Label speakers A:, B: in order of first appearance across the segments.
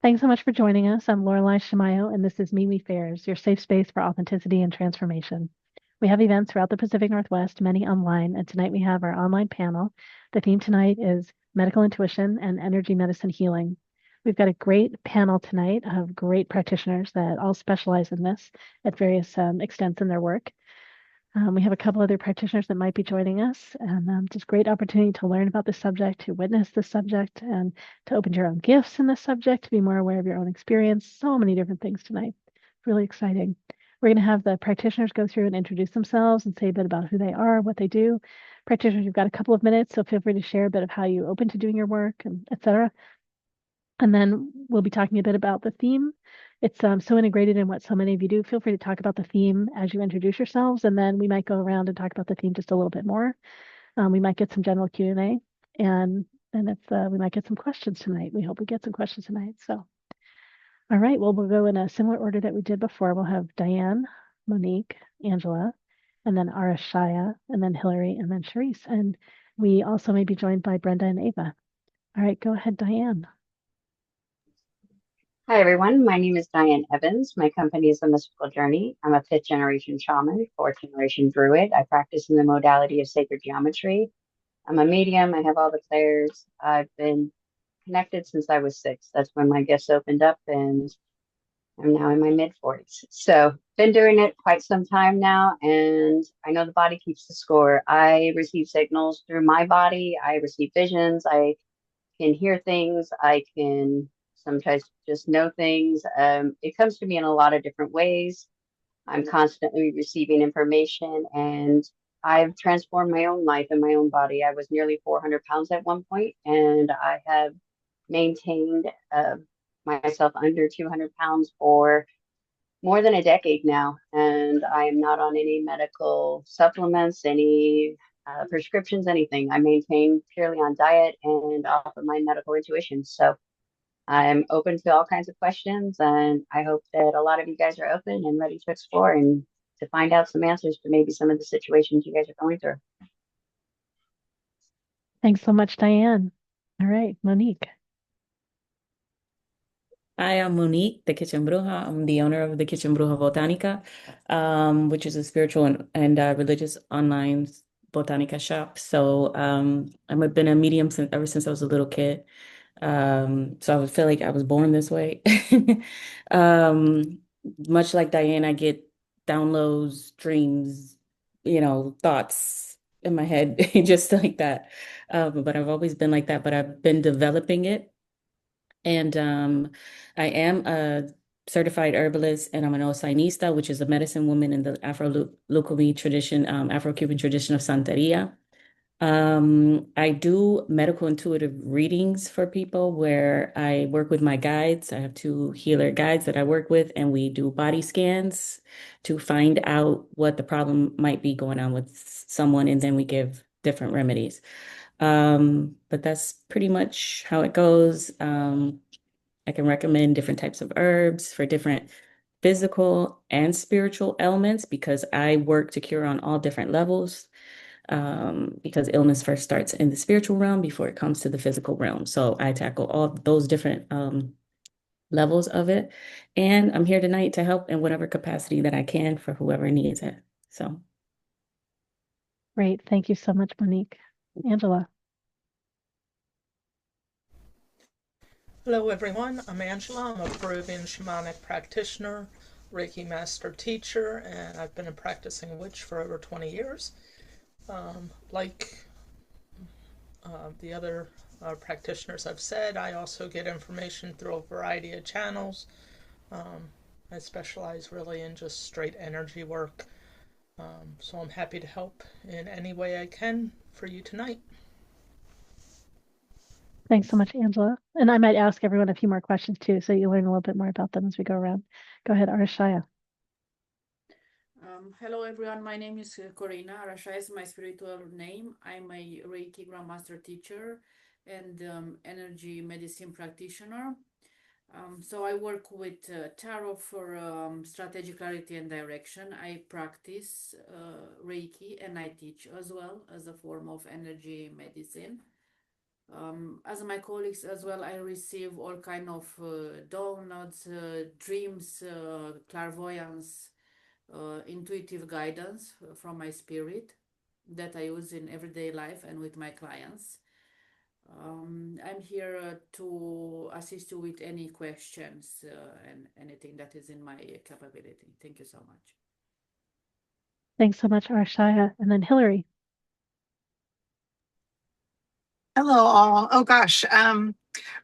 A: Thanks so much for joining us. I'm Lorelai Shamayo, and this is MeWe Fairs, your safe space for authenticity and transformation. We have events throughout the Pacific Northwest, many online, and tonight we have our online panel. The theme tonight is medical intuition and energy medicine healing. We've got a great panel tonight of great practitioners that all specialize in this at various extents in their work. We have a couple other practitioners that might be joining us, and just great opportunity to learn about the subject, to witness the subject, and to open your own gifts in this subject, to be more aware of your own experience. So many different things tonight. Really exciting. We're going to have the practitioners go through and introduce themselves and say a bit about who they are, what they do. Practitioners, you've got a couple of minutes, so feel free to share a bit of how you open to doing your work, and et cetera. And then we'll be talking a bit about the theme. It's so integrated in what so many of you do. Feel free to talk about the theme as you introduce yourselves, and then we might go around and talk about the theme just a little bit more. We might get some general Q&A, and then we might get some questions tonight. We hope we get some questions tonight. So, all right, well, we'll go in a similar order that we did before. We'll have Diane, Monique, Angela, and then Arashaya, and then Hillary, and then Charisse. And we also may be joined by Brenda and Ava. All right, go ahead, Diane.
B: Hi, everyone. My name is Diane Evans. My company is The Mystical Journey. I'm a fifth generation shaman, fourth generation druid. I practice in the modality of sacred geometry. I'm a medium. I have all the clairs. I've been connected since I was 6. That's when my gifts opened up, and I'm now in my mid 40s. So, been doing it quite some time now, and I know the body keeps the score. I receive signals through my body. I receive visions. I can hear things. I can sometimes just know things. It comes to me in a lot of different ways. I'm constantly receiving information, and I've transformed my own life and my own body. I was nearly 400 pounds at one point, and I have maintained myself under 200 pounds for more than a decade now. And I am not on any medical supplements, any prescriptions, anything. I maintain purely on diet and off of my medical intuition. So I'm open to all kinds of questions, and I hope that a lot of you guys are open and ready to explore and to find out some answers to maybe some of the situations you guys are going through.
A: Thanks so much, Diane. All right, Monique.
C: Hi, I'm Monique, the Kitchen Bruja. I'm the owner of the Kitchen Bruja Botanica, which is a spiritual and religious online botanica shop. So I've been a medium ever since I was a little kid. So I would feel like I was born this way. Um, Much like Diane, I get downloads, dreams, thoughts in my head, just like that. But I've always been like that, but I've been developing it. And I am a certified herbalist, and I'm an Osainista, which is a medicine woman in the Afro-Lucumi tradition, Afro-Cuban tradition of Santeria. I do medical intuitive readings for people where I work with my guides. I have 2 healer guides that I work with, and we do body scans to find out what the problem might be going on with someone, and then we give different remedies. But that's pretty much how it goes. I can recommend different types of herbs for different physical and spiritual ailments because I work to cure on all different levels. Because illness first starts in the spiritual realm before it comes to the physical realm. So I tackle all those different levels of it. And I'm here tonight to help in whatever capacity that I can for whoever needs it. So.
A: Great. Thank you so much, Monique. Angela.
D: Hello everyone, I'm Angela. I'm a Peruvian shamanic practitioner, Reiki master teacher, and I've been a practicing witch for over 20 years. Like the other practitioners I've said, I also get information through a variety of channels. I specialize really in just straight energy work. So I'm happy to help in any way I can for you tonight.
A: Thanks so much, Angela. And I might ask everyone a few more questions too, so you learn a little bit more about them as we go around. Go ahead, Arashaya.
E: Hello everyone, my name is Corina. Arasha is my spiritual name. I'm a Reiki Grandmaster teacher and energy medicine practitioner. So I work with tarot for strategic clarity and direction. I practice Reiki and I teach as well as a form of energy medicine. As my colleagues as well, I receive all kind of downloads, dreams, clairvoyance, intuitive guidance from my spirit that I use in everyday life and with my clients. I'm here to assist you with any questions and anything that is in my capability. Thank you so much.
A: Thanks so much, Arshaya. And then Hillary.
F: Hello, all. Oh gosh,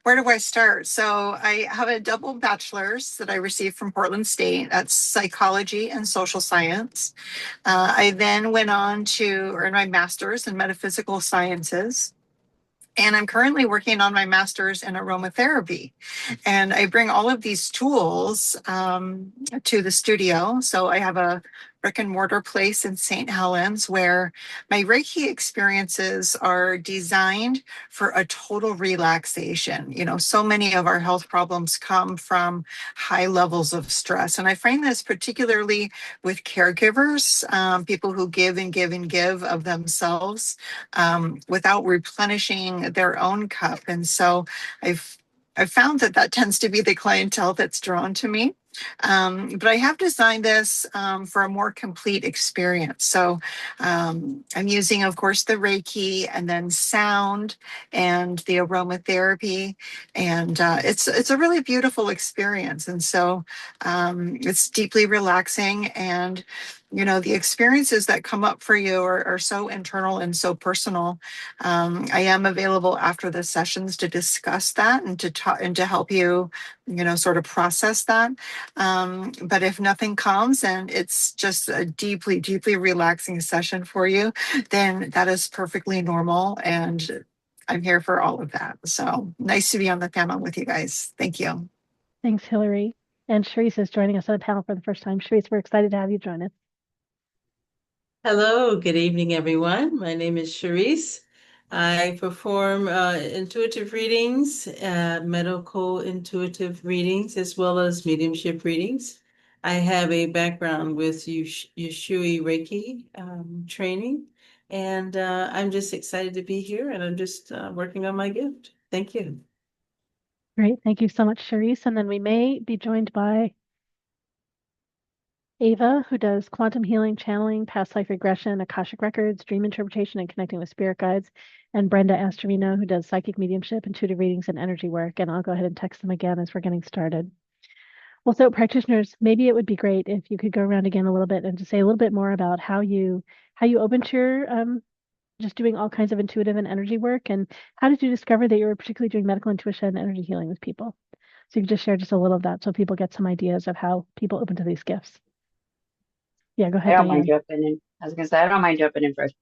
F: where do I start? So I have a double bachelor's that I received from Portland State. That's psychology and social science. I then went on to earn my master's in metaphysical sciences. And I'm currently working on my master's in aromatherapy. And I bring all of these tools to the studio. So I have a brick and mortar place in St. Helens where my Reiki experiences are designed for a total relaxation. You know, so many of our health problems come from high levels of stress. And I find this particularly with caregivers, people who give and give and give of themselves without replenishing their own cup. And so I've found that tends to be the clientele that's drawn to me. But I have designed this for a more complete experience. So I'm using, of course, the Reiki and then sound and the aromatherapy. And it's a really beautiful experience. And so it's deeply relaxing. And you know, the experiences that come up for you are so internal and so personal. I am available after the sessions to discuss that and to talk and to help you, you know, sort of process that. But if nothing comes and it's just a deeply, deeply relaxing session for you, then that is perfectly normal. And I'm here for all of that. So nice to be on the panel with you guys. Thank you.
A: Thanks, Hillary. And Sharice is joining us on the panel for the first time. Sharice, we're excited to have you join us.
G: Hello, good evening, everyone. My name is Sharice. I perform intuitive readings, medical intuitive readings, as well as mediumship readings. I have a background with Ushui Reiki training, and I'm just excited to be here, and I'm just working on my gift. Thank you.
A: Great. Thank you so much, Sharice. And then we may be joined by Ava, who does quantum healing, channeling, past life regression, Akashic records, dream interpretation, and connecting with spirit guides. And Brenda Astorino, who does psychic mediumship, intuitive readings, and energy work. And I'll go ahead and text them again as we're getting started. Well, so practitioners, maybe it would be great if you could go around again a little bit and to say a little bit more about how you opened to your just doing all kinds of intuitive and energy work, and how did you discover that you were particularly doing medical intuition and energy healing with people? So you could just share just a little of that so people get some ideas of how people open to these gifts. Yeah, go
B: I
A: ahead,
B: don't mind
A: Diane.
B: jumping in. I was gonna say I don't mind jumping in first.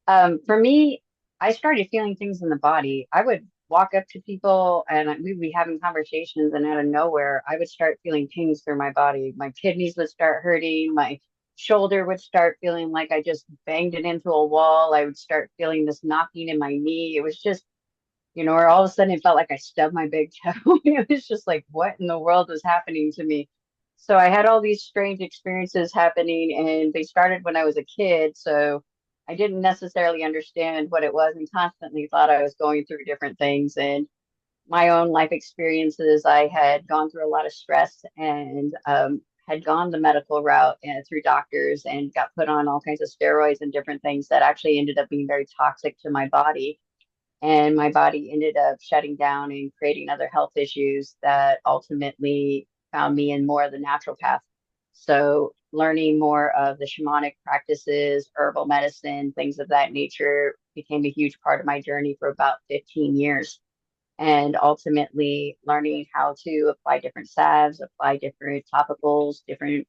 B: For me, I started feeling things in the body. I would walk up to people and we'd be having conversations, and out of nowhere, I would start feeling things through my body. My kidneys would start hurting. My shoulder would start feeling like I just banged it into a wall. I would start feeling this knocking in my knee. It was just, or all of a sudden it felt like I stubbed my big toe. It was just like, what in the world was happening to me? So I had all these strange experiences happening, and they started when I was a kid. So I didn't necessarily understand what it was and constantly thought I was going through different things. And my own life experiences, I had gone through a lot of stress and had gone the medical route through doctors and got put on all kinds of steroids and different things that actually ended up being very toxic to my body. And my body ended up shutting down and creating other health issues that ultimately found me in more of the natural path. So learning more of the shamanic practices, herbal medicine, things of that nature became a huge part of my journey for about 15 years. And ultimately learning how to apply different salves, apply different topicals, different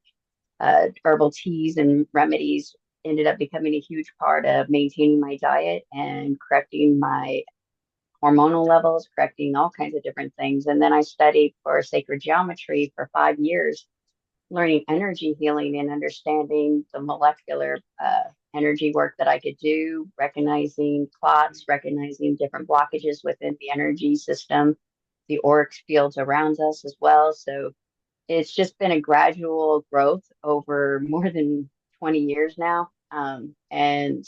B: herbal teas and remedies ended up becoming a huge part of maintaining my diet and correcting my hormonal levels, correcting all kinds of different things. And then I studied for sacred geometry for 5 years, learning energy healing and understanding the molecular energy work that I could do, recognizing clots, recognizing different blockages within the energy system, the auric fields around us as well. So it's just been a gradual growth over more than 20 years now. And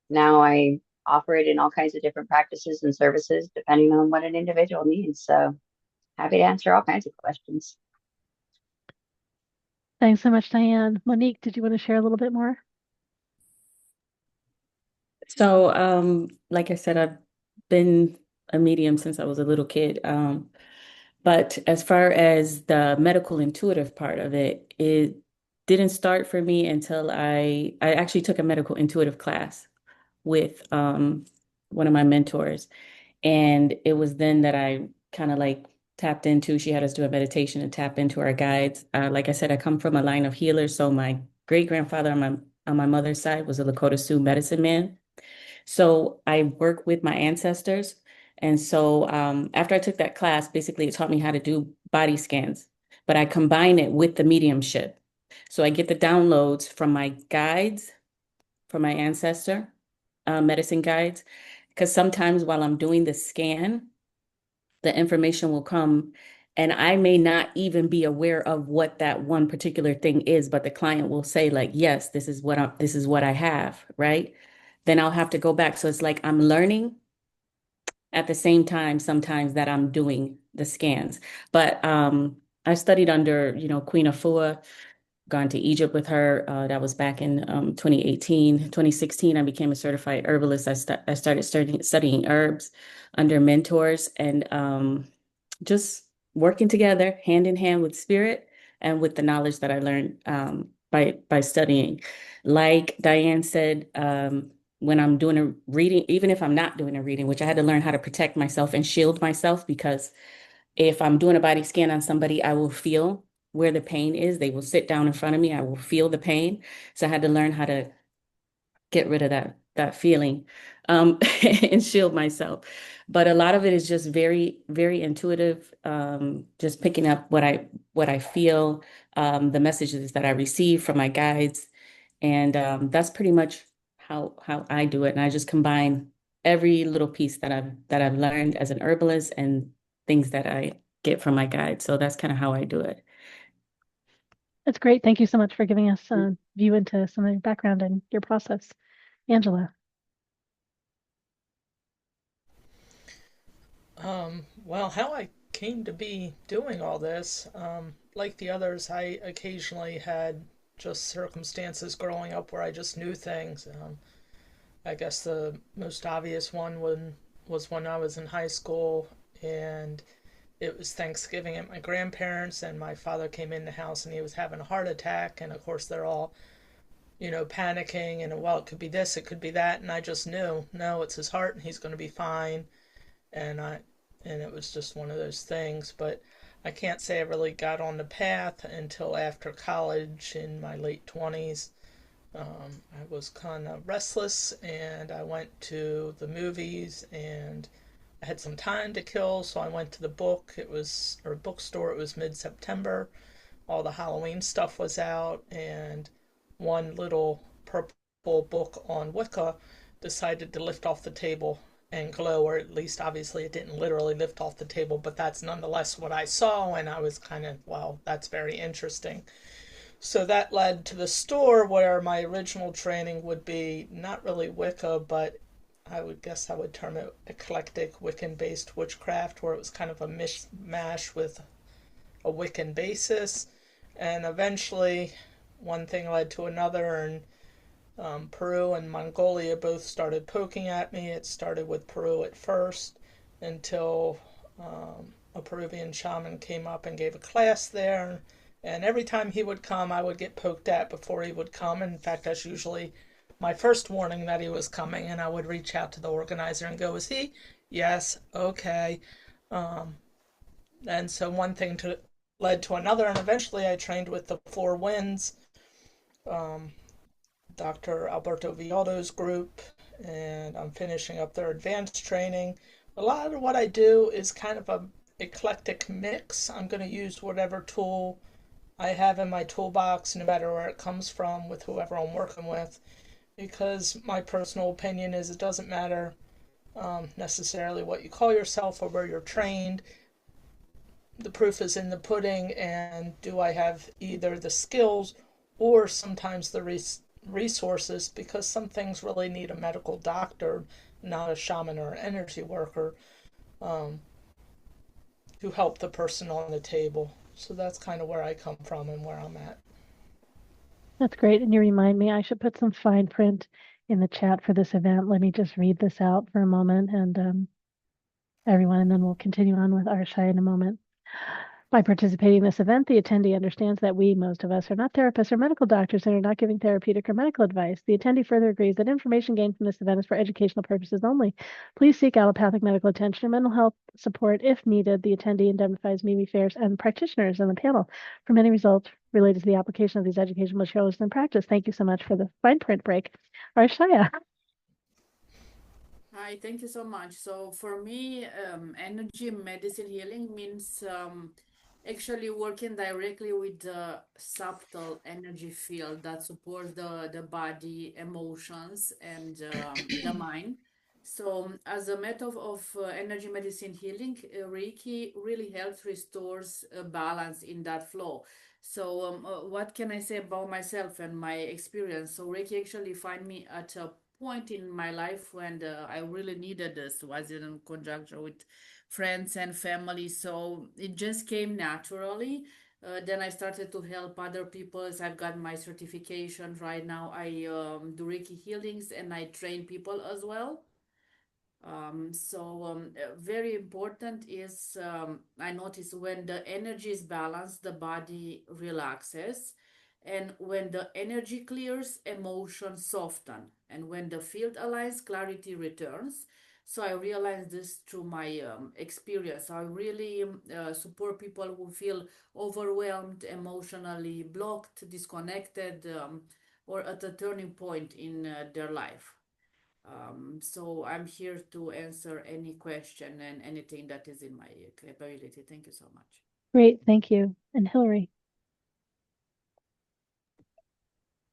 B: now I offer it in all kinds of different practices and services depending on what an individual needs. So happy to answer all kinds of questions.
A: Thanks so much, Diane. Monique, did you want to share a little bit more?
C: So, like I said, I've been a medium since I was a little kid. But as far as the medical intuitive part of it, it didn't start for me until I actually took a medical intuitive class with one of my mentors. And it was then that I kind of like tapped into, she had us do a meditation and tap into our guides. Like I said, I come from a line of healers. So my great grandfather on my mother's side was a Lakota Sioux medicine man. So I work with my ancestors. And so after I took that class, basically it taught me how to do body scans, but I combine it with the mediumship. So I get the downloads from my guides, from my ancestor, medicine guides, because sometimes while I'm doing the scan, the information will come and I may not even be aware of what that one particular thing is, but the client will say like, yes, this is what I have, right? Then I'll have to go back. So it's like I'm learning at the same time sometimes that I'm doing the scans. But I studied under, Queen Afua, gone to Egypt with her. That was back in 2018. 2016, I became a certified herbalist. I started studying herbs under mentors and just working together hand in hand with spirit and with the knowledge that I learned by studying. Like Diane said, when I'm doing a reading, even if I'm not doing a reading, which I had to learn how to protect myself and shield myself, because if I'm doing a body scan on somebody, I will feel where the pain is. They will sit down in front of me. I will feel the pain. So I had to learn how to get rid of that feeling and shield myself. But a lot of it is just very, very intuitive, just picking up what I feel, the messages that I receive from my guides. And that's pretty much how I do it. And I just combine every little piece that I've learned as an herbalist and things that I get from my guides. So that's kind of how I do it.
A: That's great. Thank you so much for giving us a view into some of your background and your process. Angela.
D: Well, how I came to be doing all this, like the others, I occasionally had just circumstances growing up where I just knew things. I guess the most obvious one was when I was in high school and it was Thanksgiving at my grandparents' and my father came in the house and he was having a heart attack and of course they're all, panicking and well, it could be this, it could be that, and I just knew, no, it's his heart and he's going to be fine. And it was just one of those things, but I can't say I really got on the path until after college in my late 20s. I was kind of restless and I went to the movies and I had some time to kill, so I went to the bookstore. It was mid-September. All the Halloween stuff was out, and one little purple book on Wicca decided to lift off the table and glow, or at least obviously it didn't literally lift off the table, but that's nonetheless what I saw, and I was kind of, wow, that's very interesting. So that led to the store where my original training would be not really Wicca, but I would term it eclectic Wiccan based witchcraft, where it was kind of a mishmash with a Wiccan basis. And eventually, one thing led to another, and Peru and Mongolia both started poking at me. It started with Peru at first until a Peruvian shaman came up and gave a class there. And every time he would come, I would get poked at before he would come. In fact, that's usually my first warning that he was coming. And I would reach out to the organizer and go, is he? Yes. Okay. And so one thing led to another. And eventually I trained with the Four Winds, Dr. Alberto Villoldo's group. And I'm finishing up their advanced training. A lot of what I do is kind of a eclectic mix. I'm going to use whatever tool I have in my toolbox, no matter where it comes from, with whoever I'm working with, because my personal opinion is it doesn't matter necessarily what you call yourself or where you're trained. The proof is in the pudding, and do I have either the skills or sometimes the resources, because some things really need a medical doctor, not a shaman or an energy worker, um, to help the person on the table. So that's kind of where I come from and where I'm at.
A: That's great. And you remind me, I should put some fine print in the chat for this event. Let me just read this out for a moment and everyone, and then we'll continue on with Arshai in a moment. By participating in this event, the attendee understands that we, most of us, are not therapists or medical doctors and are not giving therapeutic or medical advice. The attendee further agrees that information gained from this event is for educational purposes only. Please seek allopathic medical attention or mental health support if needed. The attendee indemnifies Mimi Fairs and practitioners on the panel for many results related to the application of these educational materials in practice. Thank you so much for the fine print break. Arshaya.
E: Hi, thank you so much. So for me, energy medicine healing means actually working directly with the subtle energy field that supports the body, emotions, and the mind. So as a method of energy medicine healing, Reiki really helps restores balance in that flow. So what can I say about myself and my experience? So Reiki actually find me at a point in my life when I really needed this, was in conjunction with friends and family. So it just came naturally. Then I started to help other people. So I've got my certification right now. I do Reiki healings and I train people as well. Very important is I notice when the energy is balanced, the body relaxes. And when the energy clears, emotions soften. And when the field aligns, clarity returns. So I realized this through my experience. I really support people who feel overwhelmed, emotionally blocked, disconnected, or at a turning point in their life. So I'm here to answer any question and anything that is in my capability. Thank you so much.
A: Great. Thank you. And Hillary.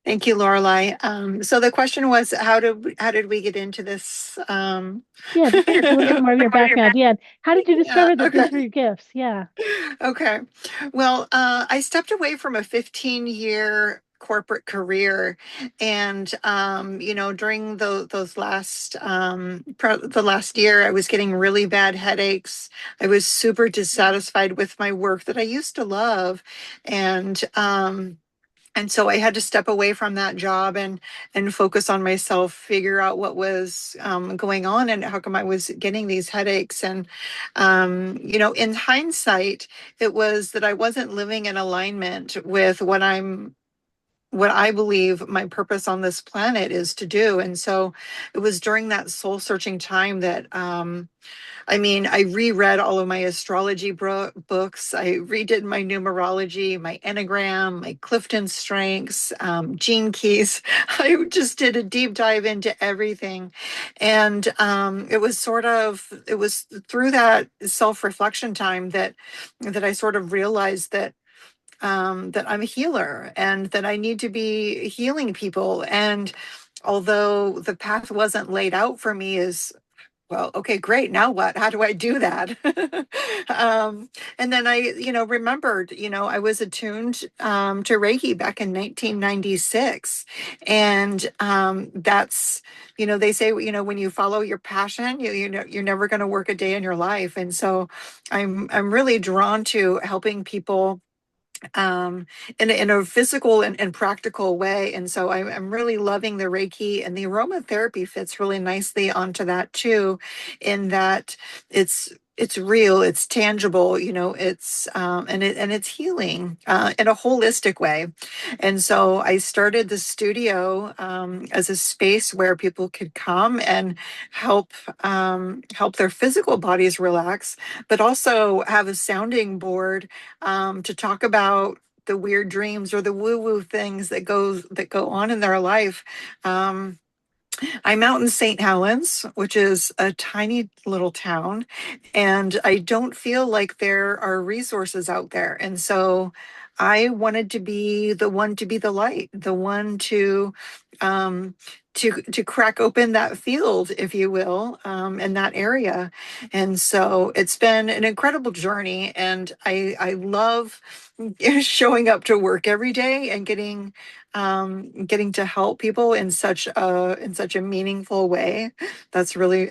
F: Thank you, Lorelai. So the question was, how did we get into this?
A: Yeah, just give us a little bit more of your background. Yeah. How did you discover that these
F: okay.
A: were your gifts? Yeah.
F: Okay. Well, I stepped away from a 15-year corporate career, and during those last the last year, I was getting really bad headaches. I was super dissatisfied with my work that I used to love, and so I had to step away from that job and focus on myself, figure out what was going on and how come I was getting these headaches. And in hindsight, it was that I wasn't living in alignment with what I believe my purpose on this planet is to do. And so it was during that soul searching time that I reread all of my astrology books. I redid my numerology, my Enneagram, my Clifton Strengths, Gene Keys. I just did a deep dive into everything. And it was through that self-reflection time that I sort of realized that I'm a healer and that I need to be healing people. And although the path wasn't laid out for me as well, okay, great. Now what? How do I do that? And then I, remembered, I was attuned to Reiki back in 1996. And that's, they say, when you follow your passion, you're never going to work a day in your life. And so I'm really drawn to helping people in a physical and practical way. And so I'm really loving the Reiki, and the aromatherapy fits really nicely onto that too, in that it's real, it's tangible, it's and it's healing in a holistic way. And so I started the studio as a space where people could come and help their physical bodies relax, but also have a sounding board to talk about the weird dreams or the woo-woo things that go on in their life. I'm out in St. Helens, which is a tiny little town, and I don't feel like there are resources out there. And so I wanted to be the one to be the light, the one um, to crack open that field, if you will, in that area. And so it's been an incredible journey, and I love showing up to work every day and getting to help people in such a meaningful way. That's really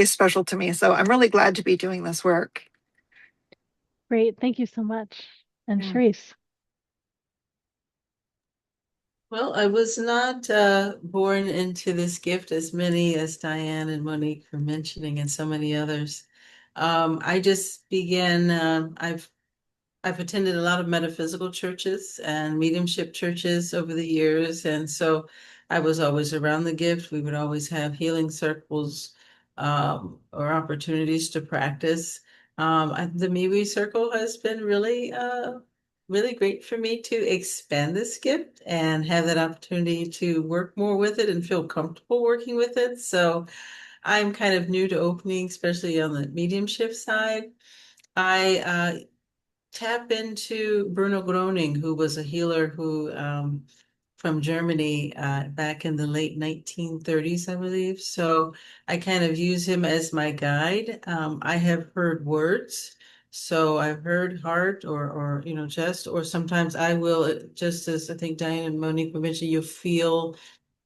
F: special to me. So I'm really glad to be doing this work.
A: Great. Thank you so much. And
G: Yeah.
A: Sharice.
G: Well, I was not born into this gift as many as Diane and Monique were mentioning, and so many others. I just began. I've attended a lot of metaphysical churches and mediumship churches over the years, and so I was always around the gift. We would always have healing circles or opportunities to practice. The MeWe circle has been really great for me to expand this gift and have that opportunity to work more with it and feel comfortable working with it. So I'm kind of new to opening, especially on the mediumship side. I tap into Bruno Groening, who was a healer who from Germany back in the late 1930s, I believe. So I kind of use him as my guide. I have heard words. So I've heard heart or chest, or sometimes I will, just as I think Diane and Monique were mentioning, you feel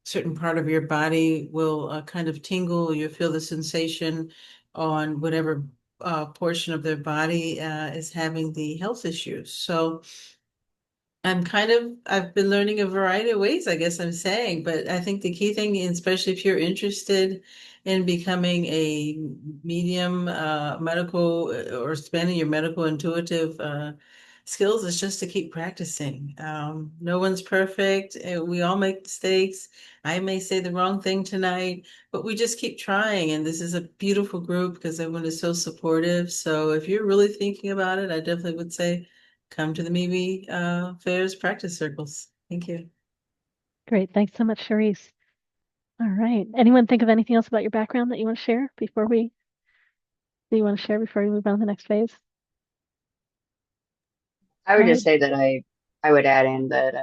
G: certain part of your body will kind of tingle. You feel the sensation on whatever portion of their body is having the health issues. So I've been learning a variety of ways, I guess I'm saying, but I think the key thing, and especially if you're interested in becoming a medium, medical, or expanding your medical intuitive skills, is just to keep practicing. No one's perfect. We all make mistakes. I may say the wrong thing tonight, but we just keep trying. And this is a beautiful group because everyone is so supportive. So if you're really thinking about it, I definitely would say come to the MeWe Fairs practice circles. Thank you.
A: Great. Thanks so much, Sharice. All right. Anyone think of anything else about your background that you want to share before we move on to the next phase?
B: I would
A: All
B: just
A: right.
B: say that I would add in that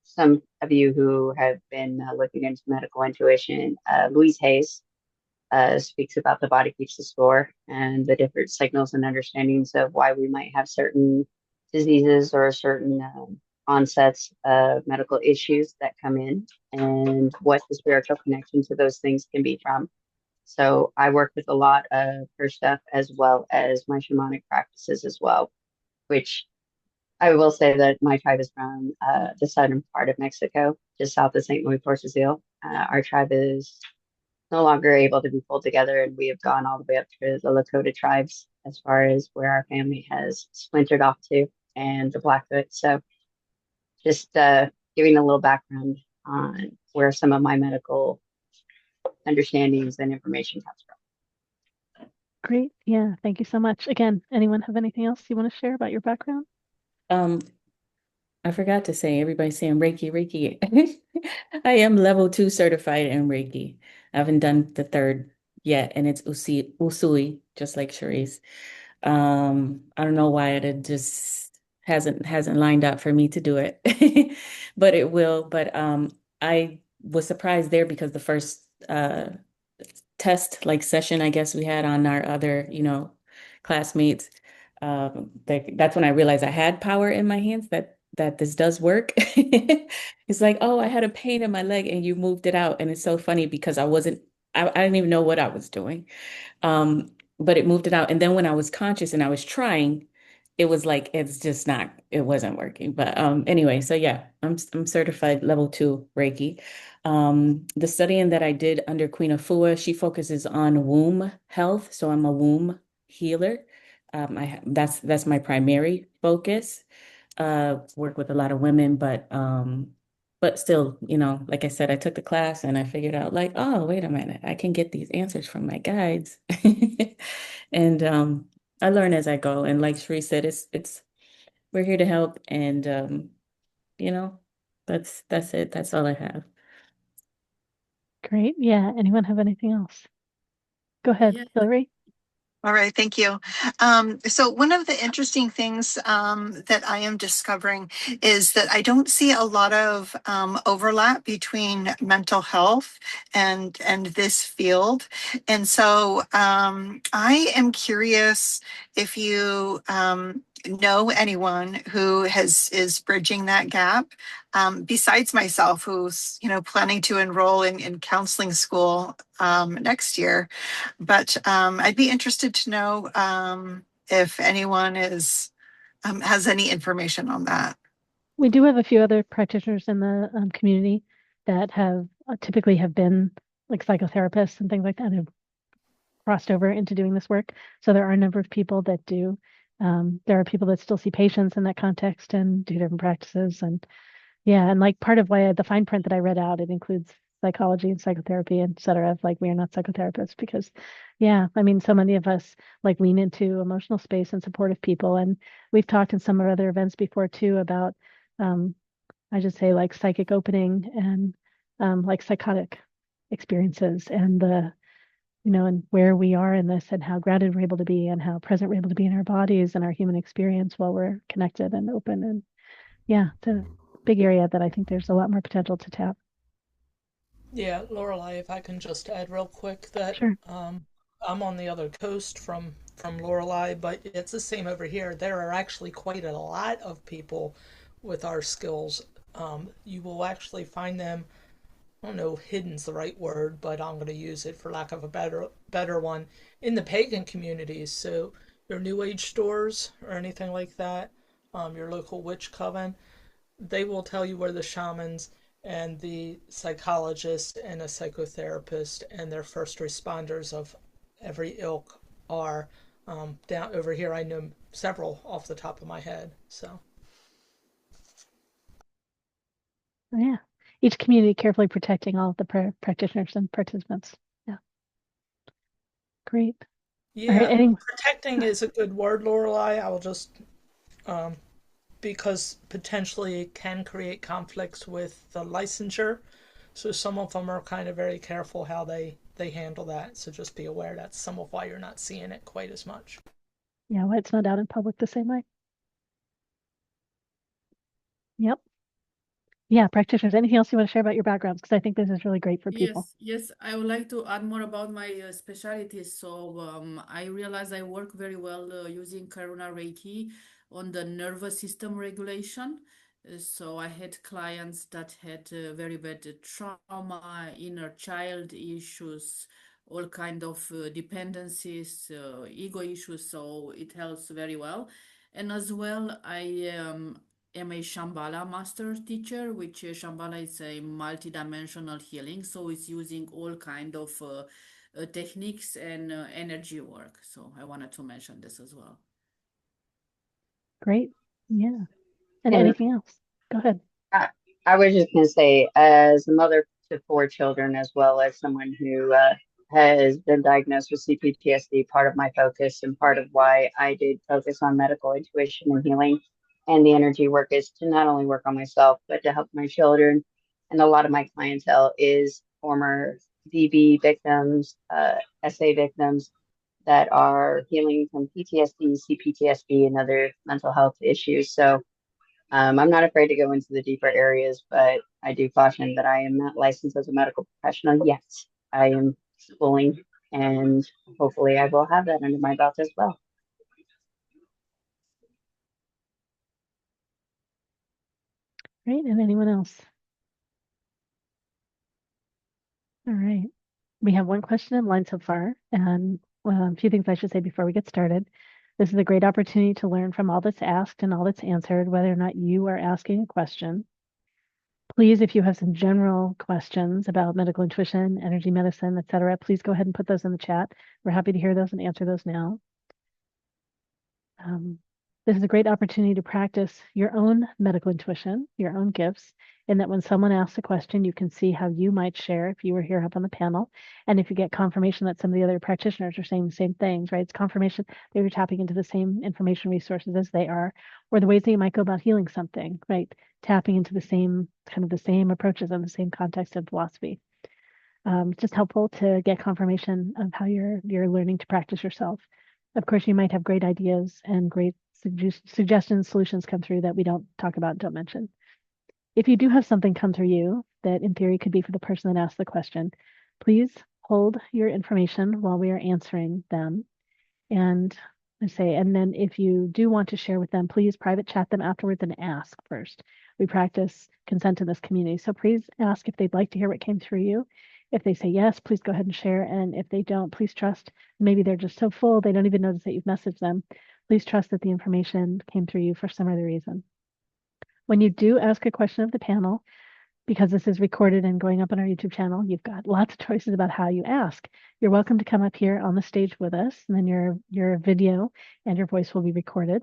B: some of you who have been looking into medical intuition, Louise Hayes speaks about the body keeps the score and the different signals and understandings of why we might have certain diseases or certain onsets of medical issues that come in and what the spiritual connection to those things can be from. So I work with a lot of her stuff as well as my shamanic practices as well, which I will say that my tribe is from the southern part of Mexico, just south of St. Louis, Porterville. Our tribe is no longer able to be pulled together, and we have gone all the way up to the Lakota tribes as far as where our family has splintered off to, and the Blackfoot. So just giving a little background on where some of my medical understandings and information comes from.
A: Great. Yeah. Thank you so much. Again, anyone have anything else you want to share about your background?
C: I forgot to say, everybody's saying Reiki, Reiki. I am level 2 certified in Reiki. I haven't done the third yet, and it's Usui, just like Sharice. I don't know why it just hasn't lined up for me to do it, but it will. But I was surprised there because the first test like session, I guess we had on our other, classmates. That's when I realized I had power in my hands, that this does work. It's like, oh, I had a pain in my leg and you moved it out. And it's so funny because I didn't even know what I was doing. But it moved it out. And then when I was conscious and I was trying, it was like it wasn't working. But anyway, so yeah, I'm certified level 2 Reiki. The studying that I did under Queen Afua, she focuses on womb health. So I'm a womb healer. That's my primary focus. Work with a lot of women, but still, like I said, I took the class and I figured out like, oh, wait a minute, I can get these answers from my guides. And I learn as I go. And like Sheree said, it's we're here to help, and you know, that's it. That's all I have.
A: Great. Yeah. Anyone have anything else? Go ahead,
E: Yeah,
A: Hillary.
F: All right, thank you. So one of the interesting things that I am discovering is that I don't see a lot of overlap between mental health and this field. And so I am curious if you know anyone who is bridging that gap, besides myself, who's planning to enroll in counseling school next year. But I'd be interested to know if anyone has any information on that.
A: We do have a few other practitioners in the community that have typically have been like psychotherapists and things like that, have crossed over into doing this work. So there are a number of people that do. There are people that still see patients in that context and do different practices. And yeah, and like part of why the fine print that I read out, it includes psychology and psychotherapy, et cetera. Like we are not psychotherapists because, yeah, I mean, so many of us like lean into emotional space and supportive people. And we've talked in some of our other events before too about, I just say like psychic opening and like psychotic experiences and and where we are in this and how grounded we're able to be and how present we're able to be in our bodies and our human experience while we're connected and open. And yeah, it's a big area that I think there's a lot more potential to tap.
D: Yeah, Lorelei, if I can just add real quick that
A: Sure.
D: I'm on the other coast from Lorelei, but it's the same over here. There are actually quite a lot of people with our skills. You will actually find them, I don't know, hidden's the right word, but I'm going to use it for lack of a better one, in the pagan communities. So your New Age stores or anything like that, your local witch coven, they will tell you where the shamans and the psychologist and a psychotherapist and their first responders of every ilk are. Down over here, I know several off the top of my head. So
A: Yeah. Each community carefully protecting all of the practitioners and participants. Yeah. Great. All right.
D: yeah, protecting is a good word, Lorelei. I will just um, because potentially it can create conflicts with the licensure. So some of them are kind of very careful how they handle that. So just be aware that's some of why you're not seeing it quite as much.
A: Yeah. Well, it's not out in public the same way. Yep. Yeah. Practitioners, anything else you want to share about your backgrounds? Because I think this is really great for people.
E: Yes, I would like to add more about my specialties. So I realize I work very well using Karuna Reiki on the nervous system regulation. So I had clients that had very bad trauma, inner child issues, all kind of dependencies, ego issues. So it helps very well. And as well, I am a Shambhala master teacher, which Shambhala is a multidimensional healing. So it's using all kind of techniques and energy work. So I wanted to mention this as well.
A: Great. Yeah. And
B: And
A: anything else? Go ahead.
B: I was just going to say, as a mother to 4 children, as well as someone who has been diagnosed with CPTSD, part of my focus and part of why I did focus on medical intuition and healing and the energy work is to not only work on myself, but to help my children. And a lot of my clientele is former DB victims, SA victims that are healing from PTSD, CPTSD, and other mental health issues. So I'm not afraid to go into the deeper areas, but I do caution that I am not licensed as a medical professional yet. I am schooling, and hopefully I will have that under my belt as well.
A: Great. And anyone else? All right. We have one question in line so far, and a few things I should say before we get started. This is a great opportunity to learn from all that's asked and all that's answered, whether or not you are asking a question. Please, if you have some general questions about medical intuition, energy medicine, et cetera, please go ahead and put those in the chat. We're happy to hear those and answer those now. This is a great opportunity to practice your own medical intuition, your own gifts, in that when someone asks a question, you can see how you might share if you were here up on the panel. And if you get confirmation that some of the other practitioners are saying the same things, right? It's confirmation that you're tapping into the same information resources as they are, or the ways that you might go about healing something, right? Tapping into the same approaches and the same context and philosophy. It's just helpful to get confirmation of how you're learning to practice yourself. Of course, you might have great ideas and great suggestions, solutions come through that we don't talk about and don't mention. If you do have something come through you that in theory could be for the person that asked the question, please hold your information while we are answering them. And and then if you do want to share with them, please private chat them afterwards and ask first. We practice consent in this community. So please ask if they'd like to hear what came through you. If they say yes, please go ahead and share. And if they don't, please trust, maybe they're just so full, they don't even notice that you've messaged them. Please trust that the information came through you for some other reason. When you do ask a question of the panel, because this is recorded and going up on our YouTube channel, you've got lots of choices about how you ask. You're welcome to come up here on the stage with us, and then your video and your voice will be recorded.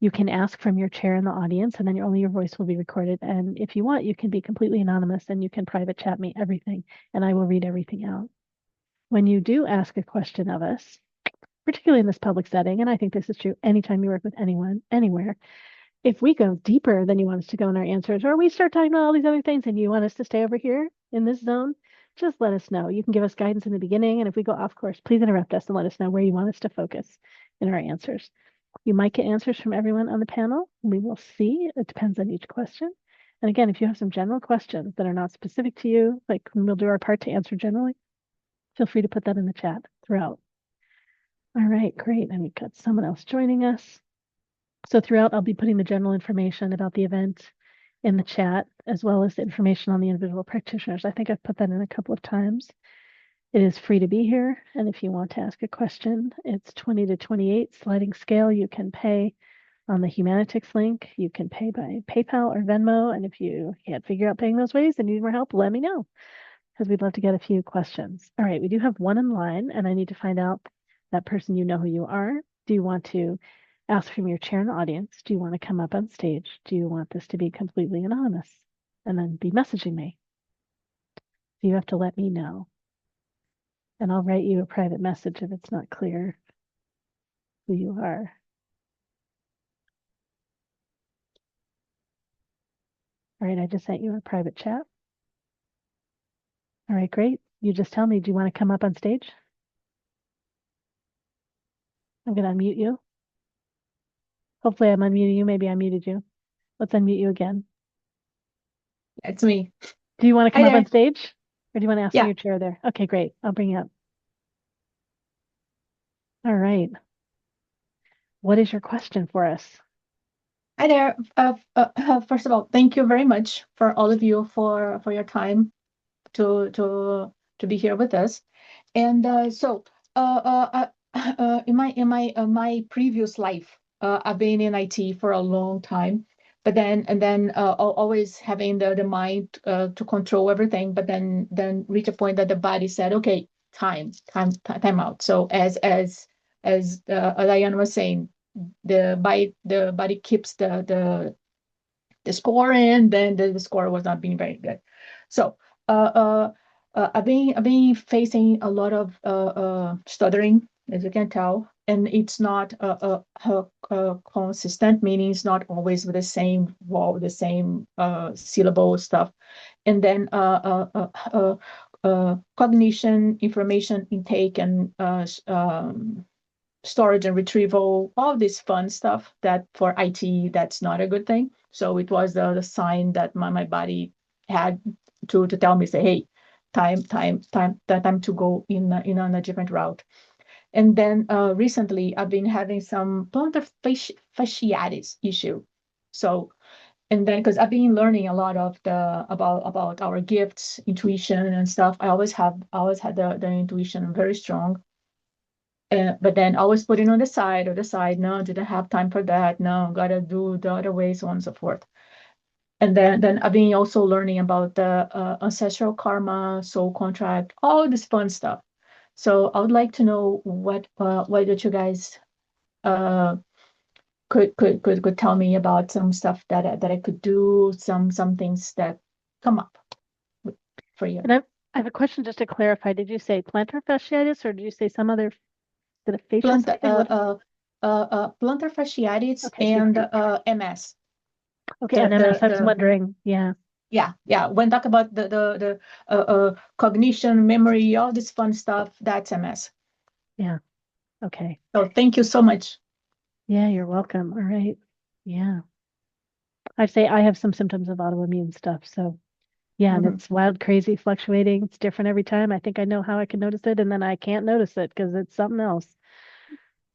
A: You can ask from your chair in the audience, and then only your voice will be recorded. And if you want, you can be completely anonymous and you can private chat me everything, and I will read everything out. When you do ask a question of us, particularly in this public setting, and I think this is true anytime you work with anyone, anywhere, if we go deeper than you want us to go in our answers, or we start talking about all these other things and you want us to stay over here in this zone, just let us know. You can give us guidance in the beginning, and if we go off course, please interrupt us and let us know where you want us to focus in our answers. You might get answers from everyone on the panel. We will see. It depends on each question. And again, if you have some general questions that are not specific to you, like we'll do our part to answer generally, feel free to put that in the chat throughout. All right, great. And we've got someone else joining us. So throughout, I'll be putting the general information about the event in the chat, as well as the information on the individual practitioners. I think I've put that in a couple of times. It is free to be here. And if you want to ask a question, it's 20 to 28 sliding scale. You can pay on the Humanitix link. You can pay by PayPal or Venmo. And if you can't figure out paying those ways and need more help, let me know, because we'd love to get a few questions. All right, we do have one in line, and I need to find out that person, you know who you are. Do you want to ask from your chair in the audience? Do you want to come up on stage? Do you want this to be completely anonymous and then be messaging me? You have to let me know. And I'll write you a private message if it's not clear who you are. All right, I just sent you a private chat. All right, great. You just tell me, do you want to come up on stage? I'm going to unmute you. Hopefully I'm unmuting you. Maybe I muted you. Let's unmute you again.
H: It's me.
A: Do you want to come
H: Hi
A: up
H: there.
A: on stage? Or do you want to ask
H: Yeah.
A: from your chair there? Okay, great. I'll bring you up. All right. What is your question for us?
H: Hi there. First of all, thank you very much for all of you for your time to be here with us. And in my previous life, I've been in IT for a long time, but then always having the mind to control everything, but then reach a point that the body said, okay, time out. So as Diana was saying, the body keeps the score, and then the score was not being very good. So I've been facing a lot of stuttering, as you can tell, and it's not consistent, meaning it's not always with the same the same syllable stuff. And then cognition, information intake, and storage and retrieval, all this fun stuff that for IT, that's not a good thing. So it was the sign that my body had to tell me, say, hey, time to go in a different route. And then recently I've been having some plantar fasciitis issue. So, and then because I've been learning a lot of about our gifts, intuition and stuff, I always had the intuition very strong. But then always put it on the side. No, didn't have time for that. No, gotta do the other way, so on and so forth. And then I've been also learning about the ancestral karma, soul contract, all this fun stuff. So I would like to know what that you guys could tell me about some stuff that I could do, some things that come up for you.
A: And I have a question just to clarify. Did you say plantar fasciitis, or did you say some other? Did a facial
H: plantar fasciitis,
A: okay,
H: and MS.
A: Okay, and MS. I was wondering. Yeah.
H: When talk about the cognition, memory, all this fun stuff, that's MS.
A: Yeah. Okay.
H: So thank you so much.
A: Yeah, you're welcome. All right. Yeah. I'd say I have some symptoms of autoimmune stuff. So yeah, and
H: Mhm.
A: it's wild, crazy, fluctuating. It's different every time. I think I know how I can notice it, and then I can't notice it because it's something else.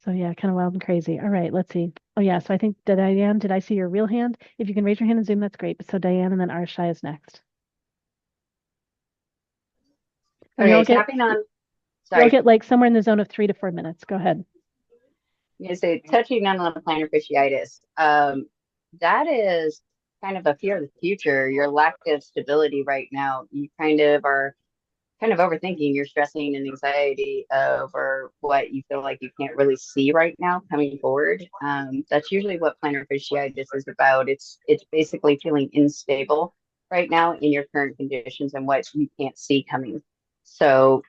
A: So yeah, kind of wild and crazy. All right, let's see. Oh yeah, so I think Diane, did I see your real hand? If you can raise your hand in Zoom, that's great. So Diane and then Arshai is next. And
B: Okay,
A: y'all get
B: tapping on,
A: y'all
B: sorry,
A: get like somewhere in the zone of 3 to 4 minutes. Go ahead.
B: you say touching on the plantar fasciitis. That is kind of a fear of the future. Your lack of stability right now, you kind of are kind of overthinking. You're stressing and anxiety over what you feel like you can't really see right now coming forward. That's usually what plantar fasciitis is about. It's basically feeling unstable right now in your current conditions and what you can't see coming. So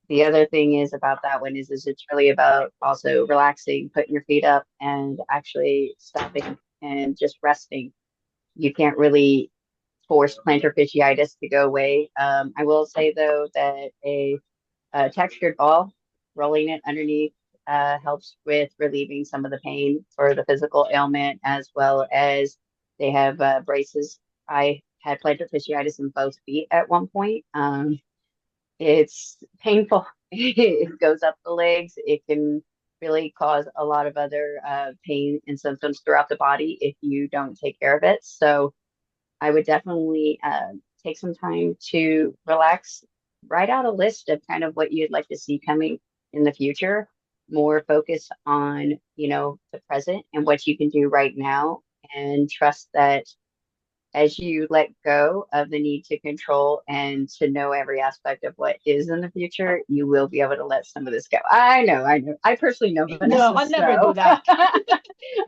B: the other thing is about that one is it's really about also relaxing, putting your feet up and actually stopping and just resting. You can't really force plantar fasciitis to go away. I will say though that a textured ball, rolling it underneath, helps with relieving some of the pain for the physical ailment, as well as they have braces. I had plantar fasciitis in both feet at one point. It's painful. It goes up the legs. It can really cause a lot of other pain and symptoms throughout the body if you don't take care of it. So I would definitely take some time to relax, write out a list of kind of what you'd like to see coming in the future, more focus on, the present and what you can do right now, and trust that as you let go of the need to control and to know every aspect of what is in the future, you will be able to let some of this go. I know. I personally know
H: No,
B: Vanessa,
H: I'll never do
B: so
H: that.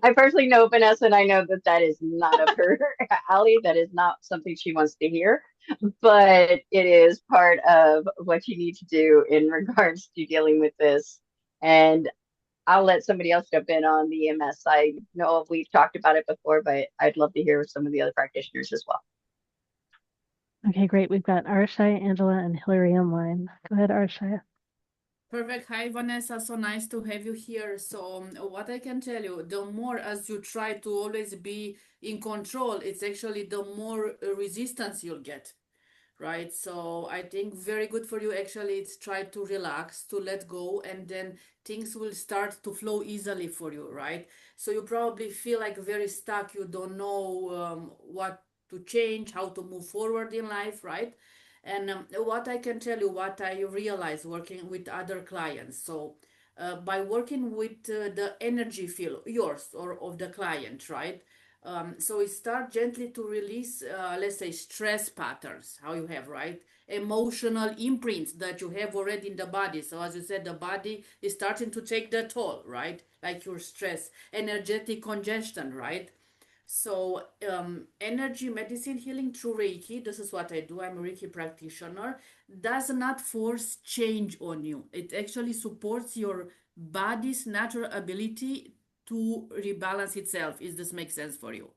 B: I personally know Vanessa, and I know that that is not up her alley. That is not something she wants to hear, but it is part of what you need to do in regards to dealing with this. And I'll let somebody else jump in on the EMS. I know we've talked about it before, but I'd love to hear some of the other practitioners as well.
A: Okay, great. We've got Arshai, Angela, and Hillary online. Go ahead, Arshai.
E: Perfect. Hi, Vanessa. So nice to have you here. So, what I can tell you, the more as you try to always be in control, it's actually the more resistance you'll get, right? So, I think very good for you actually, it's try to relax, to let go, and then things will start to flow easily for you, right? So, you probably feel like very stuck. You don't know what to change, how to move forward in life, right? And what I can tell you, what I realize working with other clients. So, by working with the energy field, yours or of the client, right? So it start gently to release, let's say, stress patterns, how you have, right? Emotional imprints that you have already in the body. So as you said, the body is starting to take the toll, right? Like your stress, energetic congestion, right? So, energy medicine healing through Reiki, this is what I do. I'm a Reiki practitioner, does not force change on you. It actually supports your body's natural ability to rebalance itself. Is this make sense for you?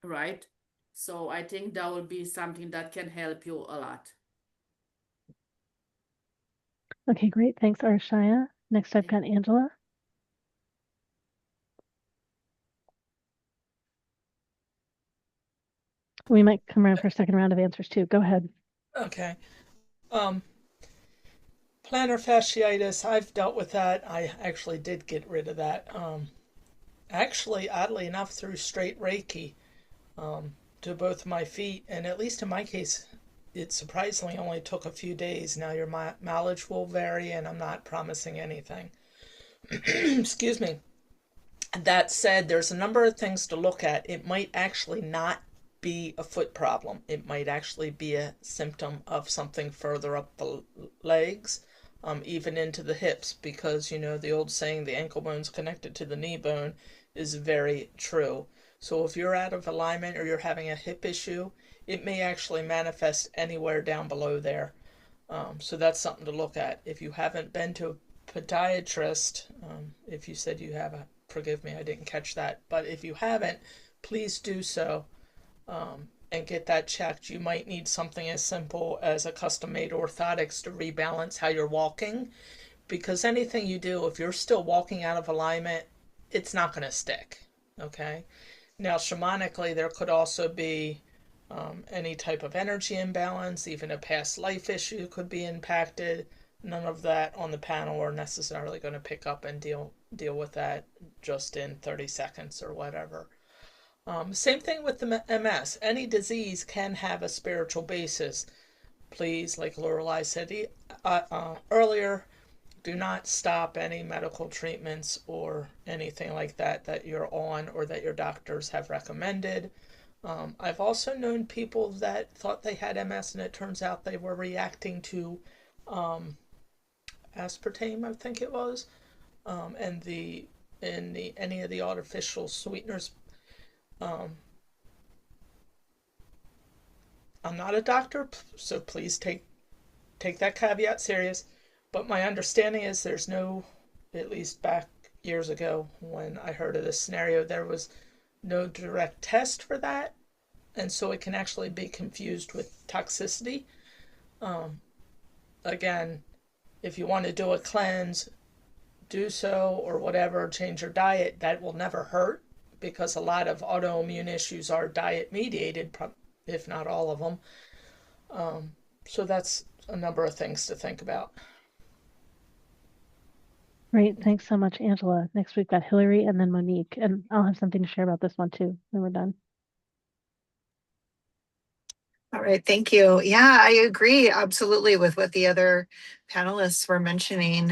E: Right? So, I think that will be something that can help you a lot.
A: Okay, great. Thanks, Arshaya. Next, I've got Angela. We might come around for a second round of answers too. Go ahead.
D: Okay. Um, Plantar fasciitis, I've dealt with that. I actually did get rid of that. Actually, oddly enough, through straight Reiki to both my feet. And at least in my case, it surprisingly only took a few days. Now, your mileage will vary, and I'm not promising anything. Excuse me. That said, there's a number of things to look at. It might actually not be a foot problem. It might actually be a symptom of something further up the legs, even into the hips, because the old saying, the ankle bone's connected to the knee bone, is very true. So if you're out of alignment or you're having a hip issue, it may actually manifest anywhere down below there. So that's something to look at. If you haven't been to a podiatrist, if you said you have a, forgive me, I didn't catch that, but if you haven't, please do so and get that checked. You might need something as simple as a custom-made orthotics to rebalance how you're walking, because anything you do, if you're still walking out of alignment, it's not going to stick. Okay. Now, shamanically, there could also be any type of energy imbalance, even a past life issue could be impacted. None of that on the panel are necessarily going to pick up and deal with that just in 30 seconds or whatever. Same thing with the MS. Any disease can have a spiritual basis. Please, like Lorelei said earlier, do not stop any medical treatments or anything like that that you're on or that your doctors have recommended. I've also known people that thought they had MS and it turns out they were reacting to aspartame, I think it was, and any of the artificial sweeteners. I'm not a doctor, so please take that caveat serious. But my understanding is there's no, at least back years ago when I heard of this scenario, there was no direct test for that, and so it can actually be confused with toxicity. Again, if you want to do a cleanse, do so, or whatever, change your diet. That will never hurt because a lot of autoimmune issues are diet mediated, if not all of them. So that's a number of things to think about.
A: Great. Thanks so much, Angela. Next, we've got Hillary and then Monique, and I'll have something to share about this one too when we're done.
F: All right, thank you. Yeah, I agree absolutely with what the other panelists were mentioning.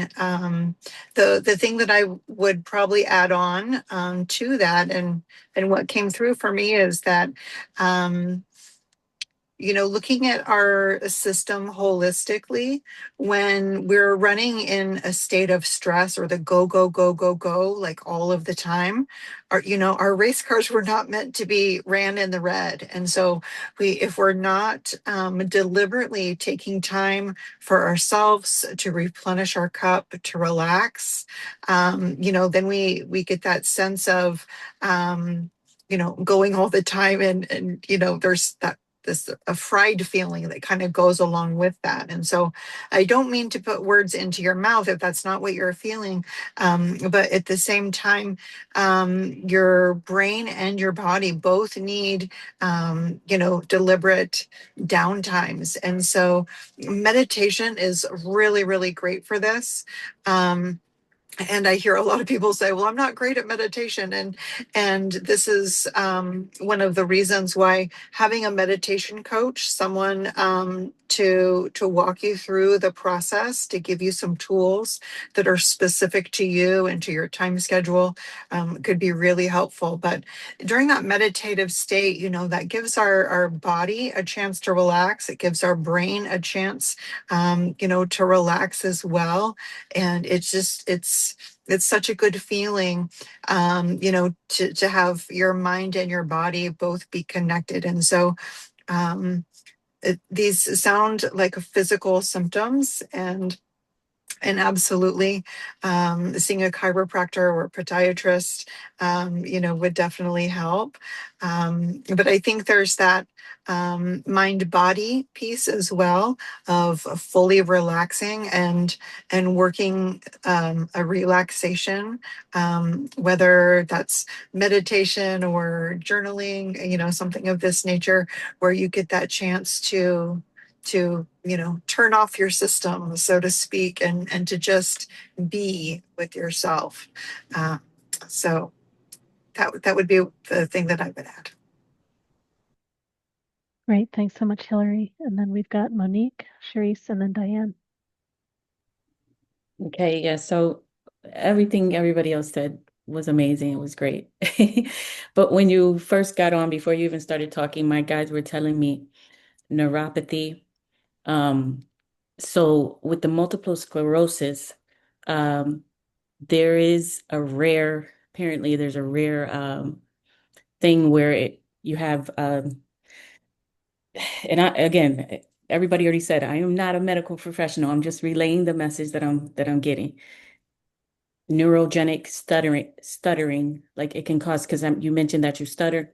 F: The thing that I would probably add on to that, and what came through for me is that looking at our system holistically, when we're running in a state of stress or the go, go, go, go, go, like all of the time, our race cars were not meant to be ran in the red. And so if we're not deliberately taking time for ourselves to replenish our cup, to relax, then we get that sense of, going all the time and there's a fried feeling that kind of goes along with that. And so I don't mean to put words into your mouth if that's not what you're feeling. But at the same time, your brain and your body both need, deliberate downtimes. And so meditation is really, really great for this. And I hear a lot of people say, well, I'm not great at meditation. And this is one of the reasons why having a meditation coach, someone to walk you through the process, to give you some tools that are specific to you and to your time schedule could be really helpful. But during that meditative state, that gives our body a chance to relax. It gives our brain a chance, to relax as well. And it's such a good feeling, to have your mind and your body both be connected. And so these sound like physical symptoms, and absolutely, seeing a chiropractor or a podiatrist, would definitely help. But I think there's that mind-body piece as well of fully relaxing and working a relaxation, whether that's meditation or journaling, something of this nature, where you get that chance to turn off your system, so to speak, and to just be with yourself. So that would be the thing that I would add.
A: Great. Thanks so much, Hillary. And then we've got Monique, Charisse, and then Diane.
C: Okay, yeah, so everything everybody else said was amazing. It was great. But when you first got on, before you even started talking, my guys were telling me neuropathy. So with the multiple sclerosis, there is apparently there's a rare thing where you have, and again, everybody already said, I am not a medical professional. I'm just relaying the message that I'm getting. Neurogenic stuttering, like it can cause, because you mentioned that you stutter,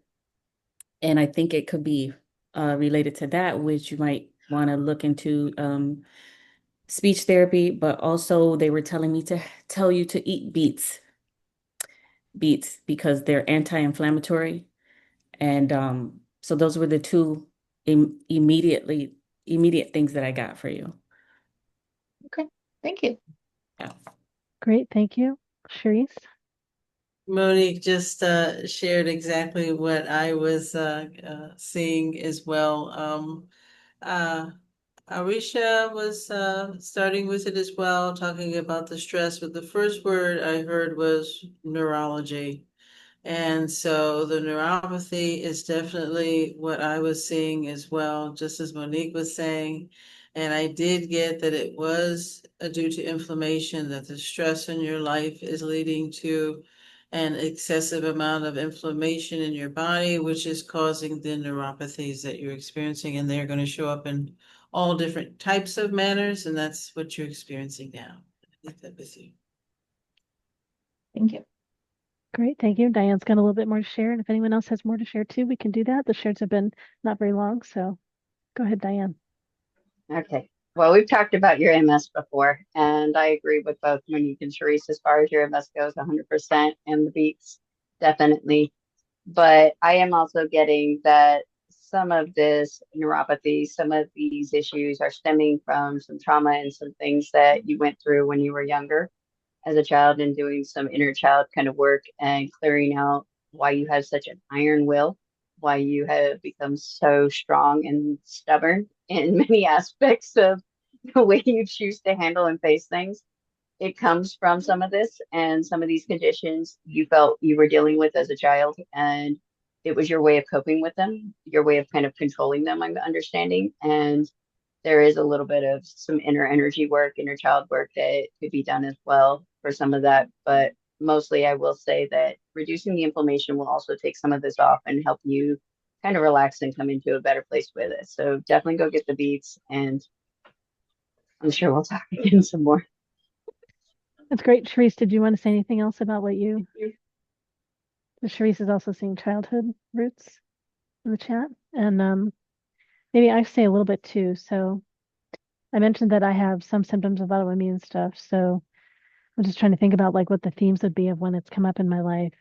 C: and I think it could be related to that, which you might want to look into speech therapy, but also they were telling me to tell you to eat beets because they're anti-inflammatory. And so those were the two immediate things that I got for you.
H: Okay, thank you.
C: Yeah.
A: Great, thank you. Sharice?
G: Monique just shared exactly what I was seeing as well. Uh, Arisha was starting with it as well, talking about the stress, but the first word I heard was neurology. And so the neuropathy is definitely what I was seeing as well, just as Monique was saying. And I did get that it was due to inflammation, that the stress in your life is leading to an excessive amount of inflammation in your body, which is causing the neuropathies that you're experiencing. And they're going to show up in all different types of manners. And that's what you're experiencing now. I leave that with you.
H: Thank you.
A: Great, thank you. Diane's got a little bit more to share, and if anyone else has more to share too, we can do that. The shares have been not very long, so go ahead, Diane.
B: Okay. Well, we've talked about your MS before, and I agree with both Monique and Sharice as far as your MS goes, 100%, and the beats, definitely. But I am also getting that some of this neuropathy, some of these issues are stemming from some trauma and some things that you went through when you were younger as a child, and doing some inner child kind of work and clearing out why you have such an iron will, why you have become so strong and stubborn in many aspects of the way you choose to handle and face things. It comes from some of this and some of these conditions you felt you were dealing with as a child, and it was your way of coping with them, your way of kind of controlling them, I'm understanding. And there is a little bit of some inner energy work, inner child work that could be done as well for some of that. But mostly, I will say that reducing the inflammation will also take some of this off and help you kind of relax and come into a better place with it. So definitely go get the beats, and I'm sure we'll talk again some more.
A: That's great. Sharice, did you want to say anything else about what you? Sharice is also seeing childhood roots in the chat, and maybe I say a little bit too. So I mentioned that I have some symptoms of autoimmune stuff. So I'm just trying to think about like what the themes would be of when it's come up in my life.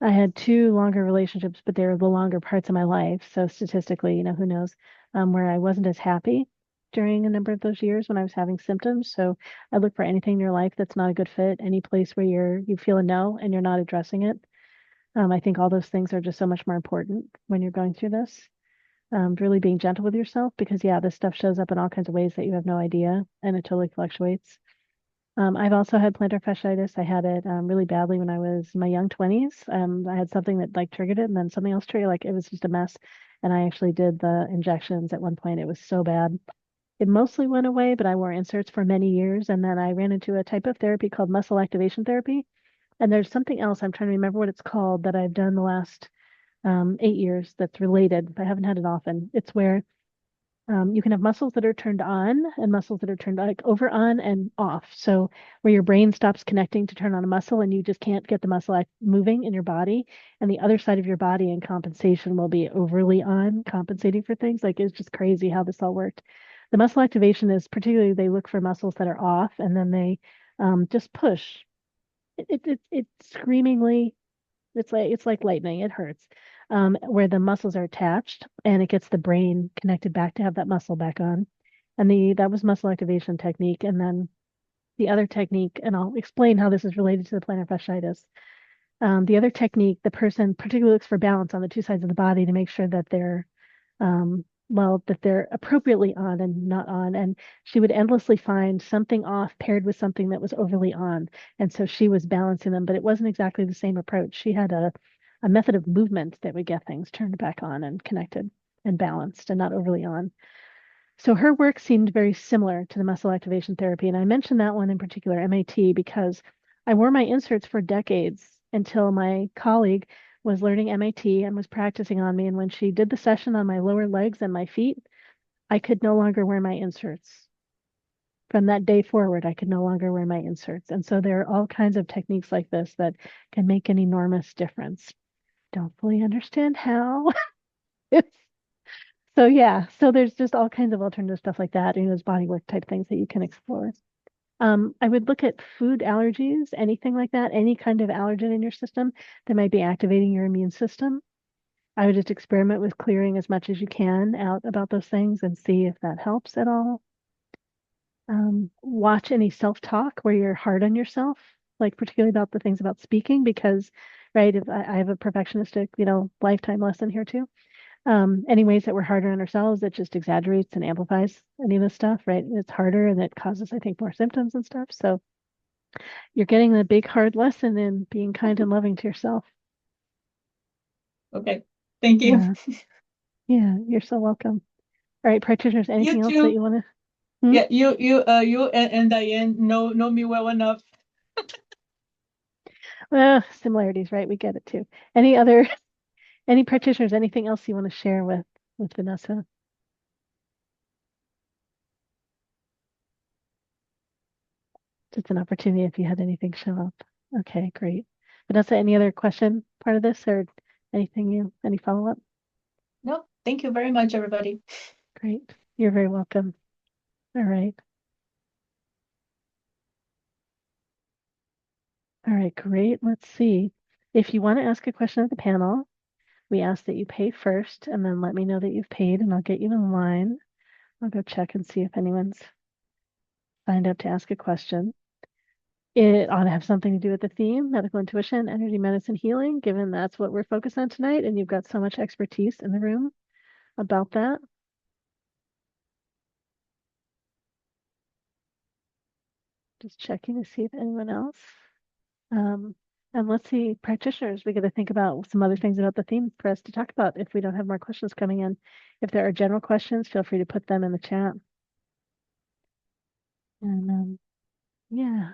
A: I had two longer relationships, but they were the longer parts of my life. So statistically, who knows, where I wasn't as happy during a number of those years when I was having symptoms. So I look for anything in your life that's not a good fit, any place where you feel a no and you're not addressing it. I think all those things are just so much more important when you're going through this. Really being gentle with yourself, because yeah, this stuff shows up in all kinds of ways that you have no idea, and it totally fluctuates. I've also had plantar fasciitis. I had it really badly when I was in my young 20s. I had something that like triggered it, and then something else triggered. Like it was just a mess. And I actually did the injections at one point. It was so bad. It mostly went away, but I wore inserts for many years. And then I ran into a type of therapy called muscle activation therapy. And there's something else, I'm trying to remember what it's called, that I've done the last 8 years that's related. I haven't had it often. It's where you can have muscles that are turned on and muscles that are turned like over on and off. So where your brain stops connecting to turn on a muscle and you just can't get the muscle moving in your body, and the other side of your body in compensation will be overly on, compensating for things. Like it's just crazy how this all worked. The muscle activation is particularly, they look for muscles that are off, and then they just push. It's screamingly, it's like lightning. It hurts. Where the muscles are attached, and it gets the brain connected back to have that muscle back on. And that was muscle activation technique. And then the other technique, and I'll explain how this is related to the plantar fasciitis. The other technique, the person particularly looks for balance on the two sides of the body to make sure that they're that they're appropriately on and not on. And she would endlessly find something off paired with something that was overly on. And so she was balancing them, but it wasn't exactly the same approach. She had a method of movement that would get things turned back on and connected and balanced and not overly on. So her work seemed very similar to the muscle activation therapy. And I mentioned that one in particular, MAT, because I wore my inserts for decades until my colleague was learning MAT and was practicing on me. And when she did the session on my lower legs and my feet, I could no longer wear my inserts. From that day forward, I could no longer wear my inserts. And so there are all kinds of techniques like this that can make an enormous difference. Don't fully understand how. So yeah, so there's just all kinds of alternative stuff like that, there's body work type things that you can explore. I would look at food allergies, anything like that, any kind of allergen in your system that might be activating your immune system. I would just experiment with clearing as much as you can out about those things and see if that helps at all. Watch any self-talk where you're hard on yourself, like particularly about the things about speaking, because, right, if I have a perfectionistic, lifetime lesson here too. Any ways that we're harder on ourselves, it just exaggerates and amplifies any of this stuff, right? It's harder and it causes, I think, more symptoms and stuff. So you're getting the big hard lesson in being kind and loving to yourself.
H: Okay, thank you.
A: Yeah. Yeah, you're so welcome. All right, practitioners, anything else that
H: too.
A: you want to?
H: Yeah, you and Diane know me well enough.
A: Well, similarities, right? We get it too. Any practitioners, anything else you want to share with Vanessa? Just an opportunity if you had anything show up. Okay, great. Vanessa, any other question part of this or any follow-up?
H: No, thank you very much, everybody.
A: Great. You're very welcome. All right. All right, great. Let's see. If you want to ask a question of the panel, we ask that you pay first and then let me know that you've paid and I'll get you in line. I'll go check and see if anyone's signed up to ask a question. It ought to have something to do with the theme, medical intuition, energy medicine healing, given that's what we're focused on tonight. And you've got so much expertise in the room about that. Just checking to see if anyone else. And let's see, practitioners, we got to think about some other things about the theme for us to talk about if we don't have more questions coming in. If there are general questions, feel free to put them in the chat. And yeah,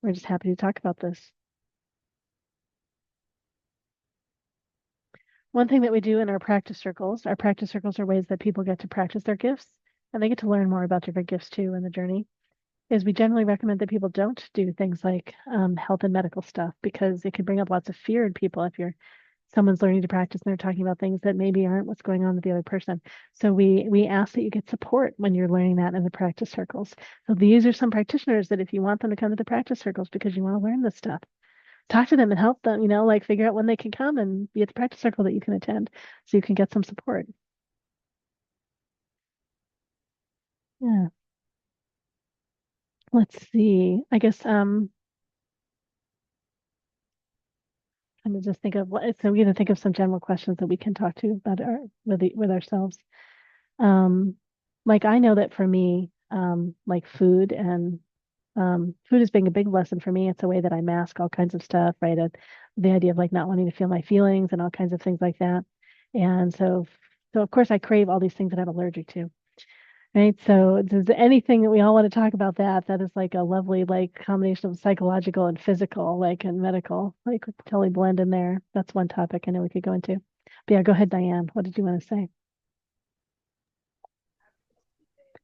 A: we're just happy to talk about this. One thing that we do in our practice circles are ways that people get to practice their gifts and they get to learn more about different gifts too in the journey. Is we generally recommend that people don't do things like health and medical stuff because it can bring up lots of fear in people if someone's learning to practice and they're talking about things that maybe aren't what's going on with the other person. So we ask that you get support when you're learning that in the practice circles. So these are some practitioners that if you want them to come to the practice circles because you want to learn this stuff, talk to them and help them, like figure out when they can come and be at the practice circle that you can attend so you can get some support. Yeah. Let's see. I guess I'm gonna just think of so we're gonna think of some general questions that we can talk to about with ourselves. Like I know that for me, like food and food has been a big lesson for me. It's a way that I mask all kinds of stuff, right? The idea of like not wanting to feel my feelings and all kinds of things like that. And so of course I crave all these things that I'm allergic to. Right. So does anything that we all want to talk about that is like a lovely like combination of psychological and physical, like and medical, like we could totally blend in there. That's one topic I know we could go into. But yeah, go ahead, Diane. What did you want to say?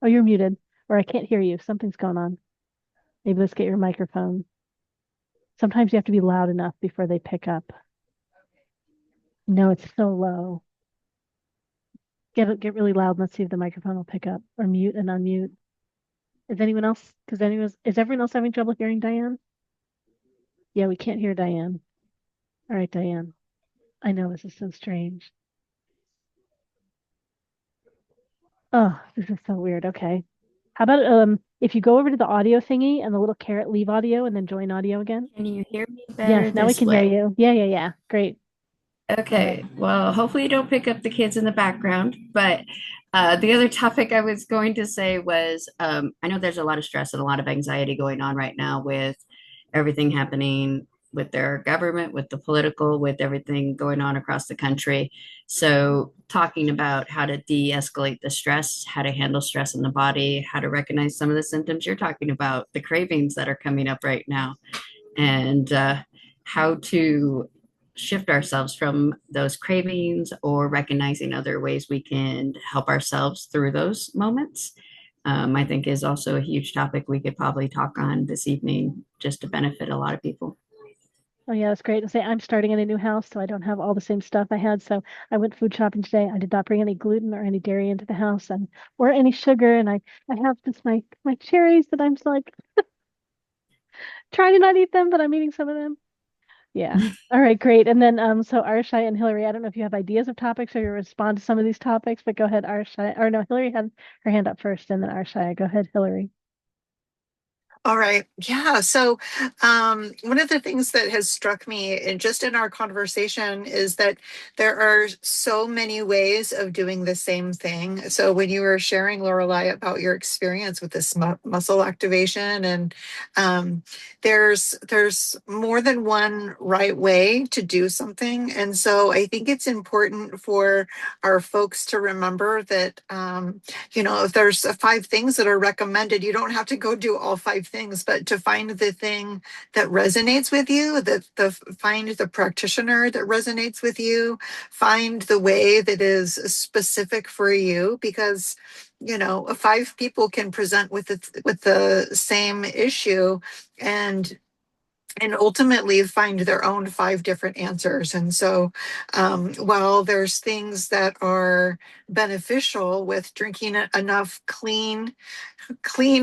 A: Oh, you're muted, or I can't hear you. Something's going on. Maybe let's get your microphone. Sometimes you have to be loud enough before they pick up. No, it's so low. Get really loud. Let's see if the microphone will pick up or mute and unmute. Is anyone else? Is everyone else having trouble hearing Diane? Yeah, we can't hear Diane. All right, Diane. I know this is so strange. Oh, this is so weird. Okay. How about if you go over to the audio thingy and the little caret, leave audio and then join audio again?
I: Can you hear me better?
A: Yes, now we
I: this
A: can
I: way?
A: hear you. Yeah. Great.
I: Okay, well, hopefully you don't pick up the kids in the background. But the other topic I was going to say was I know there's a lot of stress and a lot of anxiety going on right now with everything happening with their government, with the political, with everything going on across the country. So, talking about how to de-escalate the stress, how to handle stress in the body, how to recognize some of the symptoms you're talking about, the cravings that are coming up right now, and how to shift ourselves from those cravings or recognizing other ways we can help ourselves through those moments. I think is also a huge topic we could probably talk on this evening just to benefit a lot of people.
A: Oh yeah, that's great. I'm starting in a new house, so I don't have all the same stuff I had. So I went food shopping today. I did not bring any gluten or any dairy into the house and or any sugar. And I have just my cherries that I'm just like trying to not eat them, but I'm eating some of them. Yeah. All right, great. And then so Arshai and Hillary, I don't know if you have ideas of topics or you respond to some of these topics, but go ahead, Arshai. Or no, Hillary had her hand up first, and then Arshai. Go ahead, Hillary.
F: All right. Yeah. So, one of the things that has struck me in just in our conversation is that there are so many ways of doing the same thing. So, when you were sharing, Lorelai, about your experience with this muscle activation, and there's more than one right way to do something. And so, I think it's important for our folks to remember that, if there's 5 things that are recommended, you don't have to go do all 5 things, but to find the thing that resonates with you, find the practitioner that resonates with you, find the way that is specific for you, because 5 people can present with the same issue and ultimately find their own 5 different answers. And so, while there's things that are beneficial with drinking enough clean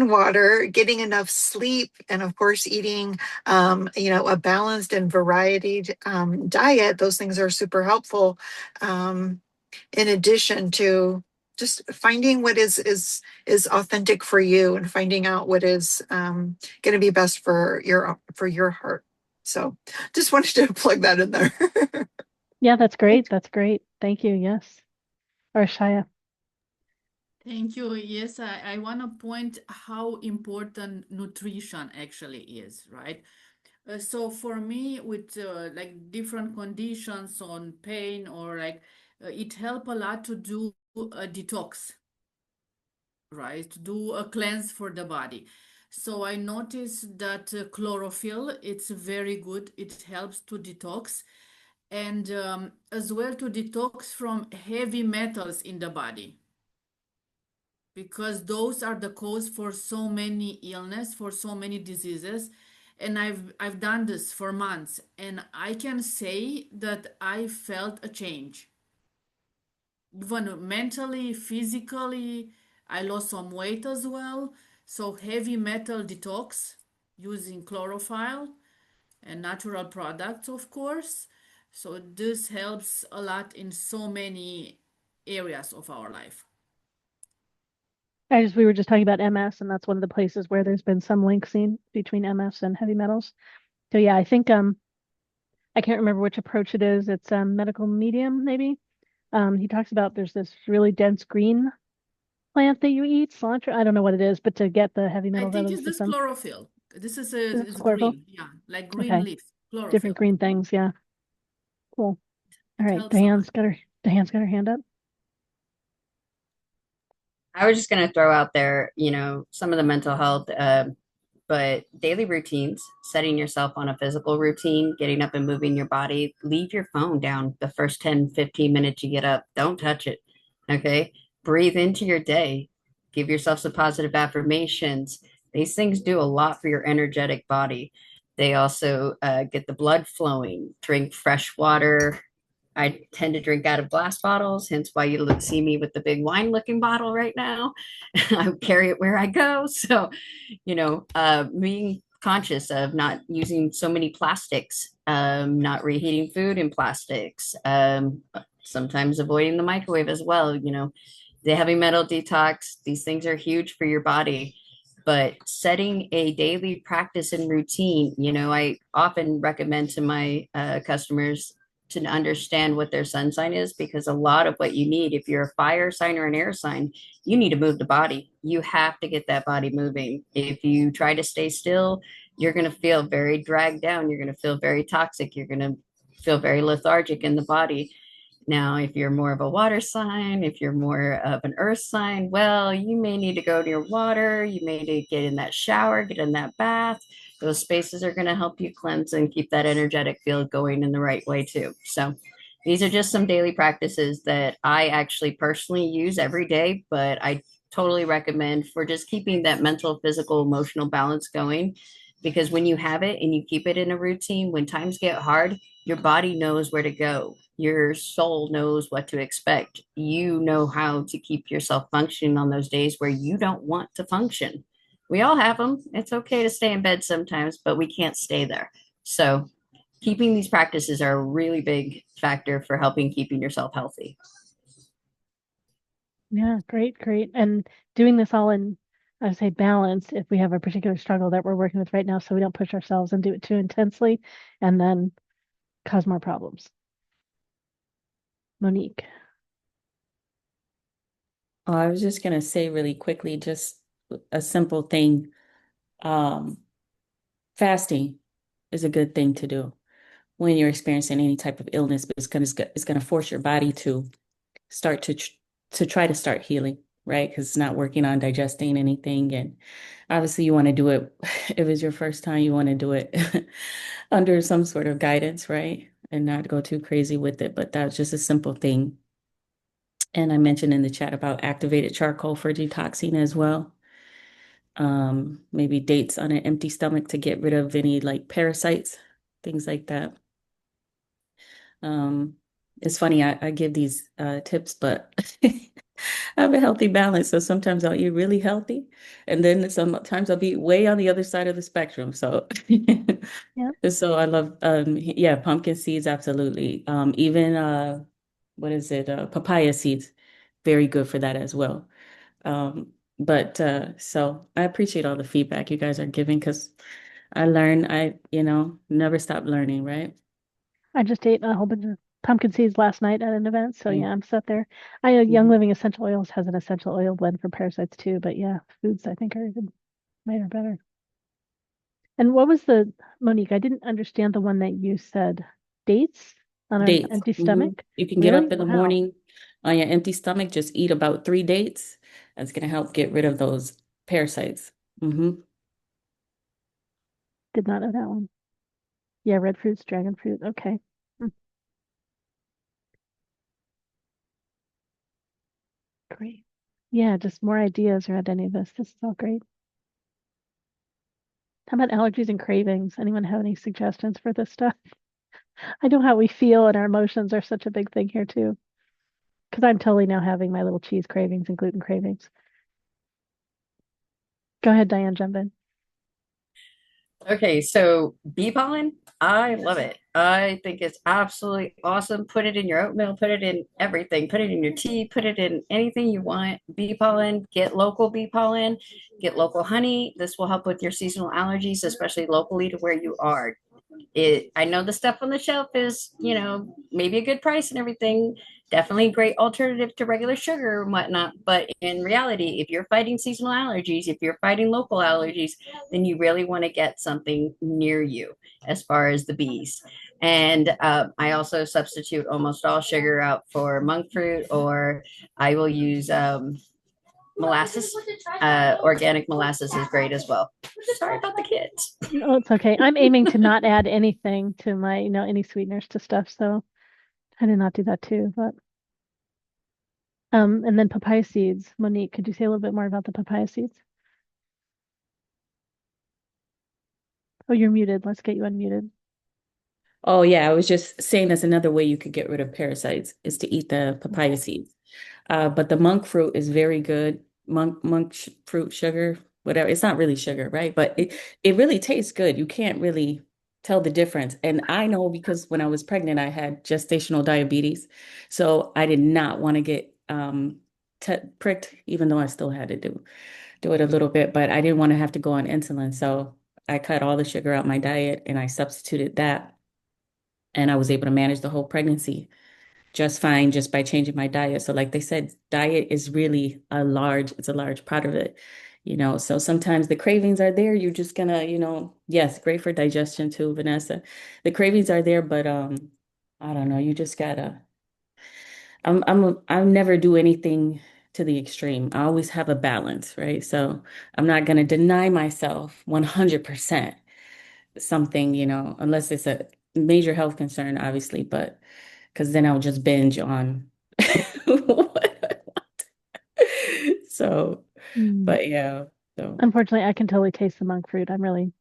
F: water, getting enough sleep, and of course eating a balanced and varied diet, those things are super helpful, in addition to just finding what is authentic for you and finding out what is going to be best for your heart. So just wanted to plug that in there.
A: Yeah, that's great. That's great. Thank you. Yes. Arshaya.
E: Thank you. Yes, I want to point how important nutrition actually is, right? So for me, with like different conditions on pain or like it help a lot to do a detox, right? To do a cleanse for the body. So I noticed that chlorophyll, it's very good. It helps to detox and as well to detox from heavy metals in the body, because those are the cause for so many illness, for so many diseases. And I've done this for months, and I can say that I felt a change. Even mentally, physically, I lost some weight as well. So heavy metal detox using chlorophyll and natural products, of course. So this helps a lot in so many areas of our life.
A: We were just talking about MS, and that's one of the places where there's been some link seen between MS and heavy metals. So yeah, I think I can't remember which approach it is. It's medical medium, maybe. He talks about there's this really dense green plant that you eat, cilantro. I don't know what it is, but to get the heavy
E: I
A: metals out
E: think
A: of the
E: it's this
A: system.
E: chlorophyll. This is it's
A: Chlorophyll?
E: green, yeah, like green
A: Okay.
E: leaf, chlorophyll.
A: Different green things, yeah. Cool. All
E: It
A: right,
E: helps a lot.
A: Diane's got her hand up.
B: I was just going to throw out there, some of the mental health, but daily routines, setting yourself on a physical routine, getting up and moving your body, leave your phone down the first 10, 15 minutes you get up. Don't touch it. Okay. Breathe into your day. Give yourself some positive affirmations. These things do a lot for your energetic body. They also get the blood flowing. Drink fresh water. I tend to drink out of glass bottles, hence why you see me with the big wine looking bottle right now. I carry it where I go. So, being conscious of not using so many plastics, not reheating food in plastics, sometimes avoiding the microwave as well. The heavy metal detox, these things are huge for your body. But setting a daily practice and routine, I often recommend to my customers to understand what their sun sign is, because a lot of what you need, if you're a fire sign or an air sign, you need to move the body. You have to get that body moving. If you try to stay still, you're going to feel very dragged down. You're going to feel very toxic. You're going to feel very lethargic in the body. Now, if you're more of a water sign, if you're more of an earth sign, well, you may need to go to your water. You may need to get in that shower, get in that bath. Those spaces are going to help you cleanse and keep that energetic field going in the right way too. So these are just some daily practices that I actually personally use every day, but I totally recommend for just keeping that mental, physical, emotional balance going,
I: because when you have it and you keep it in a routine, when times get hard, your body knows where to go. Your soul knows what to expect. You know how to keep yourself functioning on those days where you don't want to function. We all have them. It's okay to stay in bed sometimes, but we can't stay there. So, keeping these practices are a really big factor for helping keeping yourself healthy.
A: Yeah, great, great. And doing this all in, I would say, balance if we have a particular struggle that we're working with right now, so we don't push ourselves and do it too intensely and then cause more problems. Monique.
C: Oh, I was just gonna say really quickly, just a simple thing. Fasting is a good thing to do when you're experiencing any type of illness, but it's gonna force your body to start to try to start healing, right? Because it's not working on digesting anything, and obviously you want to do it if it's your first time, you want to do it under some sort of guidance, right? And not go too crazy with it. But that's just a simple thing. And I mentioned in the chat about activated charcoal for detoxing as well. Maybe dates on an empty stomach to get rid of any like parasites, things like that. It's funny, I give these tips, but I have a healthy balance. So sometimes I'll eat really healthy, and then sometimes I'll be way on the other side of the spectrum. So
A: Yeah.
C: so I love yeah, pumpkin seeds, absolutely. Even what is it? Papaya seeds, very good for that as well. But so I appreciate all the feedback you guys are giving because I learn, never stop learning, right?
A: I just ate a whole bunch of pumpkin seeds last night at an event. So yeah,
C: Yeah.
A: I'm set there. I know Young
C: Mhm.
A: Living Essential Oils has an essential oil blend for parasites too, but yeah, foods I think are even made are better. And what was the Monique? I didn't understand the one that you said. Dates on an
C: Dates.
A: empty
C: hmm
A: stomach?
C: You can get
A: Really?
C: up in the
A: Wow.
C: morning on your empty stomach, just eat about 3 dates. That's gonna help get rid of those parasites.
A: Did not know that one. Yeah, red fruits, dragon fruit. Okay. Hmm, great. Yeah, just more ideas around any of this. This is all great. How about allergies and cravings? Anyone have any suggestions for this stuff? I know how we feel and our emotions are such a big thing here too. Because I'm totally now having my little cheese cravings and gluten cravings. Go ahead, Diane, jump in.
I: Okay, so bee pollen, I love it. I think it's absolutely awesome. Put it in your oatmeal, put it in everything, put it in your tea, put it in anything you want. Bee pollen, get local bee pollen, get local honey. This will help with your seasonal allergies, especially locally to where you are. I know the stuff on the shelf is, maybe a good price and everything, definitely a great alternative to regular sugar and whatnot, but in reality, if you're fighting seasonal allergies, if you're fighting local allergies, then you really want to get something near you as far as the bees. And I also substitute almost all sugar out for monk fruit, or I will use molasses. Organic molasses is great as well. Sorry about the kids.
A: Oh, it's okay. I'm aiming to not add anything to my, any sweeteners to stuff. So I did not do that too, but and then papaya seeds. Monique, could you say a little bit more about the papaya seeds? Oh, you're muted. Let's get you unmuted.
C: Oh yeah, I was just saying that's another way you could get rid of parasites is to eat the papaya seeds. But the monk fruit is very good. Fruit sugar, whatever. It's not really sugar, right? But it really tastes good. You can't really tell the difference. And I know because when I was pregnant, I had gestational diabetes, so I did not want to get pricked, even though I still had to do it a little bit, but I didn't want to have to go on insulin. So I cut all the sugar out my diet and I substituted that. And I was able to manage the whole pregnancy just fine just by changing my diet. So like they said, diet is really it's a large part of it, So sometimes the cravings are there. You're just gonna, yes, great for digestion too, Vanessa. The cravings are there, but I don't know, you just gotta I never do anything to the extreme. I always have a balance, right? So I'm not gonna deny myself 100% something, unless it's a major health concern, obviously, but because then I'll just binge on what I want. So,
A: Mm.
C: but yeah, so
A: Unfortunately, I can totally taste the monk fruit. I'm really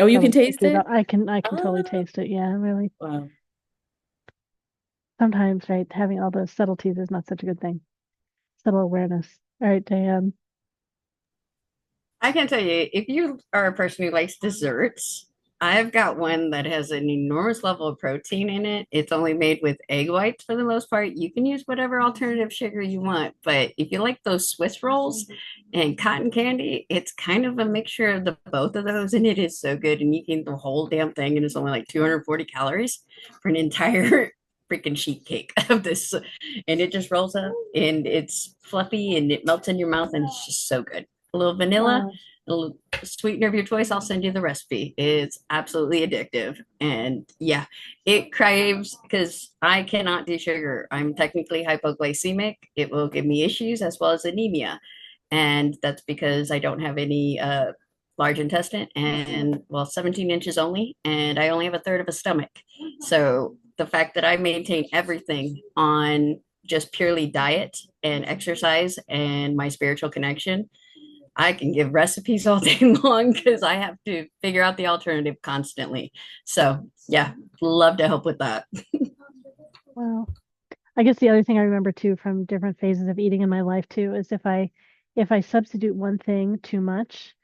C: Oh, you can
A: Probably
C: taste
A: picky
C: it?
A: about- I can totally
C: Ah,
A: taste it. Yeah, really.
C: wow.
A: Sometimes, right, having all those subtleties is not such a good thing. Subtle awareness. All right, Diane.
I: I can tell you, if you are a person who likes desserts, I've got one that has an enormous level of protein in it. It's only made with egg whites for the most part. You can use whatever alternative sugar you want, but if you like those Swiss rolls and cotton candy, it's kind of a mixture of the both of those, and it is so good. And you can eat the whole damn thing, and it's only like 240 calories for an entire freaking sheet cake of this. And it just rolls up, and it's fluffy, and it melts in your mouth, and it's just so good. A little vanilla,
A: Wow.
I: a little sweetener of your choice. I'll send you the recipe. It's absolutely addictive. And yeah, it craves because I cannot do sugar. I'm technically hypoglycemic. It will give me issues as well as anemia. And that's because I don't have any large intestine and, well, 17 inches only. And I only have a third of a stomach. So the fact that I maintain everything on just purely diet and exercise and my spiritual connection, I can give recipes all day long because I have to figure out the alternative constantly. So yeah, love to help with that.
A: Wow. I guess the other thing I remember too from different phases of eating in my life too is if I substitute one thing too much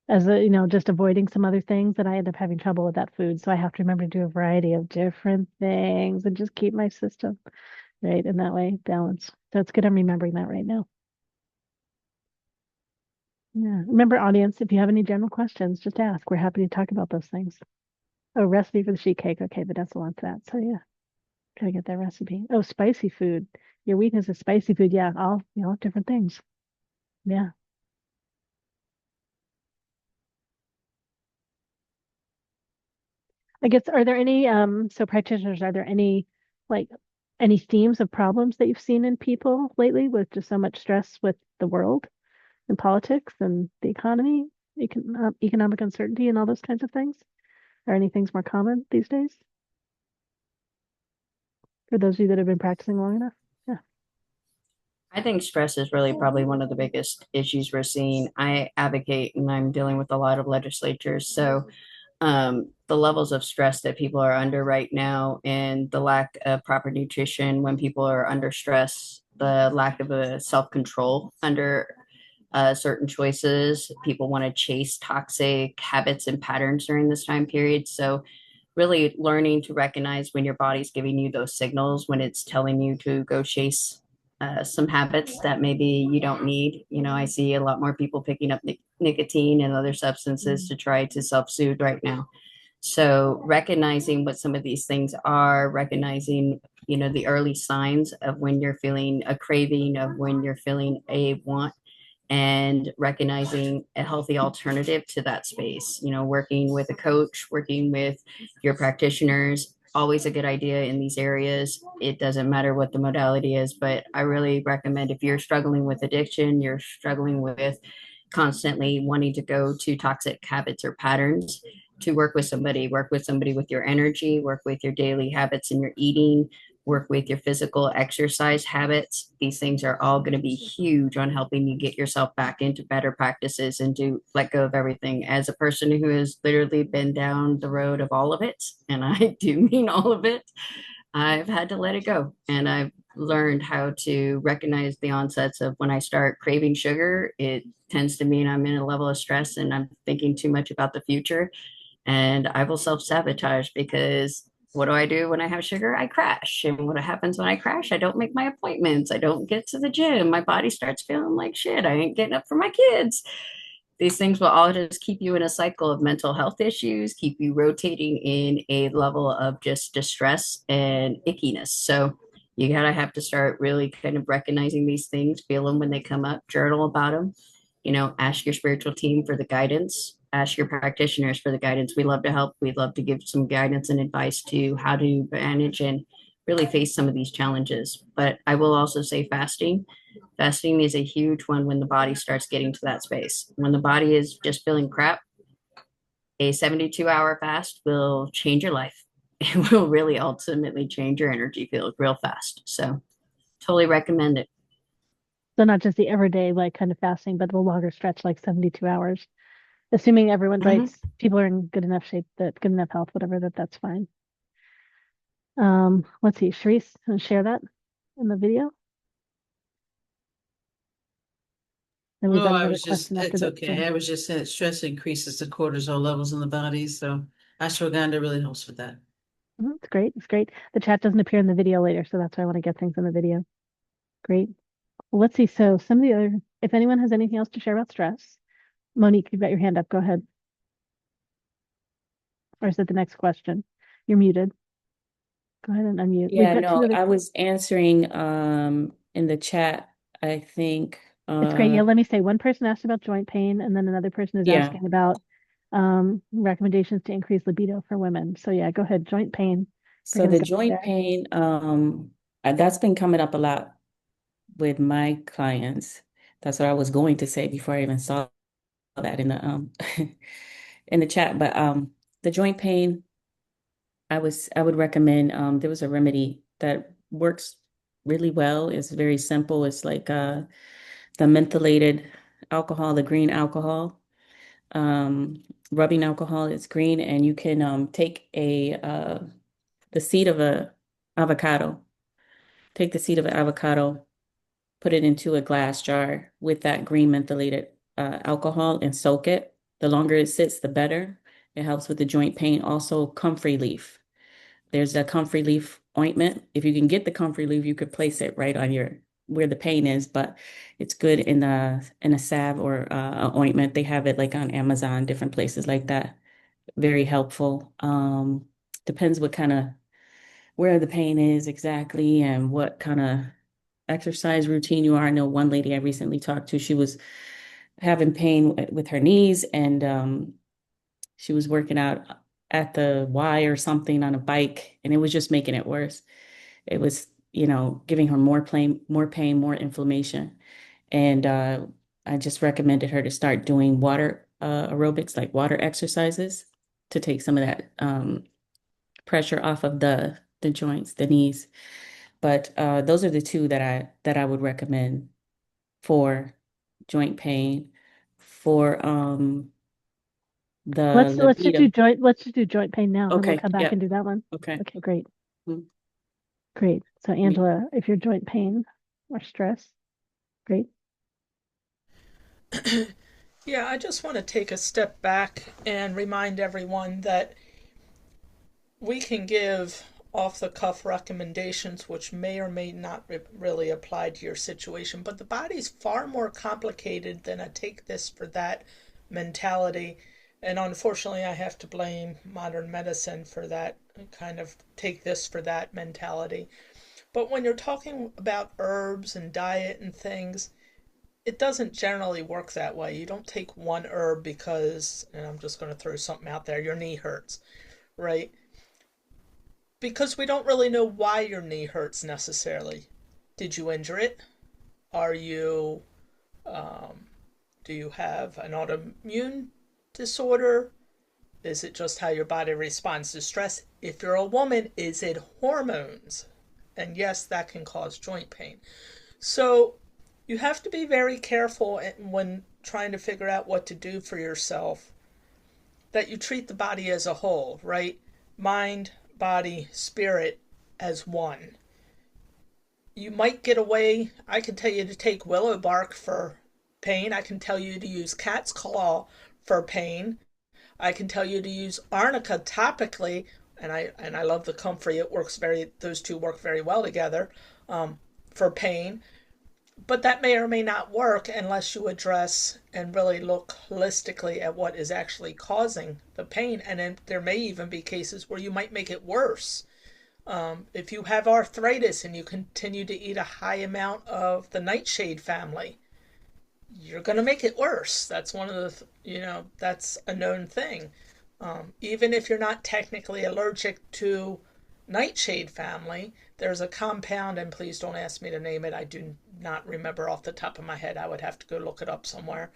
A: as a, just avoiding some other things, then I end up having trouble with that food. So I have to remember to do a variety of different things and just keep my system right in that way balanced. So it's good I'm remembering that right now. Yeah. Remember, audience, if you have any general questions, just ask. We're happy to talk about those things. Oh, recipe for the sheet cake. Okay, Vanessa wants that. So yeah, gotta get that recipe. Oh, spicy food. Your weakness is spicy food. Yeah, all different things. Yeah. I guess are there any so practitioners, are there any like any themes of problems that you've seen in people lately with just so much stress with the world and politics and the economy, economic uncertainty and all those kinds of things? Are any things more common these days for those of you that have been practicing long enough? Yeah.
I: I think stress is really probably one of the biggest issues we're seeing. I advocate and I'm dealing with a lot of legislatures. So the levels of stress that people are under right now and the lack of proper nutrition when people are under stress, the lack of a self-control under certain choices. People want to chase toxic habits and patterns during this time period. So really learning to recognize when your body's giving you those signals, when it's telling you to go chase some habits that maybe you don't need. I see a lot more people picking up nicotine and other substances to try to self-soothe right now. So recognizing what some of these things are, recognizing, the early signs of when you're feeling a craving, of when you're feeling a want, and recognizing a healthy alternative to that space. Working with a coach, working with your practitioners, always a good idea in these areas. It doesn't matter what the modality is, but I really recommend if you're struggling with addiction, you're struggling with constantly wanting to go to toxic habits or patterns, to work with somebody with your energy, work with your daily habits and your eating, work with your physical exercise habits. These things are all going to be huge on helping you get yourself back into better practices and to let go of everything. As a person who has literally been down the road of all of it, and I do mean all of it, I've had to let it go. And I've learned how to recognize the onsets of when I start craving sugar. It tends to mean I'm in a level of stress and I'm thinking too much about the future. And I will self sabotage because what do I do when I have sugar? I crash. And what happens when I crash? I don't make my appointments. I don't get to the gym. My body starts feeling like shit. I ain't getting up for my kids. These things will all just keep you in a cycle of mental health issues, keep you rotating in a level of just distress and ickiness. So you gotta have to start really kind of recognizing these things, feel them when they come up, journal about them, ask your spiritual team for the guidance, ask your practitioners for the guidance. We love to help. We'd love to give some guidance and advice to how to manage and really face some of these challenges. But I will also say fasting. Fasting is a huge one when the body starts getting to that space. When the body is just feeling crap, a 72-hour fast will change your life. It will really ultimately change your energy field real fast. So totally recommend it.
A: So not just the everyday like kind of fasting, but the longer stretch, like 72 hours. Assuming everyone's right,
I: Mhm.
A: people are in good enough shape, that good enough health, whatever, that's fine. Let's see, Sharice, want to share that in the video? Then we've
G: No,
A: got
G: I
A: another
G: was just,
A: question after
G: it's
A: that.
G: okay. I was just saying stress increases the cortisol levels in the body, so ashwagandha really helps with that.
A: It's great. It's great. The chat doesn't appear in the video later, so that's why I want to get things in the video. Great. Well, let's see. So some of the other, if anyone has anything else to share about stress, Monique, you've got your hand up. Go ahead. Or is it the next question? You're muted. Go ahead and unmute. We've
C: Yeah,
A: got two
C: no,
A: other.
C: I was answering in the chat, I think
A: It's great. Yeah, let me say one person asked about joint pain, and then another person is
C: yeah.
A: asking about recommendations to increase libido for women. So yeah, go ahead. Joint pain. We're
C: So
A: gonna
C: the
A: go
C: joint
A: there.
C: pain, that's been coming up a lot with my clients. That's what I was going to say before I even saw that in the in the chat. But the joint pain, I would recommend there was a remedy that works really well. It's very simple. It's like the mentholated alcohol, the green alcohol, rubbing alcohol. It's green, and you can take the seed of a avocado. Take the seed of an avocado, put it into a glass jar with that green mentholated alcohol and soak it. The longer it sits, the better. It helps with the joint pain. Also, comfrey leaf. There's a comfrey leaf ointment. If you can get the comfrey leaf, you could place it right on your where the pain is, but it's good in a salve or a ointment. They have it like on Amazon, different places like that. Very helpful. Depends what kind of where the pain is exactly and what kind of exercise routine you are. I know one lady I recently talked to, she was having pain with her knees and she was working out at the Y or something on a bike and it was just making it worse. It was, giving her more pain, more inflammation. And I just recommended her to start doing water aerobics, like water exercises to take some of that pressure off of the joints, the knees. But those are the two that I would recommend for joint pain, for the libido.
A: Let's just do joint pain now, and then we'll
C: Okay,
A: come back
C: yeah,
A: and do that one.
C: okay.
A: Okay, great.
C: Mm.
A: Great. So Angela, if you're joint pain or stress, great.
D: Yeah, I just want to take a step back and remind everyone that we can give off the cuff recommendations which may or may not really apply to your situation, but the body's far more complicated than a take this for that mentality. And unfortunately, I have to blame modern medicine for that kind of take this for that mentality. But when you're talking about herbs and diet and things, it doesn't generally work that way. You don't take one herb because, and I'm just going to throw something out there, your knee hurts, right? Because we don't really know why your knee hurts necessarily. Did you injure it? Are you, do you have an autoimmune disorder? Is it just how your body responds to stress? If you're a woman, is it hormones? And yes, that can cause joint pain. So you have to be very careful when trying to figure out what to do for yourself that you treat the body as a whole, right? Mind, body, spirit as one. You might get away. I can tell you to take willow bark for pain. I can tell you to use cat's claw for pain. I can tell you to use arnica topically, and I love the comfrey. It works those two work very well together for pain. But that may or may not work unless you address and really look holistically at what is actually causing the pain. And then there may even be cases where you might make it worse. If you have arthritis and you continue to eat a high amount of the nightshade family, you're going to make it worse. That's one of that's a known thing. Even if you're not technically allergic to nightshade family, there's a compound, and please don't ask me to name it. I do not remember off the top of my head. I would have to go look it up somewhere.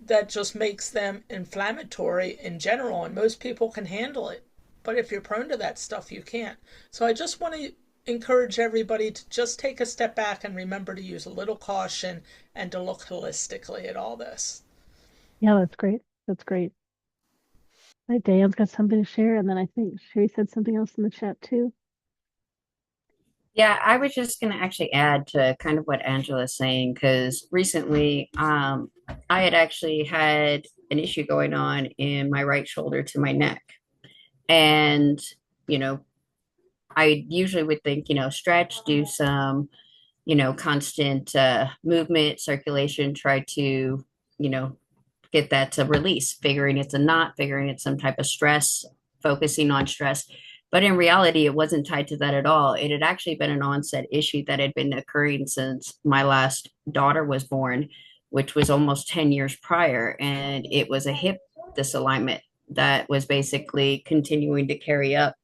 D: That just makes them inflammatory in general, and most people can handle it. But if you're prone to that stuff, you can't. So I just want to encourage everybody to just take a step back and remember to use a little caution and to look holistically at all this.
A: Yeah, that's great. That's great. All right, Diane's got something to share, and then I think Sherry said something else in the chat too.
I: Yeah, I was just going to actually add to kind of what Angela's saying because recently I had actually had an issue going on in my right shoulder to my neck. And, you know, I usually would think, stretch, do some, constant movement, circulation, try to, get that to release, figuring it's a knot, figuring it's some type of stress, focusing on stress. But in reality, it wasn't tied to that at all. It had actually been an onset issue that had been occurring since my last daughter was born, which was almost 10 years prior. And it was a hip disalignment that was basically continuing to carry up.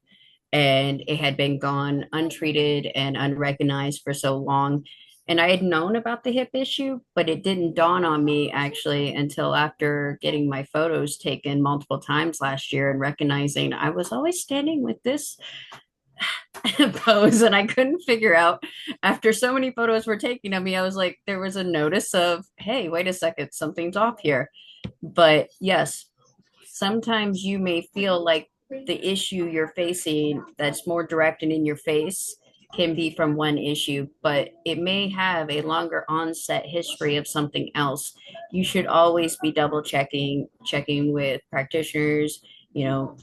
I: And it had been gone untreated and unrecognized for so long. And I had known about the hip issue, but it didn't dawn on me actually until after getting my photos taken multiple times last year and recognizing I was always standing with this pose and I couldn't figure out after so many photos were taken of me. I was like, there was a notice of, hey, wait a second, something's off here. But yes, sometimes you may feel like the issue you're facing that's more direct and in your face can be from one issue, but it may have a longer onset history of something else. You should always be double checking with practitioners, your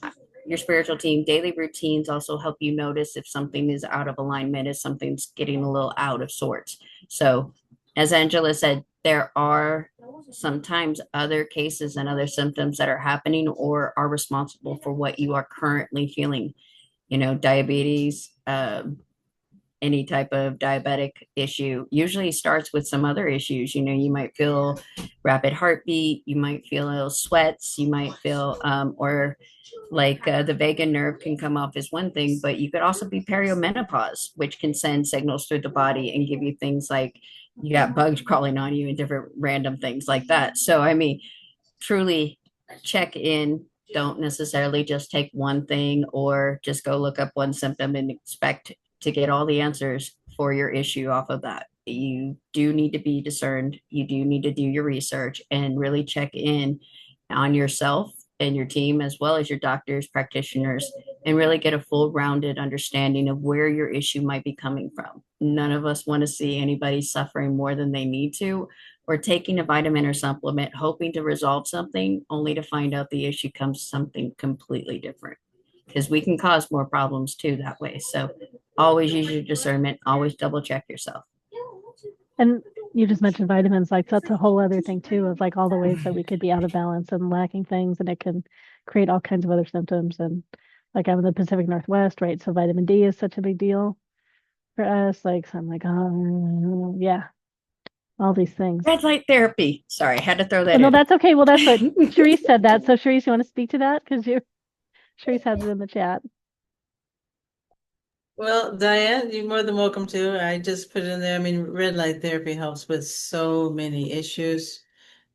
I: spiritual team. Daily routines also help you notice if something is out of alignment, if something's getting a little out of sorts. So as Angela said, there are sometimes other cases and other symptoms that are happening or are responsible for what you are currently feeling. Diabetes, any type of diabetic issue usually starts with some other issues. You might feel rapid heartbeat, you might feel sweats, you might feel, or like the vagus nerve can come off as one thing, but you could also be perimenopause, which can send signals through the body and give you things like you got bugs crawling on you and different random things like that. So, I mean, truly check in. Don't necessarily just take one thing or just go look up one symptom and expect to get all the answers for your issue off of that. You do need to be discerned. You do need to do your research and really check in on yourself and your team, as well as your doctors, practitioners, and really get a full rounded understanding of where your issue might be coming from. None of us want to see anybody suffering more than they need to, or taking a vitamin or supplement, hoping to resolve something, only to find out the issue comes something completely different. Because we can cause more problems too that way. So always use your discernment, always double check yourself.
A: And you just mentioned vitamins, like that's a whole other thing too, of like all the ways that we could be out of balance and lacking things, and it can create all kinds of other symptoms. And like I'm in the Pacific Northwest, right? So vitamin D is such a big deal for us. Like, so I'm like, oh yeah, all these things.
I: Red light therapy. Sorry, I had to throw that in.
A: No, that's okay. Well, that's what Sharice said that. So Sharice, you want to speak to that? Because Sharice has it in the chat.
G: Well, Diane, you're more than welcome to. I just put it in there. I mean, red light therapy helps with so many issues.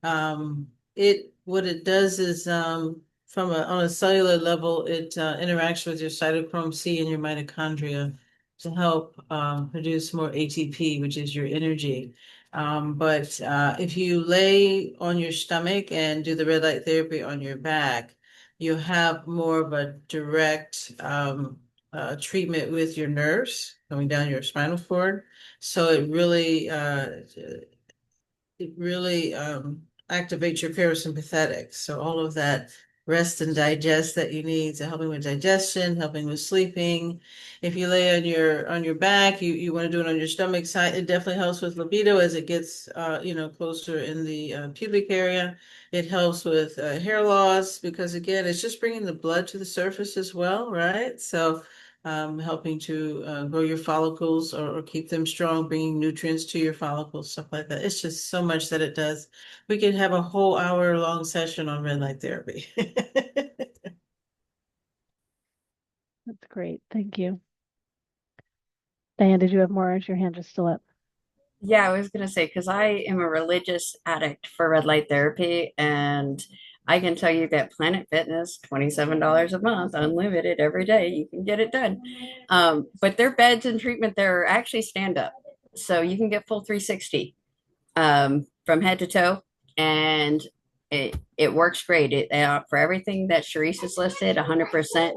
G: What it does is on a cellular level, it interacts with your cytochrome C and your mitochondria to help produce more ATP, which is your energy. But if you lay on your stomach and do the red light therapy on your back, you have more of a direct treatment with your nerves going down your spinal cord. So it really activates your parasympathetic. So all of that rest and digest that you need, to helping with digestion, helping with sleeping. If you lay on your back, you want to do it on your stomach side. It definitely helps with libido as it gets closer in the pubic area. It helps with hair loss because again, it's just bringing the blood to the surface as well, right? So helping to grow your follicles or keep them strong, bringing nutrients to your follicles, stuff like that. It's just so much that it does. We could have a whole hour-long session on red light therapy.
A: That's great. Thank you. Diane, did you have more? Or is your hand just still up?
I: Yeah, I was going to say, because I am a religious addict for red light therapy, and I can tell you that Planet Fitness, $27 a month, unlimited every day, you can get it done. But their beds and treatment there are actually stand up. So you can get full 360 from head to toe. And it works great. For everything that Sharice has listed, 100%.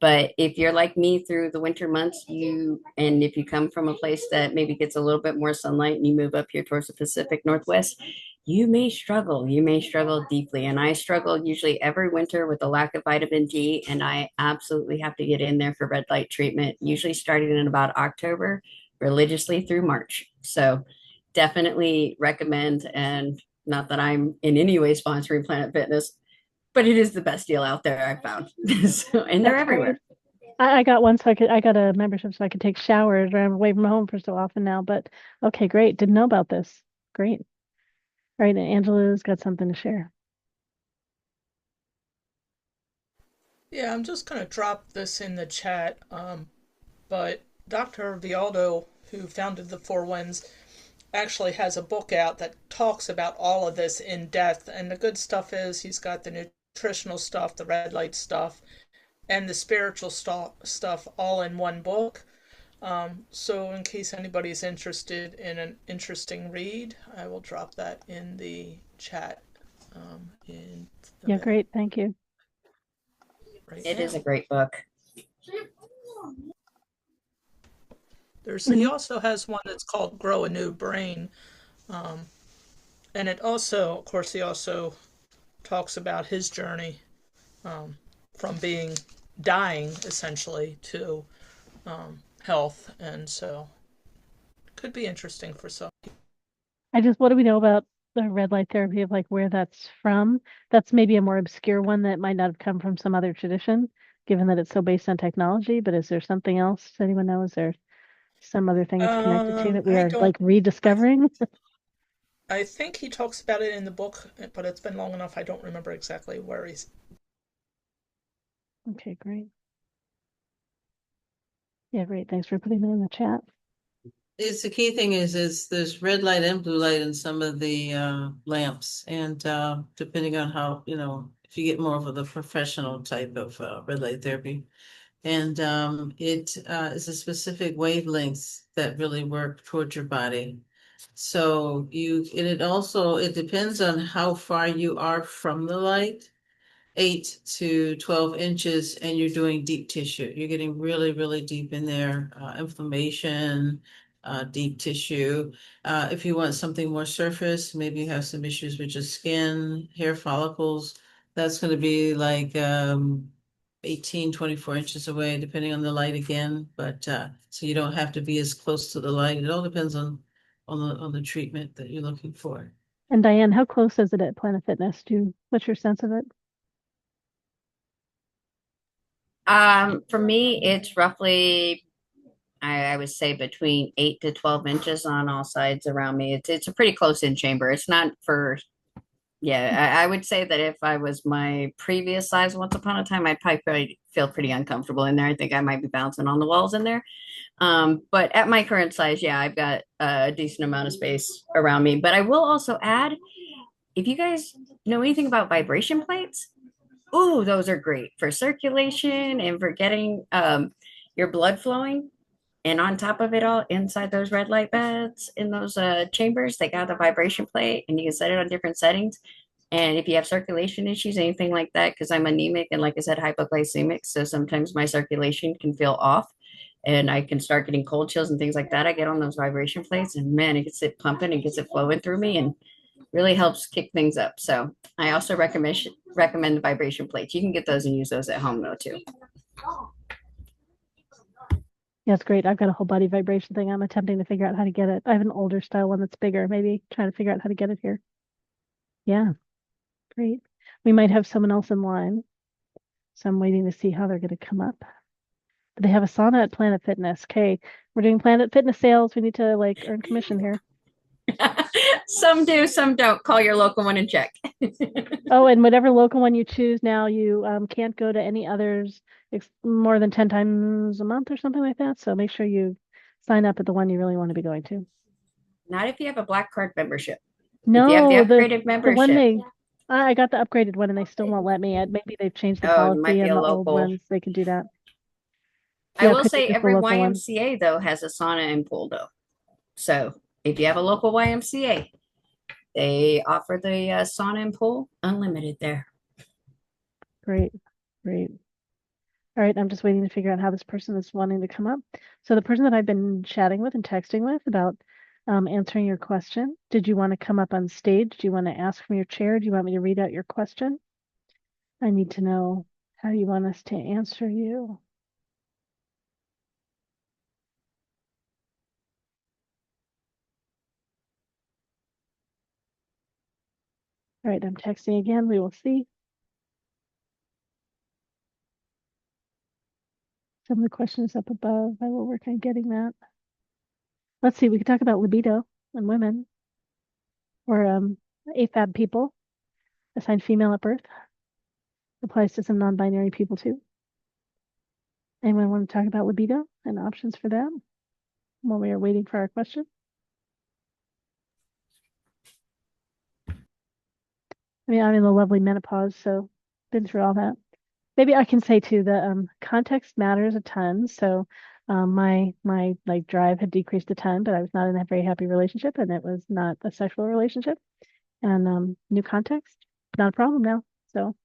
I: But if you're like me through the winter months, and if you come from a place that maybe gets a little bit more sunlight and you move up here towards the Pacific Northwest, you may struggle. You may struggle deeply. And I struggle usually every winter with a lack of vitamin D, and I absolutely have to get in there for red light treatment, usually starting in about October, religiously through March. So definitely recommend, and not that I'm in any way sponsoring Planet Fitness, but it is the best deal out there I've found. So, and they're
A: That's great.
I: everywhere.
A: I got one I got a membership so I could take showers or I'm away from home for so often now, but okay, great. Didn't know about this. Great. All right, and Angela's got something to share.
D: Yeah, I'm just going to drop this in the chat. But Dr. Vialdo, who founded the Four Winds, actually has a book out that talks about all of this in depth. And the good stuff is he's got the nutritional stuff, the red light stuff, and the spiritual stuff all in one book. So in case anybody's interested in an interesting read, I will drop that in the chat.
A: Yeah, great. Thank you.
I: It is a great book.
D: He also has one that's called Grow a New Brain. And it also, of course, he also talks about his journey from dying essentially to health. And so could be interesting for some.
A: What do we know about the red light therapy of like where that's from? That's maybe a more obscure one that might not have come from some other tradition, given that it's so based on technology. But is there something else? Does anyone know? Is there some other thing it's connected to that we are like rediscovering?
D: I think he talks about it in the book, but it's been long enough. I don't remember exactly where he's.
A: Okay, great. Yeah, great. Thanks for putting that in the chat.
G: It's the key thing is there's red light and blue light in some of the lamps, and depending on how, if you get more of the professional type of red light therapy, and it is a specific wavelengths that really work towards your body. So it depends on how far you are from the light. 8 to 12 inches, and you're doing deep tissue. You're getting really, really deep in there, inflammation, deep tissue. If you want something more surface, maybe you have some issues with your skin, hair follicles, that's going to be like 18, 24 inches away, depending on the light again. But so you don't have to be as close to the light. It all depends on the treatment that you're looking for.
A: And Diane, how close is it at Planet Fitness? What's your sense of it?
I: For me, it's roughly, I would say between 8 to 12 inches on all sides around me. It's a pretty close in chamber. It's not I would say that if I was my previous size once upon a time, I'd probably feel pretty uncomfortable in there. I think I might be bouncing on the walls in there. But at my current size, I've got a decent amount of space around me. But I will also add, if you guys know anything about vibration plates, ooh, those are great for circulation and for getting your blood flowing. And on top of it all, inside those red light beds in those chambers, they got the vibration plate, and you can set it on different settings. And if you have circulation issues, anything like that, because I'm anemic and, like I said, hypoglycemic, so sometimes my circulation can feel off and I can start getting cold chills and things like that. I get on those vibration plates, and man, it gets it pumping and gets it flowing through me, and really helps kick things up. So I also recommend the vibration plates. You can get those and use those at home though too.
A: Yeah, it's great. I've got a whole body vibration thing. I'm attempting to figure out how to get it. I have an older style one that's bigger, maybe trying to figure out how to get it here. Yeah, great. We might have someone else in line. So I'm waiting to see how they're going to come up. But they have a sauna at Planet Fitness. Okay, we're doing Planet Fitness sales. We need to earn commission here.
I: Some do, some don't. Call your local one and check.
A: Oh, and whatever local one you choose now, you can't go to any others more than 10 times a month or something like that. So make sure you sign up at the one you really want to be going to.
I: Not if you have a Black Card membership.
A: No,
I: if you have the upgraded membership.
A: I got the upgraded one and they still won't let me. Maybe they've changed the policy and the old ones, they can do that.
I: I will say every YMCA though has a sauna and pool though. So if you have a local YMCA, they offer the sauna and pool unlimited there.
A: Great, great. All right, I'm just waiting to figure out how this person is wanting to come up. So the person that I've been chatting with and texting with about answering your question, did you want to come up on stage? Do you want to ask from your chair? Do you want me to read out your question? I need to know how you want us to answer you. All right, I'm texting again. We will see. Some of the questions up above. I will work on getting that. Let's see. We could talk about libido and women or AFAB people, assigned female at birth. Applies to some non-binary people too. Anyone want to talk about libido and options for that while we are waiting for our question? I mean, I'm in the lovely menopause, so been through all that. Maybe I can say too that context matters a ton. So my like drive had decreased a ton, but I was not in a very happy relationship, and it was not a sexual relationship. And new context, not a problem now. So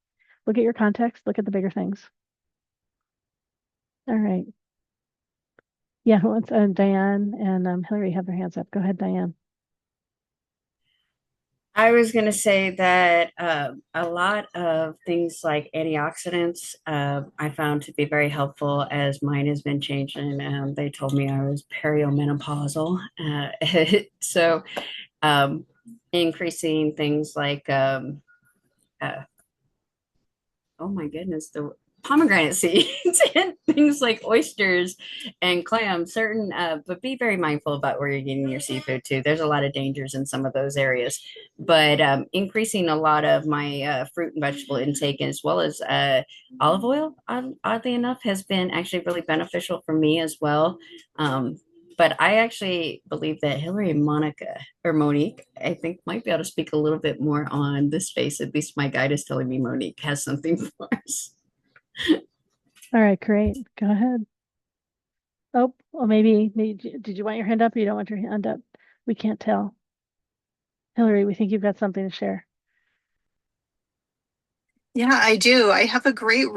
A: look at your context, look at the bigger things. All right. Yeah, who wants Diane and Hillary have their hands up. Go ahead, Diane.
I: I was going to say that a lot of things like antioxidants I found to be very helpful as mine has been changing. They told me I was perimenopausal. So increasing things like, oh my goodness, the pomegranate seeds and things like oysters and clams, certain, but be very mindful about where you're getting your seafood too. There's a lot of dangers in some of those areas, but increasing a lot of my fruit and vegetable intake as well as olive oil, oddly enough, has been actually really beneficial for me as well. But I actually believe that Hillary and Monica or Monique, I think, might be able to speak a little bit more on this space. At least my guide is telling me Monique has something for us.
A: All right, great. Go ahead. Oh, well, maybe did you want your hand up or you don't want your hand up? We can't tell. Hillary, we think you've got something to share.
F: Yeah, I do. I have a great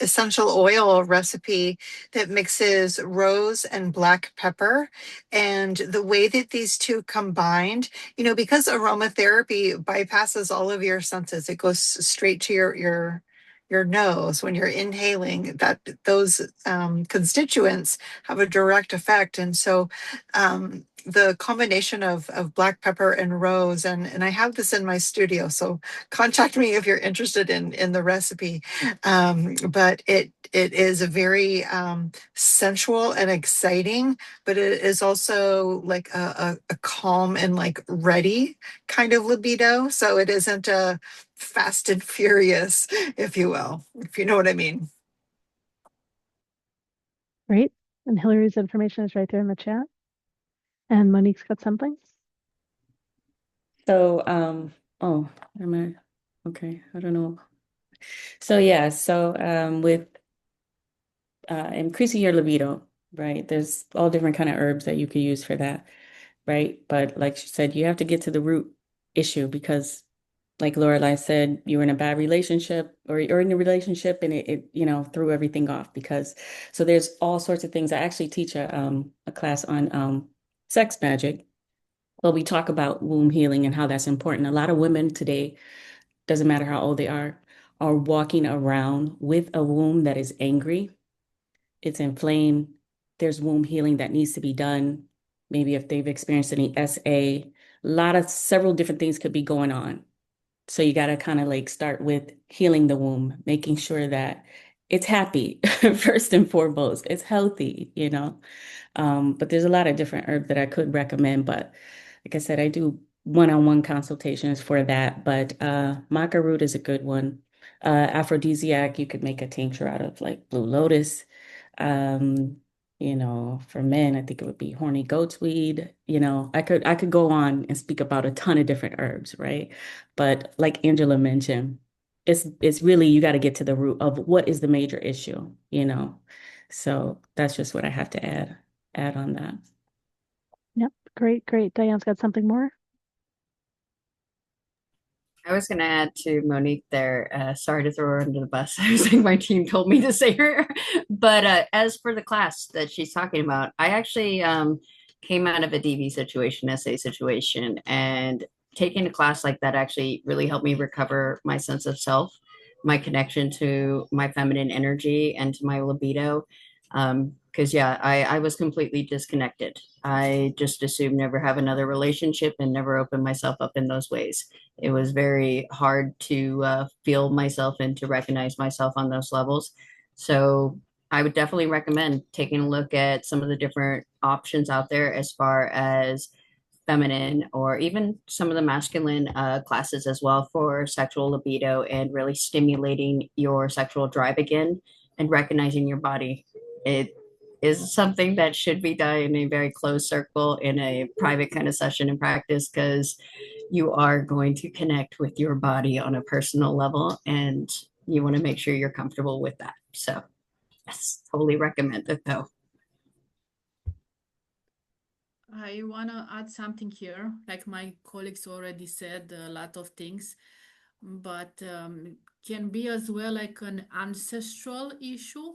F: essential oil recipe that mixes rose and black pepper. And the way that these two combined, because aromatherapy bypasses all of your senses, it goes straight to your nose when you're inhaling, that those constituents have a direct effect. And so the combination of black pepper and rose, and I have this in my studio, so contact me if you're interested in the recipe. But it is a very sensual and exciting, but it is also like a calm and like ready kind of libido. So it isn't a fast and furious, if you will, if you know what I mean.
A: Great. And Hillary's information is right there in the chat. And Monique's got something.
C: So, oh, am I okay? I don't know. So yeah, with increasing your libido, right? There's all different kind of herbs that you could use for that, right? But like she said, you have to get to the root issue because, like Lorelai said, you were in a bad relationship or you're in a relationship and it threw everything off because so there's all sorts of things. I actually teach a class on sex magic. Well, we talk about womb healing and how that's important. A lot of women today, doesn't matter how old they are walking around with a womb that is angry. It's inflamed. There's womb healing that needs to be done. Maybe if they've experienced any SA, several different things could be going on. So you got to kind of like start with healing the womb, making sure that it's happy first and foremost. It's healthy, But there's a lot of different herbs that I could recommend. But like I said, I do one-on-one consultations for that. But maca root is a good one. Aphrodisiac, you could make a tincture out of like blue lotus. For men, I think it would be horny goat's weed. I could go on and speak about a ton of different herbs, right? But like Angela mentioned, it's really you got to get to the root of what is the major issue, So that's just what I have to add on that.
A: Yep, great. Diane's got something more.
I: I was going to add to Monique there. Sorry to throw her under the bus. I was like, my team told me to say her. But as for the class that she's talking about, I actually came out of a DV situation, SA situation, and taking a class like that actually really helped me recover my sense of self, my connection to my feminine energy and to my libido. Because yeah, I was completely disconnected. I just assumed never have another relationship and never open myself up in those ways. It was very hard to feel myself and to recognize myself on those levels. So I would definitely recommend taking a look at some of the different options out there as far as feminine or even some of the masculine classes as well for sexual libido and really stimulating your sexual drive again and recognizing your body. It is something that should be done in a very closed circle in a private kind of session and practice because you are going to connect with your body on a personal level and you want to make sure you're comfortable with that. So yes, totally recommend it though.
E: I want to add something here. Like my colleagues already said a lot of things, but can be as well like an ancestral issue.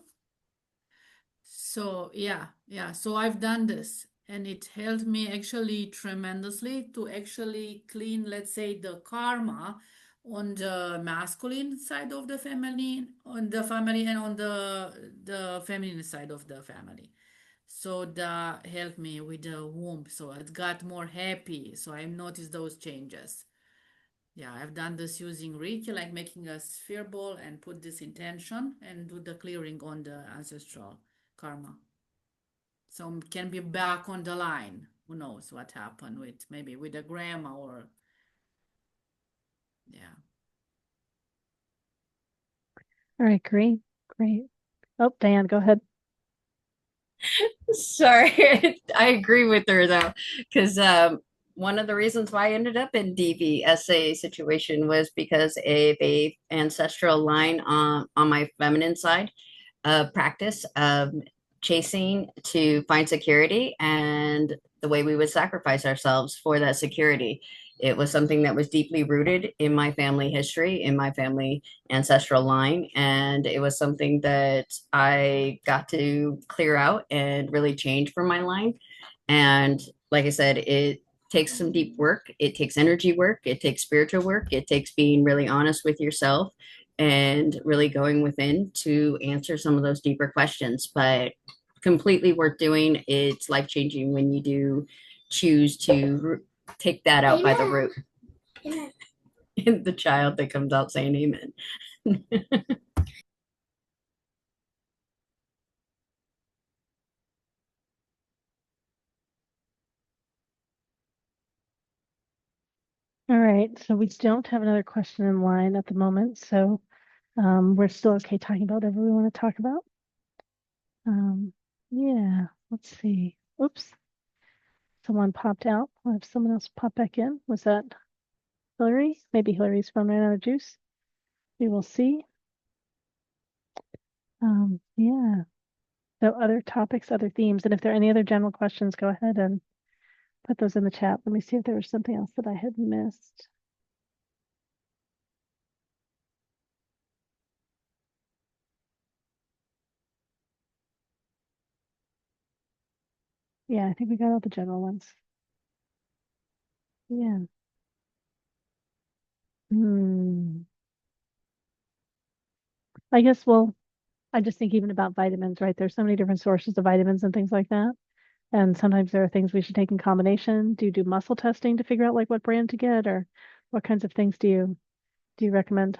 E: So yeah. So I've done this and it helped me actually tremendously to actually clean, let's say, the karma on the masculine side of the family, on the family, and on the feminine side of the family. So that helped me with the womb. So it got more happy. So I noticed those changes. Yeah, I've done this using Reiki, like making a sphere ball and put this intention and do the clearing on the ancestral karma. So can be back on the line. Who knows what happened with maybe with the grandma or yeah.
A: All right, great, great. Oh, Diane, go ahead.
I: Sorry, I agree with her though, because one of the reasons why I ended up in DVSA situation was because of a ancestral line on my feminine side of practice of chasing to find security and the way we would sacrifice ourselves for that security. It was something that was deeply rooted in my family history, in my family ancestral line. And it was something that I got to clear out and really change for my line. And like I said, it takes some deep work. It takes energy work. It takes spiritual work. It takes being really honest with yourself and really going within to answer some of those deeper questions. But completely worth doing. It's life changing when you do choose to take that out by the root. The child that comes out saying amen.
A: All right, so we don't have another question in line at the moment, so we're still okay talking about whatever we want to talk about. Yeah, let's see. Oops. Someone popped out. We'll have someone else pop back in. Was that Hillary? Maybe Hillary's phone ran out of juice. We will see. Yeah. So other topics, other themes, and if there are any other general questions, go ahead and put those in the chat. Let me see if there was something else that I had missed. Yeah, I think we got all the general ones. Yeah. I guess, well, I just think even about vitamins, right? There's so many different sources of vitamins and things like that. And sometimes there are things we should take in combination. Do you do muscle testing to figure out like what brand to get, or what kinds of things do you recommend?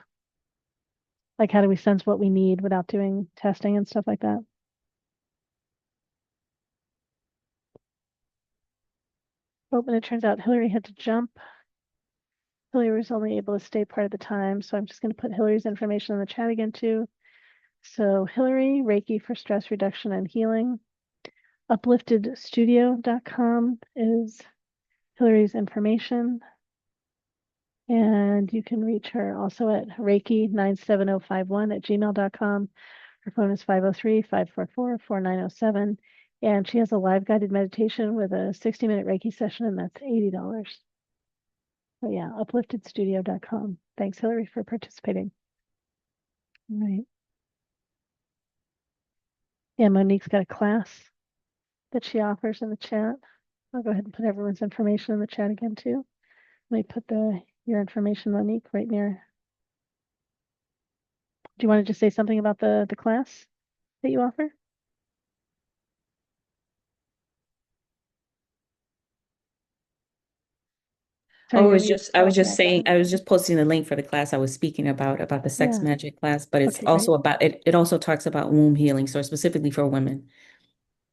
A: Like how do we sense what we need without doing testing and stuff like that? Oh, and it turns out Hillary had to jump. Hillary was only able to stay part of the time, so I'm just going to put Hillary's information in the chat again too. So Hillary, Reiki for stress reduction and healing. Upliftedstudio.com is Hillary's information. And you can reach her also at reiki97051@gmail.com. Her phone is 503-544-4907. And she has a live guided meditation with a 60-minute Reiki session, and that's $80. So yeah, upliftedstudio.com. Thanks, Hillary, for participating. All right. Yeah, Monique's got a class that she offers in the chat. I'll go ahead and put everyone's information in the chat again too. Let me put your information, Monique, right near. Do you want to just say something about the class that you offer? Sorry,
C: Oh,
A: you're mute.
C: I was
A: Oh,
C: just
A: yeah, go
C: saying,
A: ahead.
C: I was just posting the link for the class I was speaking about the sex
A: Yeah.
C: magic class, but it's
A: Okay,
C: also about it also talks about womb healing, so specifically for women.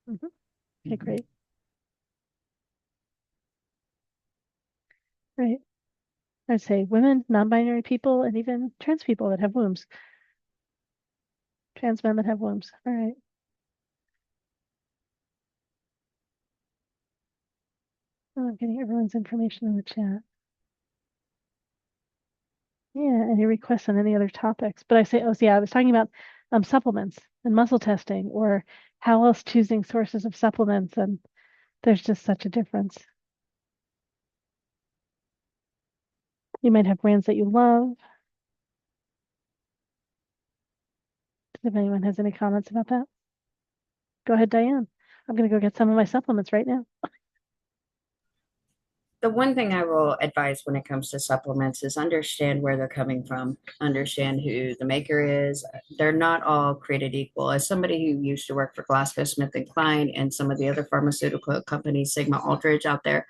A: great. Okay,
C: Mhm.
A: great. Right. I'd say women, non-binary people, and even trans people that have wombs. Trans men that have wombs. All right. Oh, I'm getting everyone's information in the chat. Yeah, any requests on any other topics? But I say, oh, so yeah, I was talking about supplements and muscle testing, or how else choosing sources of supplements, and there's just such a difference. You might have brands that you love. If anyone has any comments about that, go ahead, Diane. I'm gonna go get some of my supplements right now.
I: The one thing I will advise when it comes to supplements is understand where they're coming from, understand who the maker is. They're not all created equal. As somebody who used to work for GlaxoSmithKline and some of the other pharmaceutical companies, Sigma Aldrich out there,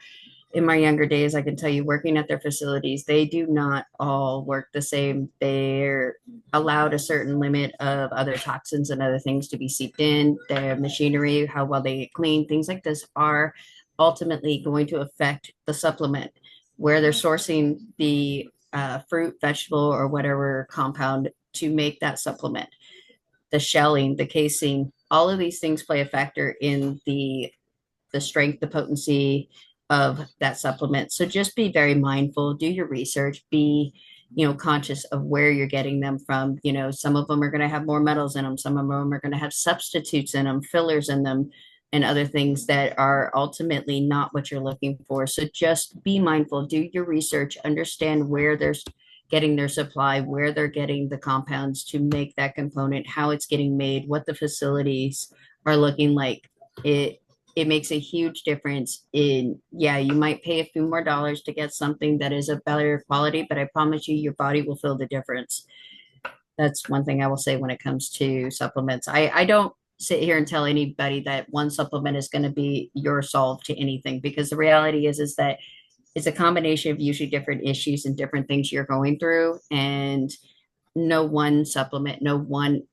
I: in my younger days, I can tell you, working at their facilities, they do not all work the same. They're allowed a certain limit of other toxins and other things to be seeped in. Their machinery, how well they clean, things like this are ultimately going to affect the supplement, where they're sourcing the fruit, vegetable, or whatever compound to make that supplement. The shelling, the casing, all of these things play a factor in the strength, the potency of that supplement. So just be very mindful, do your research, be, conscious of where you're getting them from. Some of them are going to have more metals in them, some of them are going to have substitutes in them, fillers in them, and other things that are ultimately not what you're looking for. So just be mindful, do your research, understand where they're getting their supply, where they're getting the compounds to make that component, how it's getting made, what the facilities are looking like. It makes a huge difference in, yeah, you might pay a few more dollars to get something that is of better quality, but I promise you, your body will feel the difference. That's one thing I will say when it comes to supplements. I don't sit here and tell anybody that one supplement is going to be your solve to anything, because the reality is that it's a combination of usually different issues and different things you're going through, and no one supplement, no one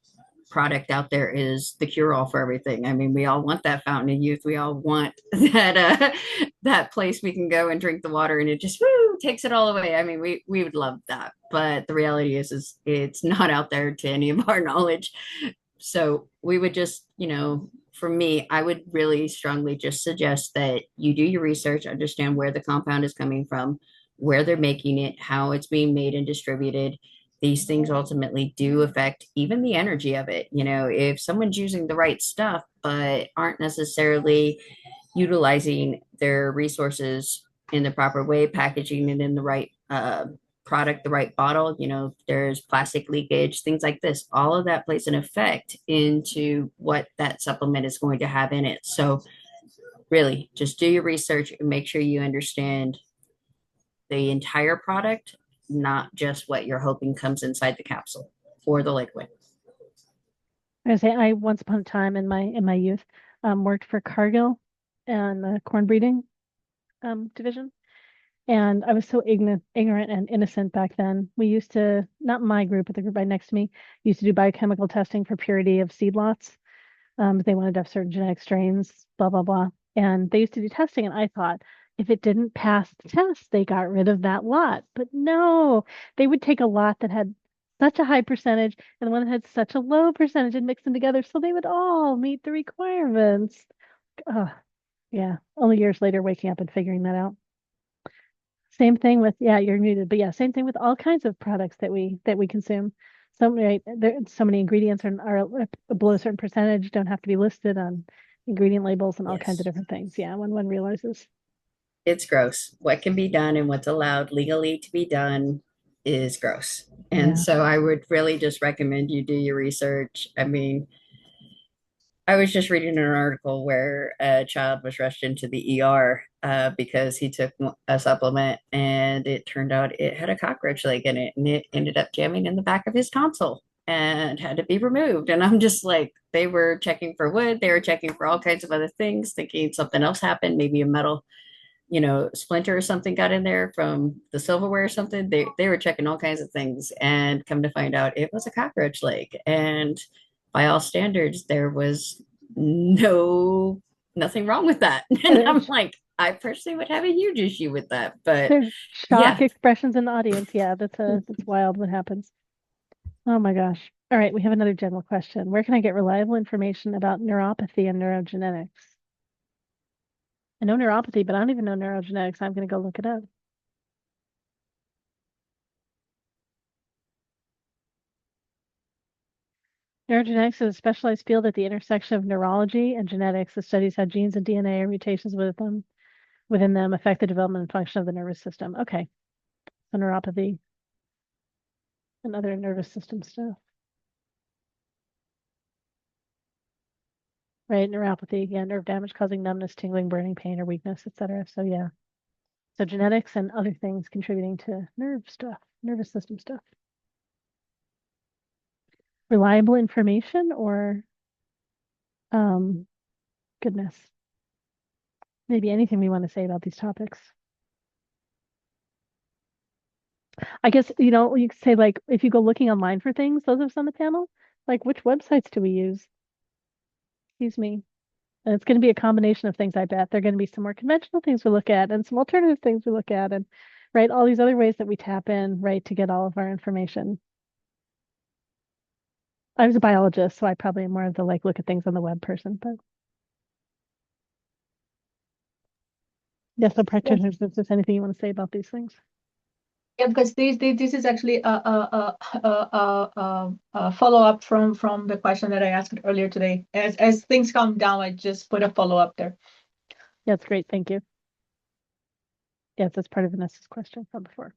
I: product out there is the cure all for everything. I mean, we all want that fountain of youth. We all want that place we can go and drink the water and it just takes it all away. I mean, we would love that, but the reality is it's not out there to any of our knowledge. So we would just, for me, I would really strongly just suggest that you do your research, understand where the compound is coming from, where they're making it, how it's being made and distributed. These things ultimately do affect even the energy of it. If someone's using the right stuff, but aren't necessarily utilizing their resources in the proper way, packaging it in the right product, the right bottle, there's plastic leakage, things like this. All of that plays an effect into what that supplement is going to have in it. So really just do your research and make sure you understand the entire product, not just what you're hoping comes inside the capsule or the liquid.
A: I once upon a time in my youth worked for Cargill and the corn breeding division. And I was so ignorant and innocent back then. We used to, not my group, but the group right next to me, used to do biochemical testing for purity of seed lots. They wanted to have certain genetic strains, blah, blah, blah. And they used to do testing. And I thought if it didn't pass the test, they got rid of that lot. But no, they would take a lot that had such a high percentage and one that had such a low percentage and mix them together so they would all meet the requirements. Yeah, only years later waking up and figuring that out. Same thing with, yeah, you're muted, but yeah, same thing with all kinds of products that we consume. So many, so many ingredients are below a certain percentage, don't have to be listed on ingredient labels and all kinds of different things. Yeah, when one realizes.
I: it's gross. What can be done and what's allowed legally to be done is gross. And
A: Yeah.
I: so I would really just recommend you do your research. I mean, I was just reading an article where a child was rushed into the ER because he took a supplement and it turned out it had a cockroach leg in it and it ended up jamming in the back of his tonsil and had to be removed. And I'm just like, they were checking for wood, they were checking for all kinds of other things, thinking something else happened, maybe a metal, splinter or something got in there from the silverware or something. They were checking all kinds of things and come to find out it was a cockroach leg. And by all standards, there was nothing wrong with that. And I'm like, I personally would have a huge issue with that. But
A: There's shock
I: yeah,
A: expressions in the audience. Yeah, that's wild what happens. Oh my gosh. All right, we have another general question. Where can I get reliable information about neuropathy and neurogenetics? I know neuropathy, but I don't even know neurogenetics. I'm going to go look it up. Neurogenetics is a specialized field at the intersection of neurology and genetics that studies how genes and DNA or mutations within them affect the development and function of the nervous system. Okay. So neuropathy and other nervous system stuff. Right, neuropathy, yeah, nerve damage causing numbness, tingling, burning, pain, or weakness, etc. So yeah. So genetics and other things contributing to nervous system stuff. Reliable information or goodness. Maybe anything we want to say about these topics. I guess, you could say like if you go looking online for things, those of us on the panel, like which websites do we use? Excuse me. And it's going to be a combination of things, I bet. There are going to be some more conventional things we look at and some alternative things we look at and right, all these other ways that we tap in, right, to get all of our information. I was a biologist, so I probably am more of the like look at things on the web person, but yes, so practitioners, if there's anything you want to say about these things.
H: Yeah, because this is actually a follow-up from the question that I asked earlier today. As things calm down, I just put a follow-up there.
A: Yeah, that's great. Thank you. Yes, that's part of Vanessa's question from before.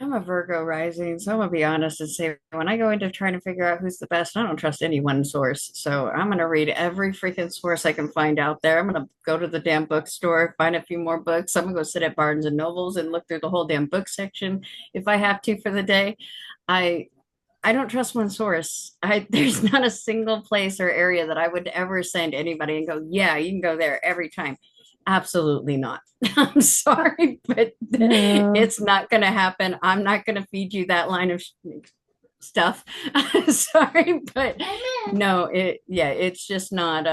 I: I'm a Virgo rising, so I'm gonna be honest and say when I go into trying to figure out who's the best, I don't trust any one source. So I'm gonna read every freaking source I can find out there. I'm gonna go to the damn bookstore, find a few more books. I'm gonna go sit at Barnes and Nobles and look through the whole damn book section if I have to for the day. I don't trust one source. There's not a single place or area that I would ever send anybody and go, yeah, you can go there every time. Absolutely not. I'm sorry, but
A: No.
I: it's not going to happen. I'm not going to feed you that line of stuff. Sorry, but no, it's just not.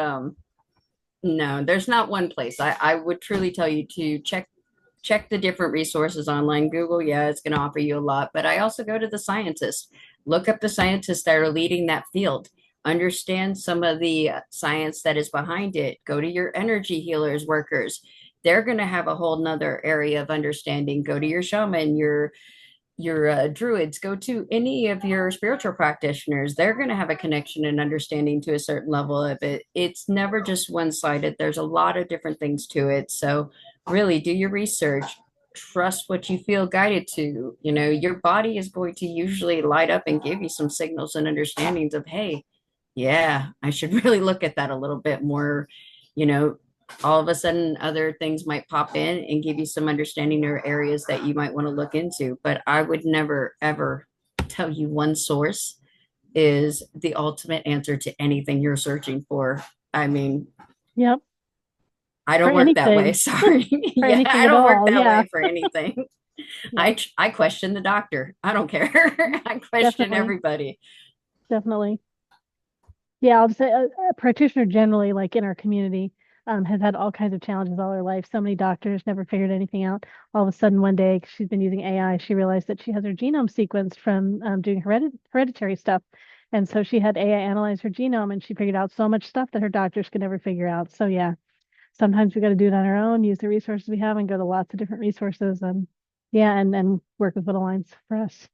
I: No, there's not one place. I would truly tell you to check the different resources online. Google, yeah, it's going to offer you a lot, but I also go to the scientists. Look up the scientists that are leading that field. Understand some of the science that is behind it. Go to your energy healers workers. They're going to have a whole nother area of understanding. Go to your shaman, your druids. Go to any of your spiritual practitioners. They're going to have a connection and understanding to a certain level of it. It's never just one-sided. There's a lot of different things to it. So really do your research. Trust what you feel guided to. Your body is going to usually light up and give you some signals and understandings of, hey, yeah, I should really look at that a little bit more. All of a sudden other things might pop in and give you some understanding or areas that you might want to look into. But I would never, ever tell you one source is the ultimate answer to anything you're searching for. I mean,
A: Yep.
I: I don't
A: For
I: work that way.
A: anything.
I: Sorry.
A: For
I: Yeah,
A: anything
I: I
A: at
I: don't work
A: all,
I: that
A: yeah.
I: way for anything.
A: Yeah.
I: I question the doctor. I don't care. I question
A: Definitely.
I: everybody.
A: Definitely. Yeah, I'll just say a practitioner generally, like in our community, has had all kinds of challenges all her life. So many doctors never figured anything out. All of a sudden, one day, 'cause she's been using AI, she realized that she has her genome sequenced from doing hereditary stuff. And so she had AI analyze her genome and she figured out so much stuff that her doctors could never figure out. So yeah, sometimes we got to do it on our own, use the resources we have and go to lots of different resources and yeah, and work with what aligns for us.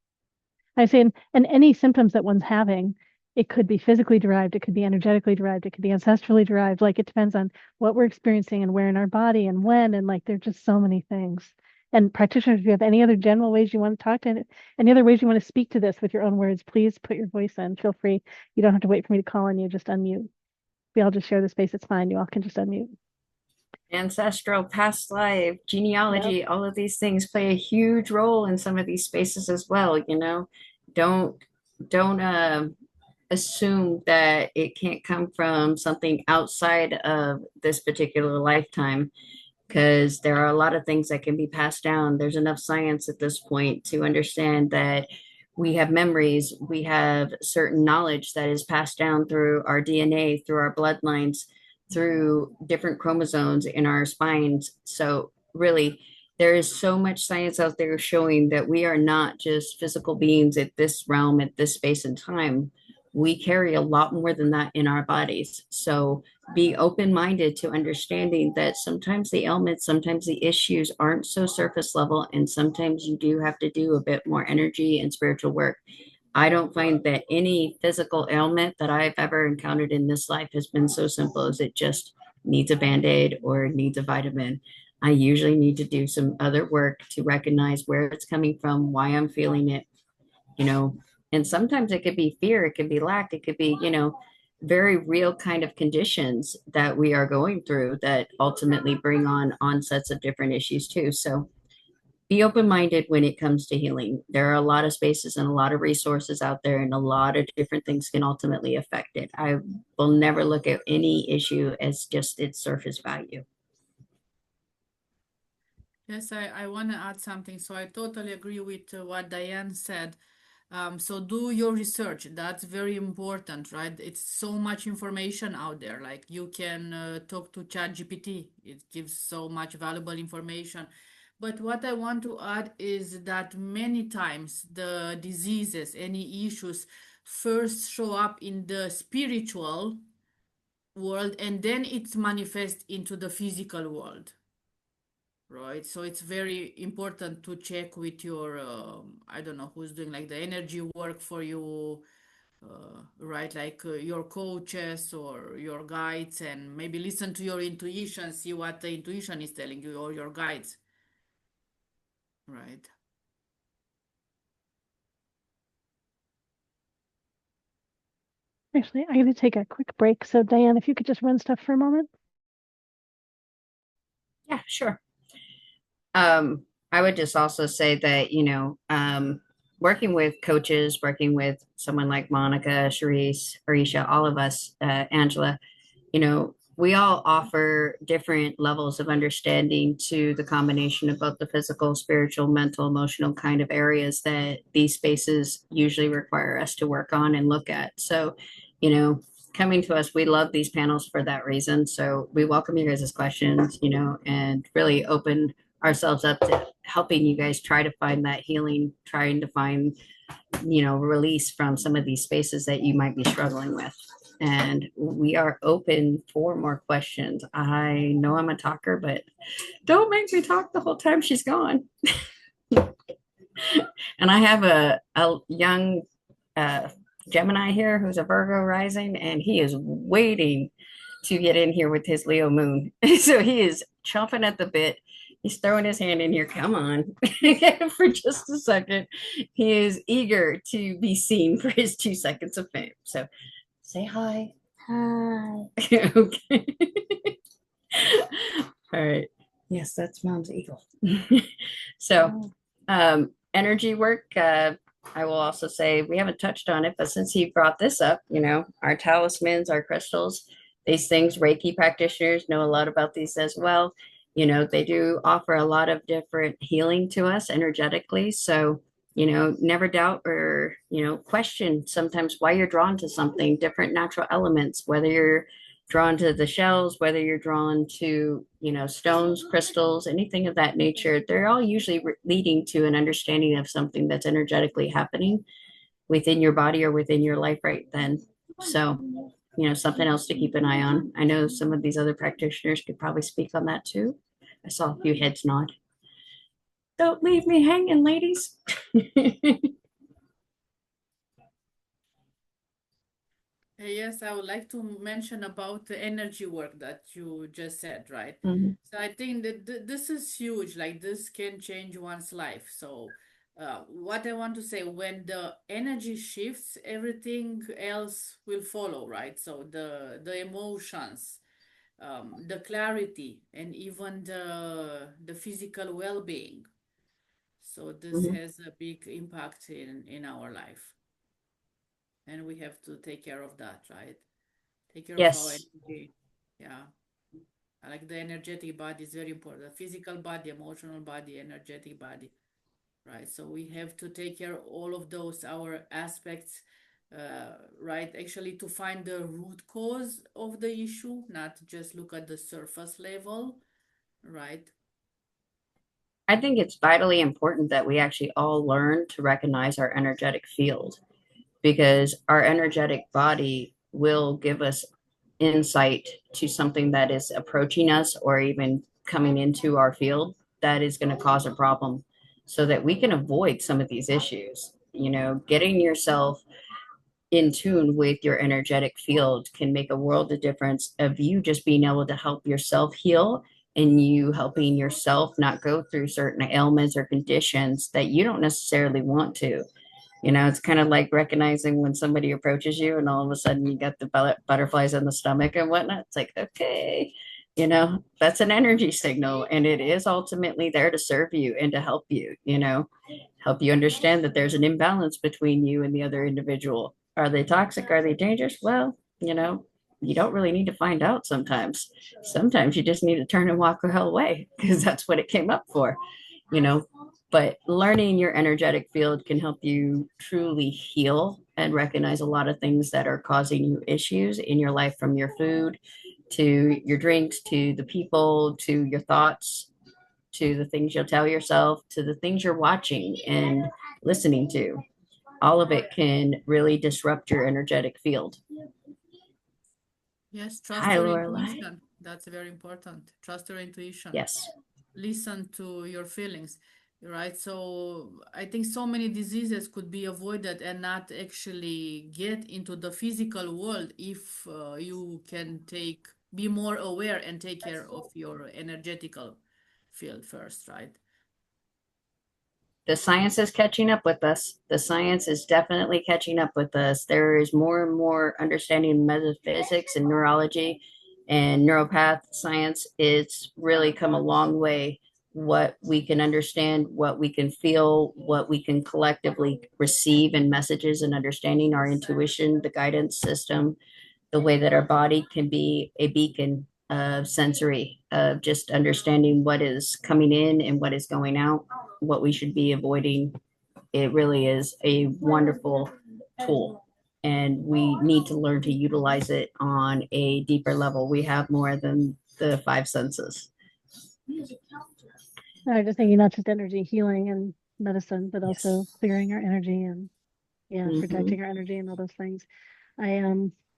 A: I say, and any symptoms that one's having, it could be physically derived, it could be energetically derived, it could be ancestrally derived. Like it depends on what we're experiencing and where in our body and when. And like there's just so many things. And practitioners, if you have any other general ways you want to talk to, any other ways you want to speak to this with your own words, please put your voice in. Feel free. You don't have to wait for me to call on you. Just unmute. We all just share the space. It's fine. You all can just unmute.
I: Ancestral, past life, genealogy, all of these things play a huge role in some of these spaces as well. You know, don't assume that it can't come from something outside of this particular lifetime, because there are a lot of things that can be passed down. There's enough science at this point to understand that we have memories, we have certain knowledge that is passed down through our DNA, through our bloodlines, through different chromosomes in our spines. So really, there is so much science out there showing that we are not just physical beings at this realm, at this space and time. We carry a lot more than that in our bodies. So be open-minded to understanding that sometimes the ailments, sometimes the issues aren't so surface level, and sometimes you do have to do a bit more energy and spiritual work. I don't find that any physical ailment that I've ever encountered in this life has been so simple as it just needs a Band-Aid or needs a vitamin. I usually need to do some other work to recognize where it's coming from, why I'm feeling it, you know. And sometimes it could be fear, it could be lack, it could be, you know, very real kind of conditions that we are going through that ultimately bring on onsets of different issues too. So be open-minded when it comes to healing. There are a lot of spaces and a lot of resources out there, and a lot of different things can ultimately affect it. I will never look at any issue as just its surface value.
E: Yes, I want to add something. So I totally agree with what Diane said. So do your research. That's very important, right? It's so much information out there. Like you can talk to ChatGPT. It gives so much valuable information. But what I want to add is that many times the diseases, any issues, first show up in the spiritual world, and then it's manifest into the physical world. Right, so it's very important to check with your I don't know who's doing like the energy work for you, right, like your coaches or your guides, and maybe listen to your intuition, see what the intuition is telling you, or your guides, right?
A: Actually, I'm going to take a quick break. So Diane, if you could just run stuff for a moment.
I: Yeah, sure. I would just also say that, you know, working with coaches, working with someone like Monica, Sharice, Arisha, all of us, Angela, you know, we all offer different levels of understanding to the combination of both the physical, spiritual, mental, emotional kind of areas that these spaces usually require us to work on and look at. So, you know, coming to us, we love these panels for that reason. So we welcome you guys' questions, you know, and really open ourselves up to helping you guys try to find that healing, trying to find, you know, release from some of these spaces that you might be struggling with. And we are open for more questions. I know I'm a talker, but don't make me talk the whole time she's gone. And I have a young Gemini here who's a Virgo rising, and he is waiting to get in here with his Leo moon. So he is chomping at the bit. He's throwing his hand in here. Come on. For just a second. He is eager to be seen for his 2 seconds of fame. So say hi. Hi. Okay. All right. Yes, that's Mom's eagle. So energy work, I will also say we haven't touched on it, but since he brought this up, you know, our talismans, our crystals, these things, Reiki practitioners know a lot about these as well. You know, they do offer a lot of different healing to us energetically. So, you know, never doubt or, you know, question sometimes why you're drawn to something, different natural elements, whether you're drawn to the shells, whether you're drawn to, you know, stones, crystals, anything of that nature. They're all usually leading to an understanding of something that's energetically happening within your body or within your life right then. So, you know, something else to keep an eye on. I know some of these other practitioners could probably speak on that too. I saw a few heads nod. Don't leave me hanging, ladies.
E: Yes, I would like to mention about the energy work that you just said, right?
I: Mhm.
E: So I think that this is huge. Like this can change one's life. So, what I want to say, when the energy shifts, everything else will follow, right? So the emotions, the clarity, and even the physical well-being. So this
I: Mhm.
E: has a big impact in our life, and we have to take care of that, right? Take care of our
I: Yes.
E: energy. Yeah. I like the energetic body is very important. The physical body, emotional body, energetic body, right? So we have to take care of all of those, our aspects, right? Actually, to find the root cause of the issue, not just look at the surface level, right?
I: I think it's vitally important that we actually all learn to recognize our energetic field, because our energetic body will give us insight to something that is approaching us or even coming into our field that is going to cause a problem, so that we can avoid some of these issues. You know, getting yourself in tune with your energetic field can make a world of difference of you just being able to help yourself heal, and you helping yourself not go through certain ailments or conditions that you don't necessarily want to. You know, it's kind of like recognizing when somebody approaches you and all of a sudden you got the butterflies in the stomach and whatnot. It's like, okay, you know, that's an energy signal, and it is ultimately there to serve you and to help you, you know, help you understand that there's an imbalance between you and the other individual. Are they toxic? Are they dangerous? Well, you know, you don't really need to find out sometimes. Sometimes you just need to turn and walk the hell away because that's what it came up for, you know. But learning your energetic field can help you truly heal and recognize a lot of things that are causing you issues in your life, from your food to your drinks to the people to your thoughts to the things you'll tell yourself to the things you're watching and listening to. All of it can really disrupt your energetic field.
E: Yes, trust
I: Hi,
E: your
I: Lorelai.
E: intuition. That's very important. Trust your intuition.
I: Yes.
E: Listen to your feelings, right? So I think so many diseases could be avoided and not actually get into the physical world if you can be more aware and take care of your energetical field first, right?
I: The science is catching up with us. The science is definitely catching up with us. There is more and more understanding of metaphysics and neurology and neuropath science. It's really come a long way. What we can understand, what we can feel, what we can collectively receive in messages and understanding our intuition, the guidance system, the way that our body can be a beacon of sensory, of just understanding what is coming in and what is going out, what we should be avoiding. It really is a wonderful tool. And we need to learn to utilize it on a deeper level. We have more than the five senses.
A: I was just thinking not just energy healing and medicine, but also clearing our energy and protecting our energy and all those things. I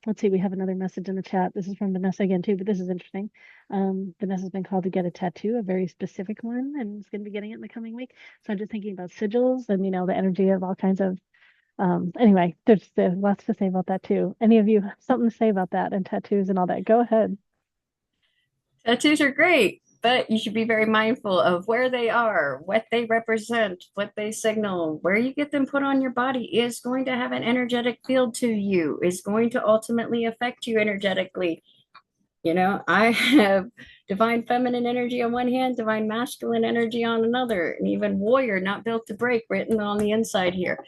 A: let's see, we have another message in the chat. This is from Vanessa again too, but this is interesting. Vanessa's been called to get a tattoo, a very specific one, and is going to be getting it in the coming week. So I'm just thinking about sigils and the energy of all kinds of anyway, there's lots to say about that too. Any of you have something to say about that and tattoos and all that? Go ahead.
I: Tattoos are great, but you should be very mindful of where they are, what they represent, what they signal. Where you get them put on your body is going to have an energetic field to you, is going to ultimately affect you energetically. You know, I have divine feminine energy on one hand, divine masculine energy on another, and even warrior, not built to break, written on the inside here.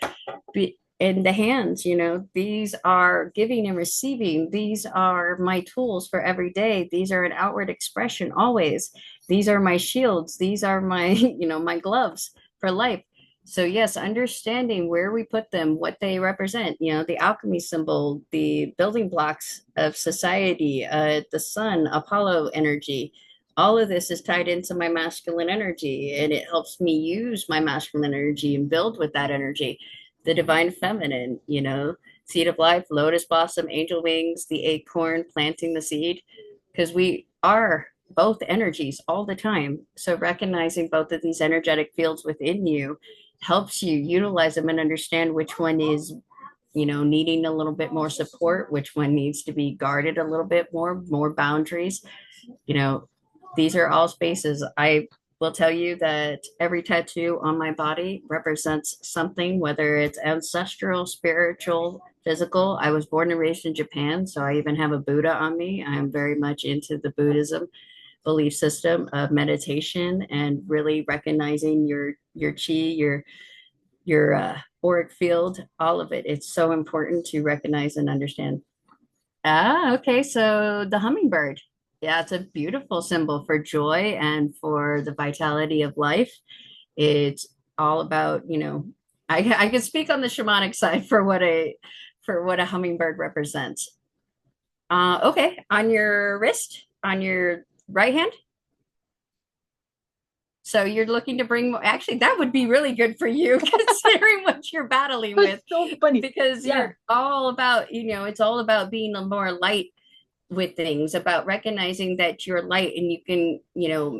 I: In the hands, you know, these are giving and receiving. These are my tools for every day. These are an outward expression always. These are my shields. These are my, my gloves for life. So yes, understanding where we put them, what they represent, the alchemy symbol, the building blocks of society, the sun, Apollo energy, all of this is tied into my masculine energy, and it helps me use my masculine energy and build with that energy. The divine feminine, seed of life, lotus blossom, angel wings, the acorn, planting the seed, because we are both energies all the time. So recognizing both of these energetic fields within you helps you utilize them and understand which one is needing a little bit more support, which one needs to be guarded a little bit more boundaries. These are all spaces. I will tell you that every tattoo on my body represents something, whether it's ancestral, spiritual, physical. I was born and raised in Japan, so I even have a Buddha on me. I am very much into the Buddhism belief system of meditation and really recognizing your chi, your auric field, all of it. It's so important to recognize and understand. Okay, so the hummingbird. Yeah, it's a beautiful symbol for joy and for the vitality of life. It's all about, I can speak on the shamanic side for what a hummingbird represents. Okay, on your wrist, on your right hand. So you're looking to bring more, actually, that would be really good for you considering what you're battling with.
H: It's so funny.
I: Because you're all about, it's all about being a more light with things, about recognizing that you're light and you can,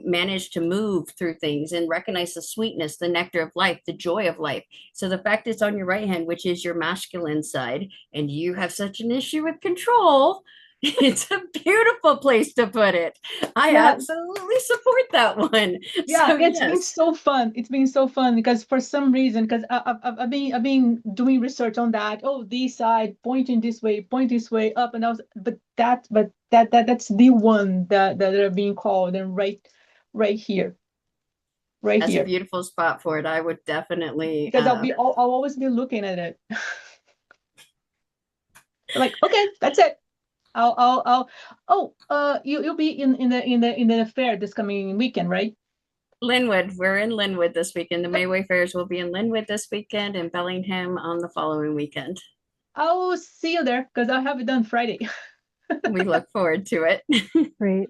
I: manage to move through things and recognize the sweetness, the nectar of life, the joy of life. So the fact it's on your right hand, which is your masculine side, and you have such an issue with control, it's a beautiful place to put it. I absolutely support that one.
H: Yeah,
I: So,
H: it's
I: yes.
H: been so fun. It's been so fun because for some reason, because I've been doing research on that. Oh, this side pointing this way, point this way up, and I was, that's the one that are being called, and right here,
I: That's
H: here.
I: a beautiful spot for it. I would definitely
H: Because I'll always be looking at it. Like, okay, that's it. You'll be in the fair this coming weekend, right?
I: Linwood. We're in Linwood this weekend. The May Wayfarers will be in Linwood this weekend and Bellingham on the following weekend.
H: I'll see you there because I'll have it done Friday.
I: We look forward to it.
A: Great.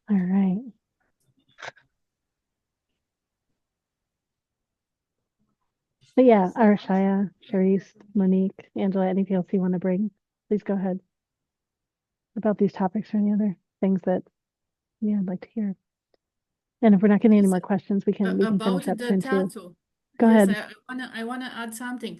A: All right. But yeah, Arashaya, Charisse, Monique, Angela, anything else you want to bring? Please go ahead. About these topics or any other things that I'd like to hear. And if we're not getting any more questions, we can
E: About
A: finish up
E: the
A: soon too.
E: tattoo.
A: Go
E: Yes,
A: ahead.
E: I wanna add something.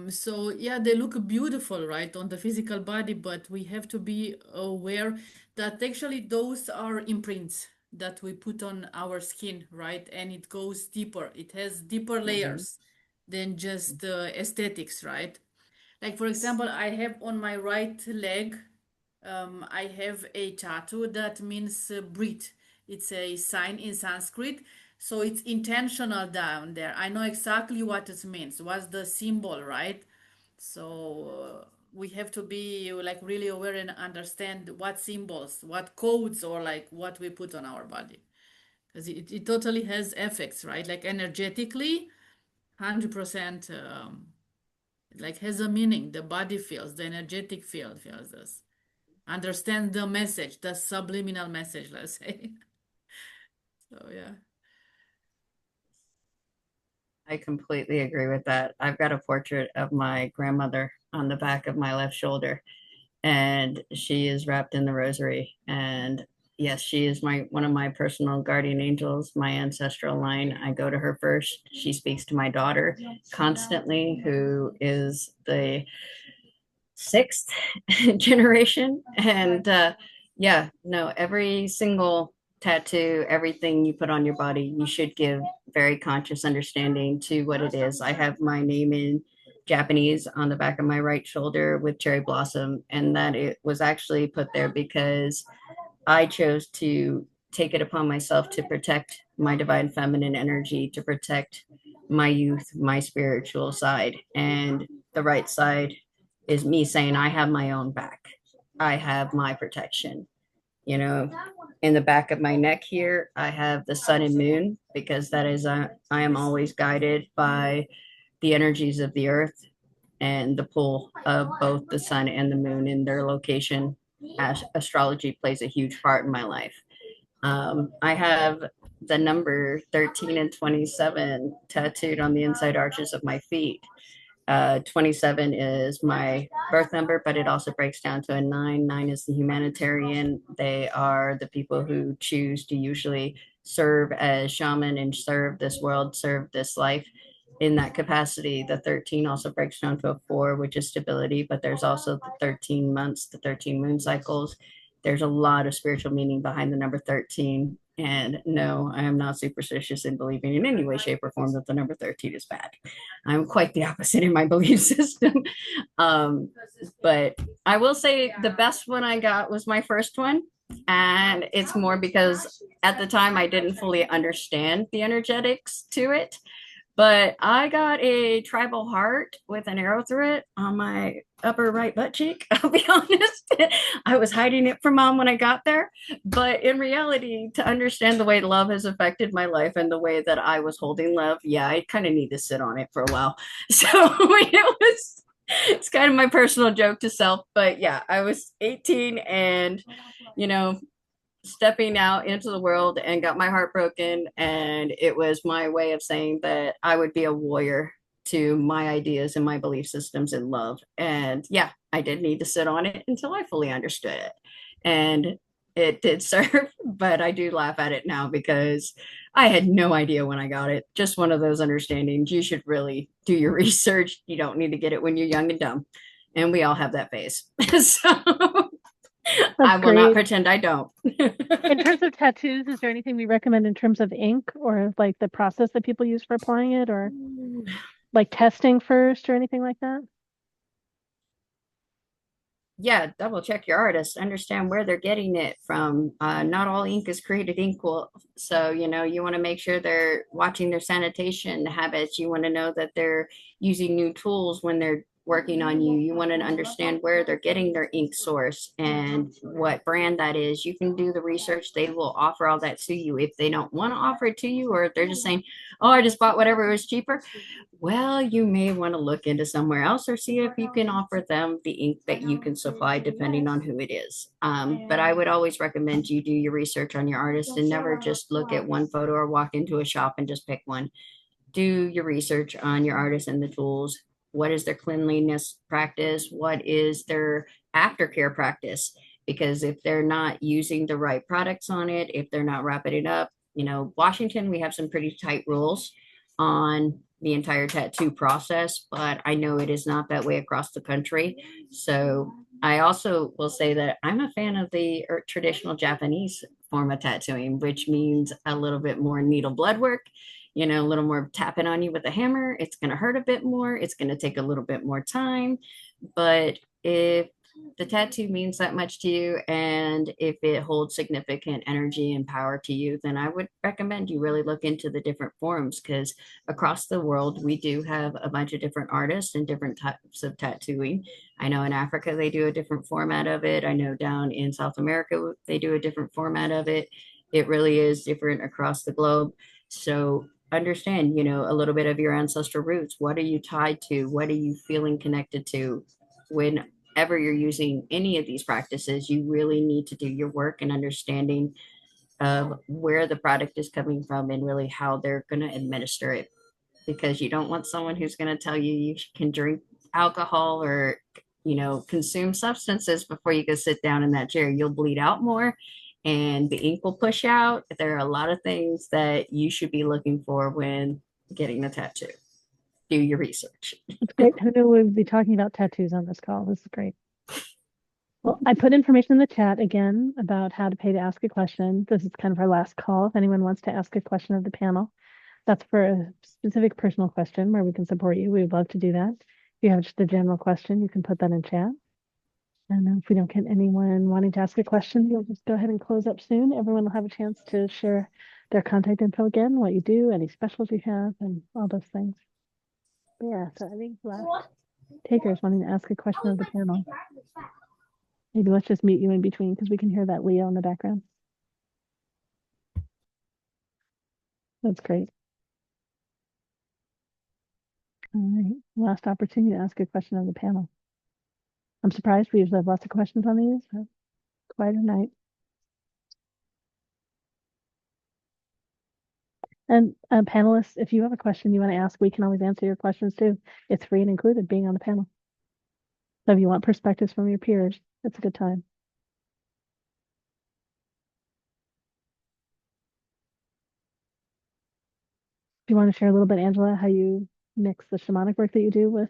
E: So yeah, they look beautiful, right, on the physical body, but we have to be aware that actually those are imprints that we put on our skin, right? And it goes deeper. It has deeper layers than just aesthetics, right? Like for example, I have on my right leg, I have a tattoo that means breathe. It's a sign in Sanskrit. So it's intentional down there. I know exactly what it means. What's the symbol, right? So we have to be like really aware and understand what symbols, what codes, or like what we put on our body. Because it totally has effects, right? Like energetically, 100% like has a meaning. The body feels, the energetic field feels this. Understand the message, the subliminal message, let's say. So yeah.
I: I completely agree with that. I've got a portrait of my grandmother on the back of my left shoulder, and she is wrapped in the rosary. And yes, she is one of my personal guardian angels, my ancestral line. I go to her first. She speaks to my daughter constantly, who is the 6th generation. And every single tattoo, everything you put on your body, you should give very conscious understanding to what it is. I have my name in Japanese on the back of my right shoulder with cherry blossom, and that it was actually put there because I chose to take it upon myself to protect my divine feminine energy, to protect my youth, my spiritual side. And the right side is me saying, I have my own back. I have my protection. In the back of my neck here, I have the sun and moon, because that is, I am always guided by the energies of the earth and the pull of both the sun and the moon in their location. Astrology plays a huge part in my life. I have the number 13 and 27 tattooed on the inside arches of my feet. 27 is my birth number, but it also breaks down to a 9. 9 is the humanitarian. They are the people who choose to usually serve as shaman and serve this world, serve this life. in that capacity, the 13 also breaks down to a 4, which is stability, but there's also the 13 months, the 13 moon cycles. There's a lot of spiritual meaning behind the number 13. And no, I am not superstitious in believing in any way, shape, or form that the number 13 is bad. I'm quite the opposite in my belief system. But I will say the best one I got was my first one. And it's more because at the time I didn't fully understand the energetics to it. But I got a tribal heart with an arrow through it on my upper right butt cheek. I'll be honest. I was hiding it from mom when I got there. But in reality, to understand the way love has affected my life and the way that I was holding love, yeah, I kind of need to sit on it for a while. So it's kind of my personal joke to self. But yeah, I was 18 and, you know, stepping out into the world and got my heart broken. And it was my way of saying that I would be a warrior to my ideas and my belief systems in love. And yeah, I did need to sit on it until I fully understood it. And it did serve, but I do laugh at it now because I had no idea when I got it. Just one of those understandings. You should really do your research. You don't need to get it when you're young and dumb. And we all have that phase. So I will not pretend I don't.
A: In terms of tattoos, is there anything we recommend in terms of ink or like the process that people use for applying it, or like testing first or anything like that?
I: Yeah, double check your artist, understand where they're getting it from. Not all ink is created equal. So, you know, you want to make sure they're watching their sanitation habits. You want to know that they're using new tools when they're working on you. You want to understand where they're getting their ink source and what brand that is. You can do the research. They will offer all that to you. If they don't want to offer it to you, or if they're just saying, oh, I just bought whatever was cheaper, well, you may want to look into somewhere else or see if you can offer them the ink that you can supply depending on who it is. But I would always recommend you do your research on your artist and never just look at one photo or walk into a shop and just pick one. Do your research on your artist and the tools. What is their cleanliness practice? What is their aftercare practice? Because if they're not using the right products on it, if they're not wrapping it up, you know, Washington, we have some pretty tight rules on the entire tattoo process, but I know it is not that way across the country. So I also will say that I'm a fan of the traditional Japanese form of tattooing, which means a little bit more needle blood work, you know, a little more tapping on you with a hammer. It's going to hurt a bit more. It's going to take a little bit more time. But if the tattoo means that much to you and if it holds significant energy and power to you, then I would recommend you really look into the different forms, because across the world, we do have a bunch of different artists and different types of tattooing. I know in Africa, they do a different format of it. I know down in South America, they do a different format of it. It really is different across the globe. So understand, you know, a little bit of your ancestral roots. What are you tied to? What are you feeling connected to? Whenever you're using any of these practices, you really need to do your work and understanding of where the product is coming from and really how they're going to administer it. Because you don't want someone who's going to tell you you can drink alcohol or, you know, consume substances before you go sit down in that chair. You'll bleed out more and the ink will push out. There are a lot of things that you should be looking for when getting a tattoo. Do your research.
A: It's great. I know we'll be talking about tattoos on this call. This is great. Well, I put information in the chat again about how to pay to ask a question. This is kind of our last call. If anyone wants to ask a question of the panel, that's for a specific personal question where we can support you. We would love to do that. If you have just a general question, you can put that in chat. And if we don't get anyone wanting to ask a question, we'll just go ahead and close up soon. Everyone will have a chance to share their contact info again, what you do, any specials you have, and all those things. But yeah, so I think last takers wanting to ask a question of the panel. Maybe let's just mute you in between because we can hear that Leo in the background. That's great. All right, last opportunity to ask a question of the panel. I'm surprised we usually have lots of questions on these. So quite a night. And panelists, if you have a question you want to ask, we can always answer your questions too. It's free and included being on the panel. So if you want perspectives from your peers, it's a good time. Do you want to share a little bit, Angela, how you mix the shamanic work that you do with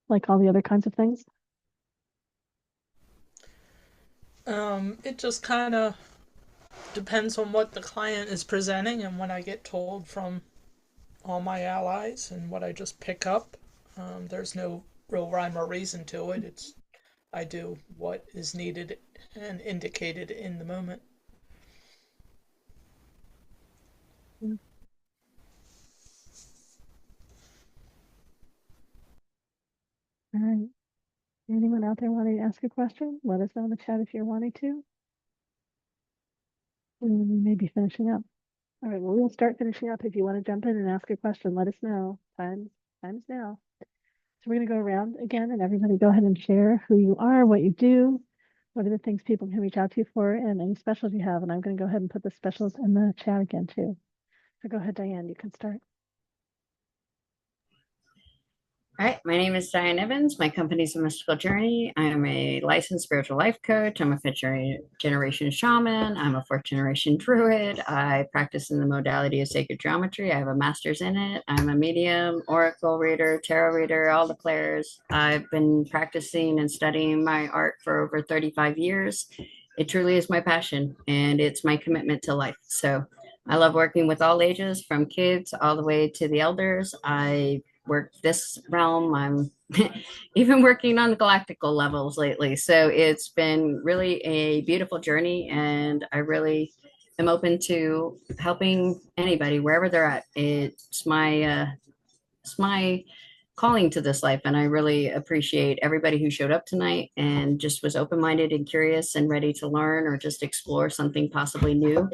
A: like all the other kinds of things?
D: It just kind of depends on what the client is presenting and what I get told from all my allies and what I just pick up. There's no real rhyme or reason to it. It's I do what is needed and indicated in the moment.
A: Mm. All right. Anyone out there wanting to ask a question? Let us know in the chat if you're wanting to. And we may be finishing up. All right, well, we'll start finishing up. If you want to jump in and ask a question, let us know. Time's now. So we're going to go around again, and everybody go ahead and share who you are, what you do, what are the things people can reach out to you for, and any specials you have. And I'm going to go ahead and put the specials in the chat again, too. So go ahead, Diane, you can start.
I: All right, my name is Diane Evans. My company is A Mystical Journey. I'm a licensed spiritual life coach. I'm a fifth generation shaman. I'm a fourth generation druid. I practice in the modality of sacred geometry. I have a master's in it. I'm a medium, oracle reader, tarot reader, all the clairs. I've been practicing and studying my art for over 35 years. It truly is my passion and it's my commitment to life. So I love working with all ages, from kids all the way to the elders. I work this realm. I'm even working on the galactical levels lately. So it's been really a beautiful journey, and I really am open to helping anybody wherever they're at. It's my calling to this life, and I really appreciate everybody who showed up tonight and just was open-minded and curious and ready to learn or just explore something possibly new.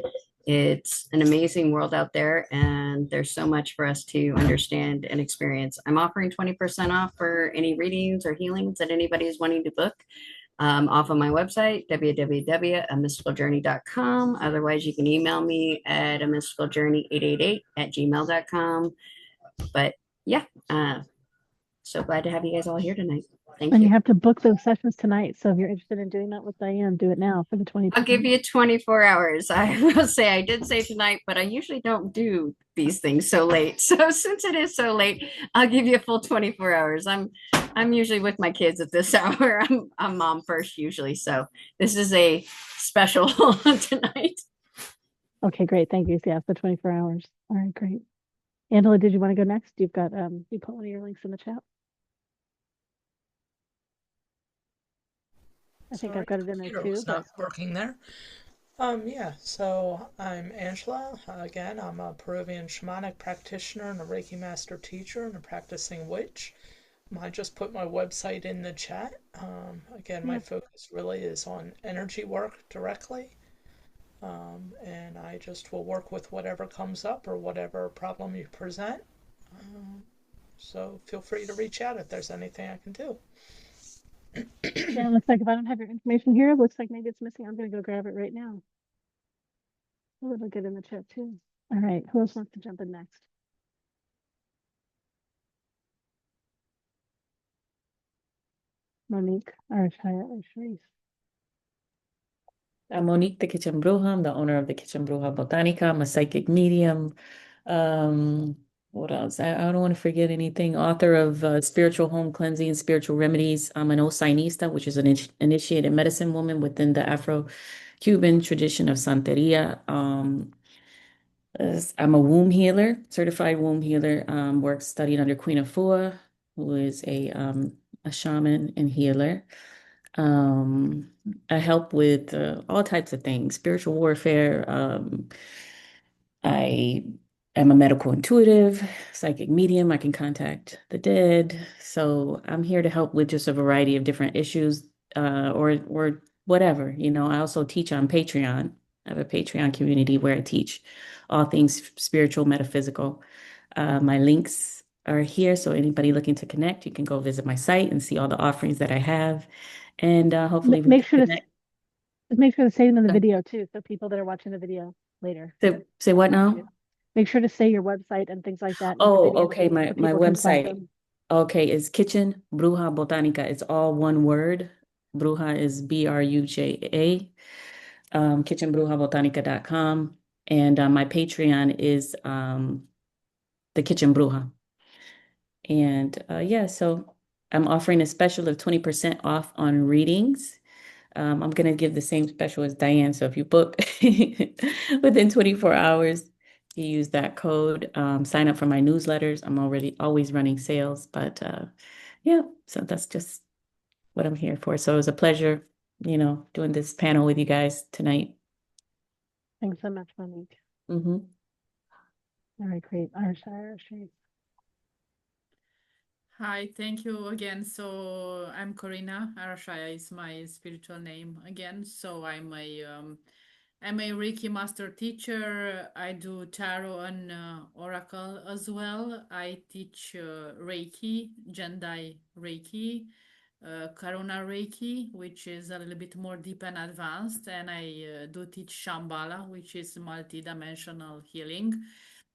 I: It's an amazing world out there, and there's so much for us to understand and experience. I'm offering 20% off for any readings or healings that anybody is wanting to book off of my website, www.amysticaljourney.com. Otherwise, you can email me at amysticaljourney888@gmail.com. But yeah, so glad to have you guys all here tonight. Thank
A: And
I: you.
A: you have to book those sessions tonight. So if you're interested in doing that with Diane, do it now for the 20%.
I: I'll give you 24 hours. I will say I did say tonight, but I usually don't do these things so late. So since it is so late, I'll give you a full 24 hours. I'm usually with my kids at this hour. I'm mom first usually. So this is a special tonight.
A: Okay, great. Thank you. Yes, the 24 hours. All right, great. Angela, did you want to go next? You've got you put one of your links in the chat. I think I've got it in there too.
D: It's not working there. Yeah, so I'm Angela. Again, I'm a Peruvian shamanic practitioner and a Reiki master teacher and a practicing witch. I just put my website in the chat. Again, my focus really is on energy work directly. And I just will work with whatever comes up or whatever problem you present. So feel free to reach out if there's anything I can do.
A: Yeah, it looks like if I don't have your information here, it looks like maybe it's missing. I'm going to go grab it right now. Oh, it'll get in the chat too. All right, who else wants to jump in next? Monique, or Sharice.
C: I'm Monique, the Kitchen Bruja. I'm the owner of the Kitchen Bruja Botanica. I'm a psychic medium. What else? I don't want to forget anything. Author of Spiritual Home Cleansing, Spiritual Remedies. I'm an Osainista, which is an initiated medicine woman within the Afro-Cuban tradition of Santeria. I'm a womb healer, certified womb healer. Studied under Queen Afua, who is a shaman and healer. I help with all types of things, spiritual warfare. I am a medical intuitive, psychic medium. I can contact the dead. So I'm here to help with just a variety of different issues, or whatever. I also teach on Patreon. I have a Patreon community where I teach all things spiritual, metaphysical. My links are here, so anybody looking to connect, you can go visit my site and see all the offerings that I have. And hopefully we
A: make
C: can
A: sure
C: connect.
A: make sure to say them in the video too, so people that are watching the video later.
C: Say what now?
A: Make sure to say your website and things like that. In the
C: Oh,
A: video
C: okay.
A: so
C: My
A: people can find
C: website.
A: them.
C: Okay, is Kitchen Bruja Botanica. It's all one word. Bruja is BRUJA. kitchenbrujabotanica.com. And my Patreon is the Kitchen Bruja. And yeah, so I'm offering a special of 20% off on readings. I'm going to give the same special as Diane. So if you book within 24 hours, you use that code, sign up for my newsletters. I'm already always running sales, but yeah, so that's just what I'm here for. So it was a pleasure, doing this panel with you guys tonight.
A: Thanks so much, Monique.
C: Mm-hmm.
A: All right, great. Arshai.
E: Hi, thank you again. So I'm Corina. Arashaya is my spiritual name again. So I'm a Reiki master teacher. I do tarot and oracle as well. I teach Reiki, Jendai Reiki, Karuna Reiki, which is a little bit more deep and advanced, and I do teach Shambhala, which is multidimensional healing.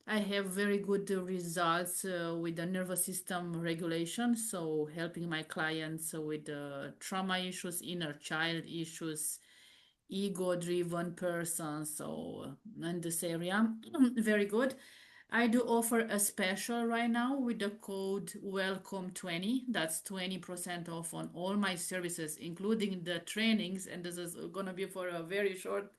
E: I have very good results with the nervous system regulation, so helping my clients with trauma issues, inner child issues, ego-driven person, so in this area, very good. I do offer a special right now with the code WELCOME20. That's 20% off on all my services, including the trainings, and this is gonna be for a very short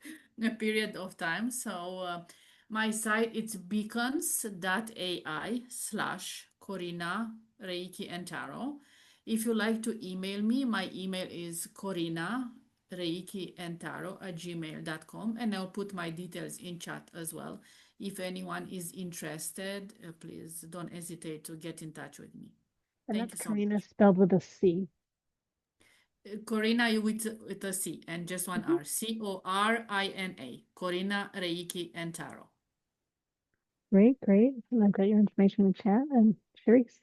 E: period of time. So my site it's beacons.ai/Corina Reiki and Tarot. If you like to email me, my email is corina.reikiandtarot@gmail.com, and I'll put my details in chat as well. If anyone is interested, please don't hesitate to get in touch with me.
A: And
E: Thank
A: that's
E: you so
A: Karina
E: much.
A: spelled with a C.
E: Corina with a C and just one R. Corina. Corina Reiki and Tarot.
A: Great. And I've got your information in the chat. And Cherise.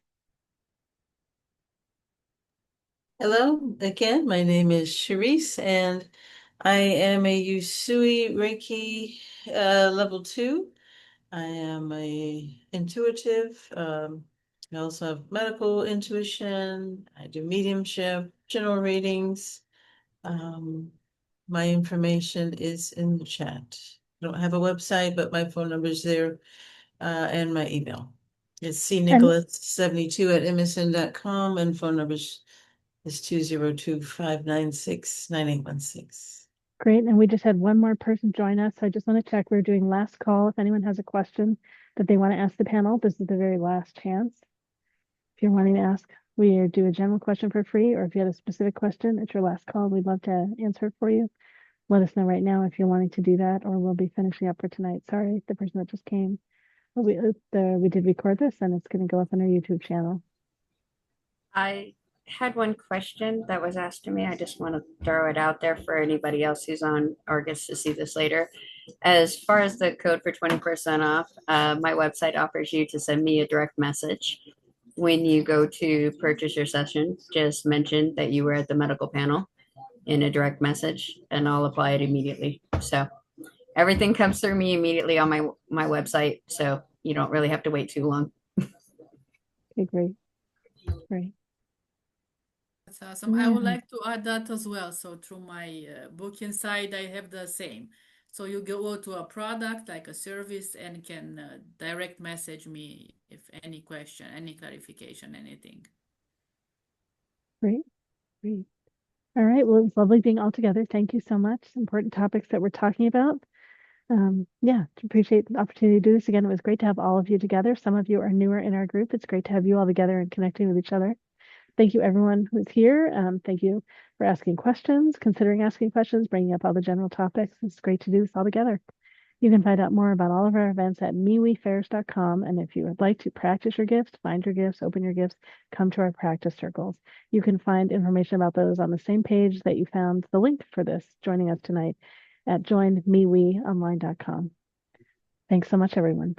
G: Hello again. My name is Cherise, and I am a Usui Reiki level 2. I am a intuitive. I also have medical intuition. I do mediumship, general readings. My information is in the chat. I don't have a website, but my phone number is there, and my email. It's cnicholas72@msn.com, and phone numbers is 202-596-9816.
A: Great. And we just had one more person join us. So I just want to check. We're doing last call. If anyone has a question that they want to ask the panel, this is the very last chance. If you're wanting to ask, we do a general question for free, or if you have a specific question, it's your last call. We'd love to answer it for you. Let us know right now if you're wanting to do that, or we'll be finishing up for tonight. Sorry, the person that just came. But we did record this, and it's going to go up on our YouTube channel.
I: I had one question that was asked to me. I just want to throw it out there for anybody else who's on or gets to see this later. As far as the code for 20% off, my website offers you to send me a direct message. When you go to purchase your session, just mention that you were at the medical panel in a direct message, and I'll apply it immediately. So everything comes through me immediately on my website, so you don't really have to wait too long.
A: Okay, great.
E: That's awesome. I would like to add that as well. So through my booking site, I have the same. So you go to a product like a service and can direct message me if any question, any clarification, anything.
A: Great. All right. Well, it's lovely being all together. Thank you so much. Important topics that we're talking about. Yeah, appreciate the opportunity to do this again. It was great to have all of you together. Some of you are newer in our group. It's great to have you all together and connecting with each other. Thank you, everyone who's here. Thank you for asking questions, considering asking questions, bringing up all the general topics. It's great to do this all together. You can find out more about all of our events at MeWeFairs.com. And if you would like to practice your gifts, find your gifts, open your gifts, come to our practice circles. You can find information about those on the same page that you found the link for this, joining us tonight at joinmeweonline.com. Thanks so much, everyone.